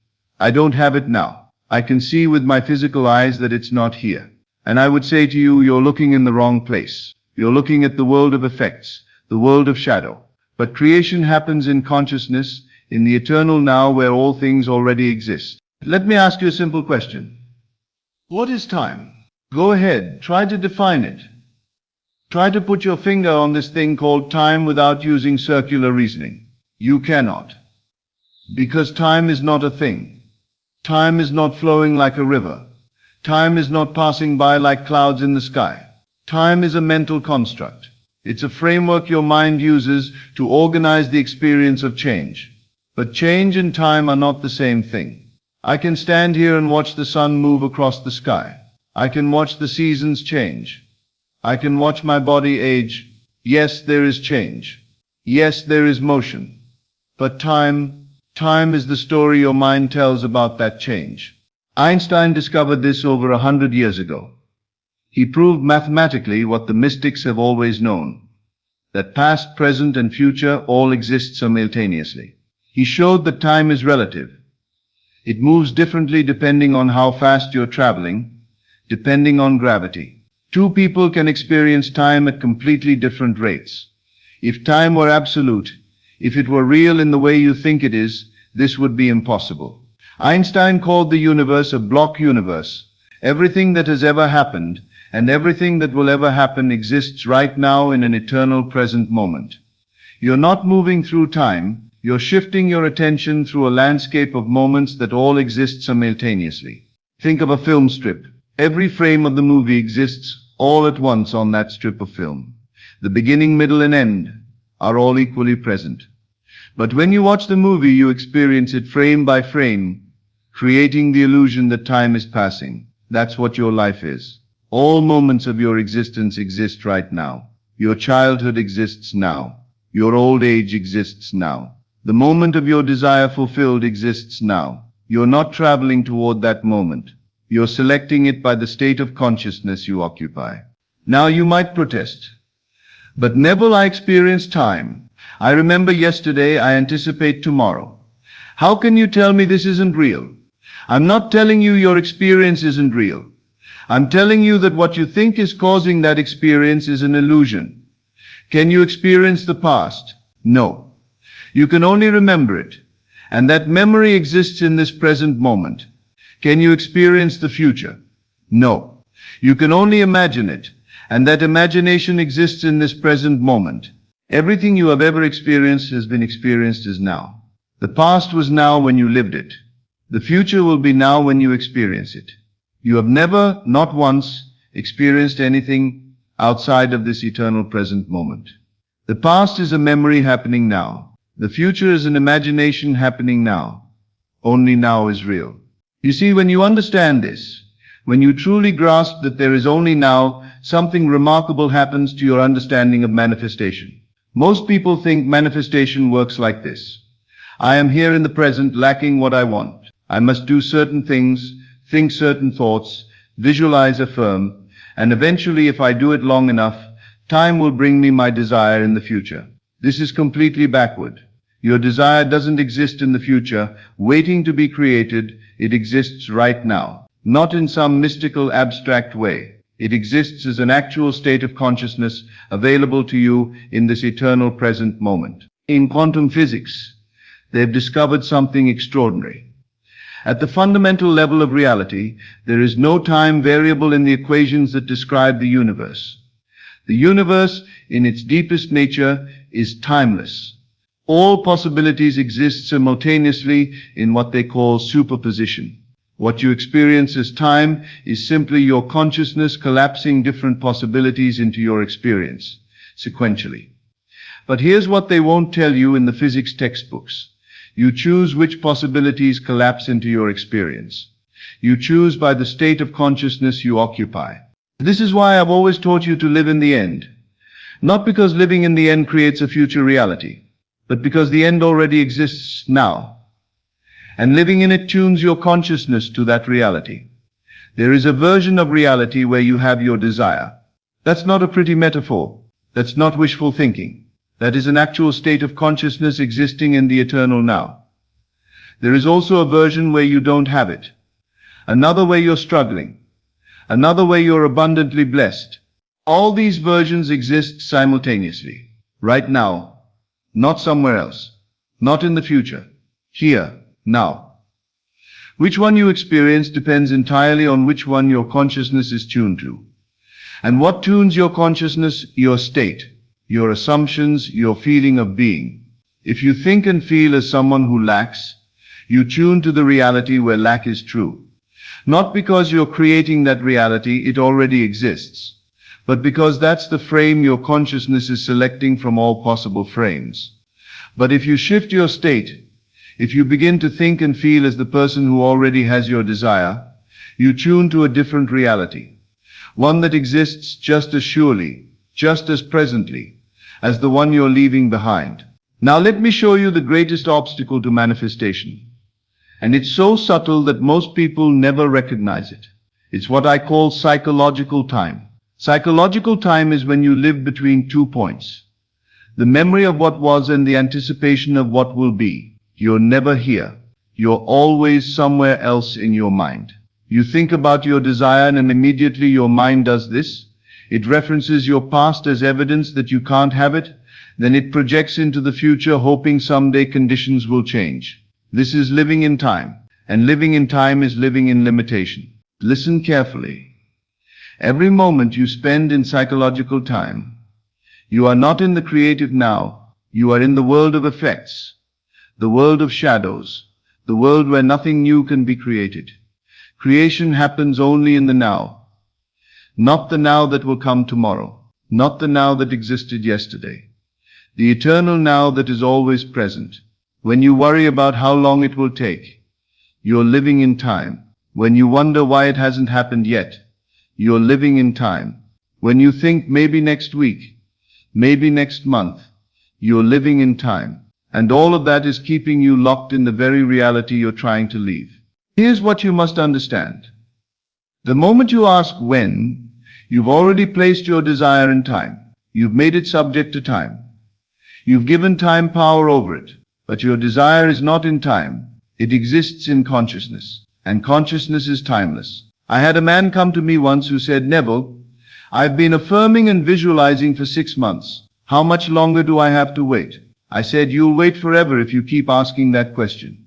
I don't have it now. I can see with my physical eyes that it's not here. And I would say to you, you're looking in the wrong place. You're looking at the world of effects, the world of shadow. But creation happens in consciousness, in the eternal now where all things already exist. Let me ask you a simple question. What is time? Go ahead, try to define it. Try to put your finger on this thing called time without using circular reasoning. You cannot. Because time is not a thing. Time is not flowing like a river. Time is not passing by like clouds in the sky. Time is a mental construct. It's a framework your mind uses to organize the experience of change. But change and time are not the same thing. I can stand here and watch the sun move across the sky. I can watch the seasons change. I can watch my body age. Yes, there is change. Yes, there is motion. But time is the story your mind tells about that change. Einstein discovered this over 100 years ago. He proved mathematically what the mystics have always known, that past, present, and future all exist simultaneously. He showed that time is relative. It moves differently depending on how fast you're traveling, depending on gravity. Two people can experience time at completely different rates. If time were absolute, if it were real in the way you think it is, this would be impossible. Einstein called the universe a block universe. Everything that has ever happened and everything that will ever happen exists right now in an eternal present moment. You're not moving through time, you're shifting your attention through a landscape of moments that all exist simultaneously. Think of a film strip. Every frame of the movie exists all at once on that strip of film. The beginning, middle, and end are all equally present. But when you watch the movie, you experience it frame by frame, creating the illusion that time is passing. That's what your life is. All moments of your existence exist right now. Your childhood exists now. Your old age exists now. The moment of your desire fulfilled exists now. You're not traveling toward that moment. You're selecting it by the state of consciousness you occupy. Now you might protest. But Neville, I experience time. I remember yesterday, I anticipate tomorrow. How can you tell me this isn't real? I'm not telling you your experience isn't real. I'm telling you that what you think is causing that experience is an illusion. Can you experience the past? No. You can only remember it. And that memory exists in this present moment. Can you experience the future? No. You can only imagine it. And that imagination exists in this present moment. Everything you have ever experienced has been experienced as now. The past was now when you lived it. The future will be now when you experience it. You have never, not once, experienced anything outside of this eternal present moment. The past is a memory happening now. The future is an imagination happening now. Only now is real. You see, when you understand this, when you truly grasp that there is only now, something remarkable happens to your understanding of manifestation. Most people think manifestation works like this. I am here in the present lacking what I want. I must do certain things, think certain thoughts, visualize, affirm, and eventually, if I do it long enough, time will bring me my desire in the future. This is completely backward. Your desire doesn't exist in the future, waiting to be created. It exists right now. Not in some mystical, abstract way. It exists as an actual state of consciousness available to you in this eternal present moment. In quantum physics, they've discovered something extraordinary. At the fundamental level of reality, there is no time variable in the equations that describe the universe. The universe, in its deepest nature, is timeless. All possibilities exist simultaneously in what they call superposition. What you experience as time is simply your consciousness collapsing different possibilities into your experience, sequentially. But here's what they won't tell you in the physics textbooks. You choose which possibilities collapse into your experience. You choose by the state of consciousness you occupy. This is why I've always taught you to live in the end. Not because living in the end creates a future reality, but because the end already exists now. And living in it tunes your consciousness to that reality. There is a version of reality where you have your desire. That's not a pretty metaphor. That's not wishful thinking. That is an actual state of consciousness existing in the eternal now. There is also a version where you don't have it. Another where you're struggling. Another where you're abundantly blessed. All these versions exist simultaneously. Right now. Not somewhere else. Not in the future. Here. Now. Which one you experience depends entirely on which one your consciousness is tuned to. And what tunes your consciousness? Your state, your assumptions, your feeling of being. If you think and feel as someone who lacks, you tune to the reality where lack is true. Not because you're creating that reality, it already exists. but because that's the frame your consciousness is selecting from all possible frames. But if you shift your state, if you begin to think and feel as the person who already has your desire, you tune to a different reality, one that exists just as surely, just as presently, as the one you're leaving behind. Now let me show you the greatest obstacle to manifestation. And it's so subtle that most people never recognize it. It's what I call psychological time. Psychological time is when you live between 2 points. The memory of what was and the anticipation of what will be. You're never here. You're always somewhere else in your mind. You think about your desire and immediately your mind does this. It references your past as evidence that you can't have it. Then it projects into the future hoping someday conditions will change. This is living in time. And living in time is living in limitation. Listen carefully. Every moment you spend in psychological time, you are not in the creative now. You are in the world of effects, the world of shadows, the world where nothing new can be created. Creation happens only in the now, not the now that will come tomorrow, not the now that existed yesterday, the eternal now that is always present. When you worry about how long it will take, you're living in time. When you wonder why it hasn't happened yet, you're living in time. When you think maybe next week, maybe next month, you're living in time. And all of that is keeping you locked in the very reality you're trying to leave. Here's what you must understand. The moment you ask when, you've already placed your desire in time. You've made it subject to time. You've given time power over it. But your desire is not in time. It exists in consciousness. And consciousness is timeless. I had a man come to me once who said, "Neville, I've been affirming and visualizing for 6 months. How much longer do I have to wait?" I said, "You'll wait forever if you keep asking that question."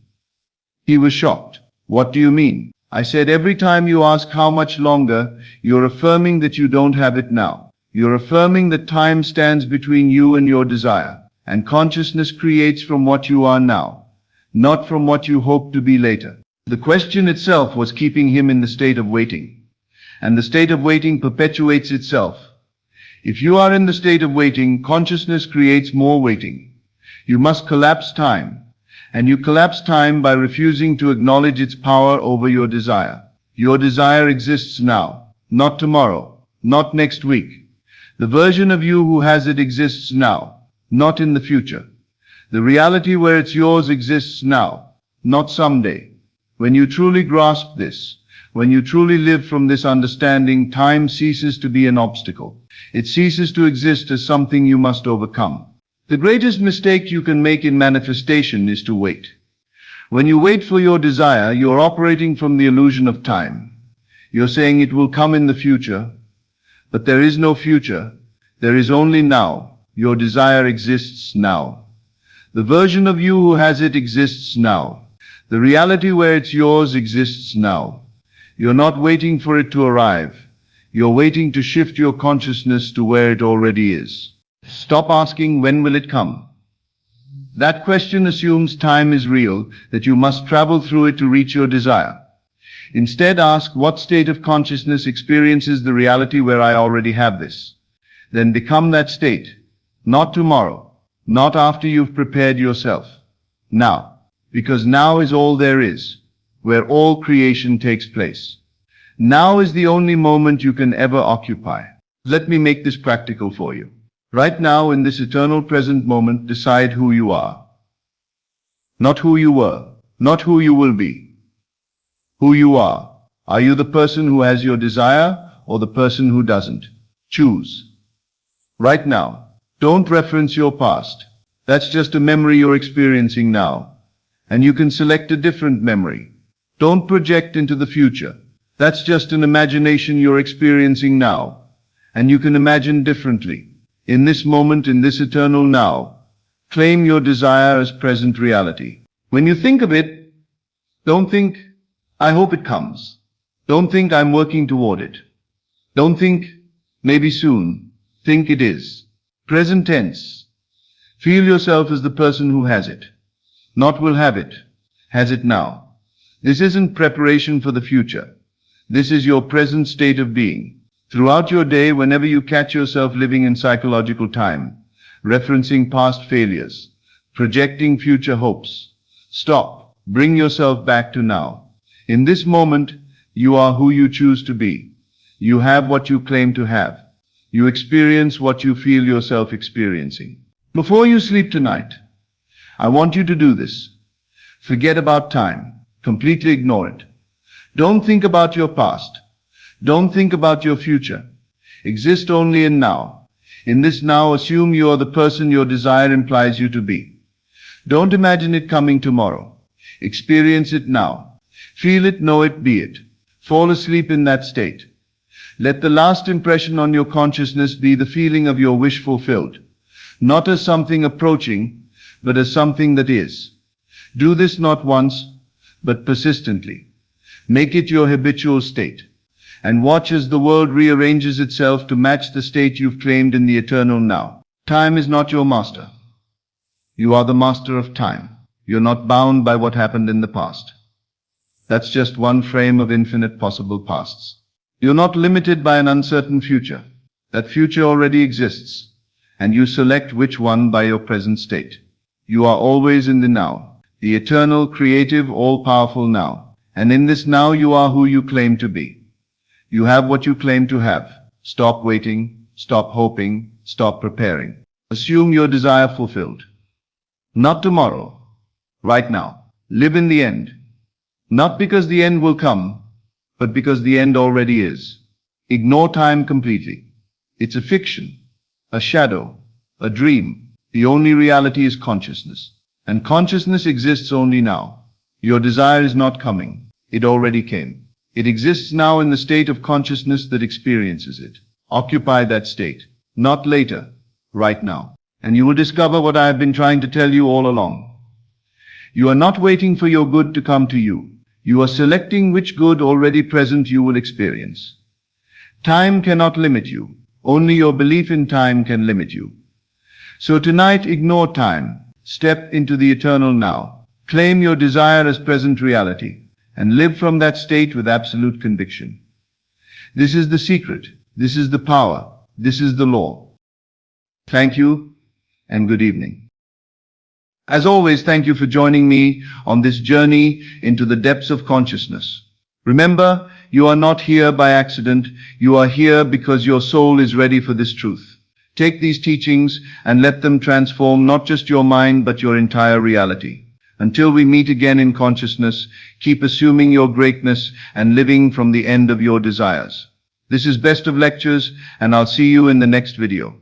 He was shocked. "What do you mean?" I said, "Every time you ask how much longer, you're affirming that you don't have it now. You're affirming that time stands between you and your desire. And consciousness creates from what you are now, not from what you hope to be later." The question itself was keeping him in the state of waiting. And the state of waiting perpetuates itself. If you are in the state of waiting, consciousness creates more waiting. You must collapse time. And you collapse time by refusing to acknowledge its power over your desire. Your desire exists now, not tomorrow, not next week. The version of you who has it exists now, not in the future. The reality where it's yours exists now, not someday. When you truly grasp this, when you truly live from this understanding, time ceases to be an obstacle. It ceases to exist as something you must overcome. The greatest mistake you can make in manifestation is to wait. When you wait for your desire, you're operating from the illusion of time. You're saying it will come in the future, but there is no future. There is only now. Your desire exists now. The version of you who has it exists now. The reality where it's yours exists now. You're not waiting for it to arrive. You're waiting to shift your consciousness to where it already is. Stop asking when will it come. That question assumes time is real, that you must travel through it to reach your desire. Instead, ask what state of consciousness experiences the reality where I already have this. Then become that state. Not tomorrow, not after you've prepared yourself. Now. Because now is all there is, where all creation takes place. Now is the only moment you can ever occupy. Let me make this practical for you. Right now, in this eternal present moment, decide who you are. Not who you were, not who you will be. Who you are. Are you the person who has your desire or the person who doesn't? Choose. Right now. Don't reference your past. That's just a memory you're experiencing now. And you can select a different memory. Don't project into the future. That's just an imagination you're experiencing now. And you can imagine differently. In this moment, in this eternal now, claim your desire as present reality. When you think of it, don't think, "I hope it comes." Don't think, "I'm working toward it." Don't think, "maybe soon." Think, "it is." Present tense. Feel yourself as the person who has it. Not will have it, has it now. This isn't preparation for the future. This is your present state of being. Throughout your day, whenever you catch yourself living in psychological time, referencing past failures, projecting future hopes, stop. Bring yourself back to now. In this moment, you are who you choose to be. You have what you claim to have. You experience what you feel yourself experiencing. Before you sleep tonight, I want you to do this. Forget about time. Completely ignore it. Don't think about your past. Don't think about your future. Exist only in now. In this now, assume you are the person your desire implies you to be. Don't imagine it coming tomorrow. Experience it now. Feel it, know it, be it. Fall asleep in that state. Let the last impression on your consciousness be the feeling of your wish fulfilled, not as something approaching, but as something that is. Do this not once, but persistently. Make it your habitual state, and watch as the world rearranges itself to match the state you've claimed in the eternal now. Time is not your master. You are the master of time. You're not bound by what happened in the past. That's just one frame of infinite possible pasts. You're not limited by an uncertain future. That future already exists, and you select which one by your present state. You are always in the now, the eternal, creative, all-powerful now. And in this now you are who you claim to be. You have what you claim to have. Stop waiting, stop hoping, stop preparing. Assume your desire fulfilled. Not tomorrow. Right now. Live in the end. Not because the end will come, but because the end already is. Ignore time completely. It's a fiction, a shadow, a dream. The only reality is consciousness. And consciousness exists only now. Your desire is not coming. It already came. It exists now in the state of consciousness that experiences it. Occupy that state. Not later. Right now. And you will discover what I have been trying to tell you all along. You are not waiting for your good to come to you. You are selecting which good already present you will experience. Time cannot limit you. Only your belief in time can limit you. So tonight, ignore time. Step into the eternal now. Claim your desire as present reality, and live from that state with absolute conviction. This is the secret. This is the power. This is the law. Thank you, and good evening. As always, thank you for joining me on this journey into the depths of consciousness. Remember, you are not here by accident. You are here because your soul is ready for this truth. Take these teachings and let them transform not just your mind, but your entire reality. Until we meet again in consciousness, keep assuming your greatness and living from the end of your desires. This is Best of Lectures, and I'll see you in the next video.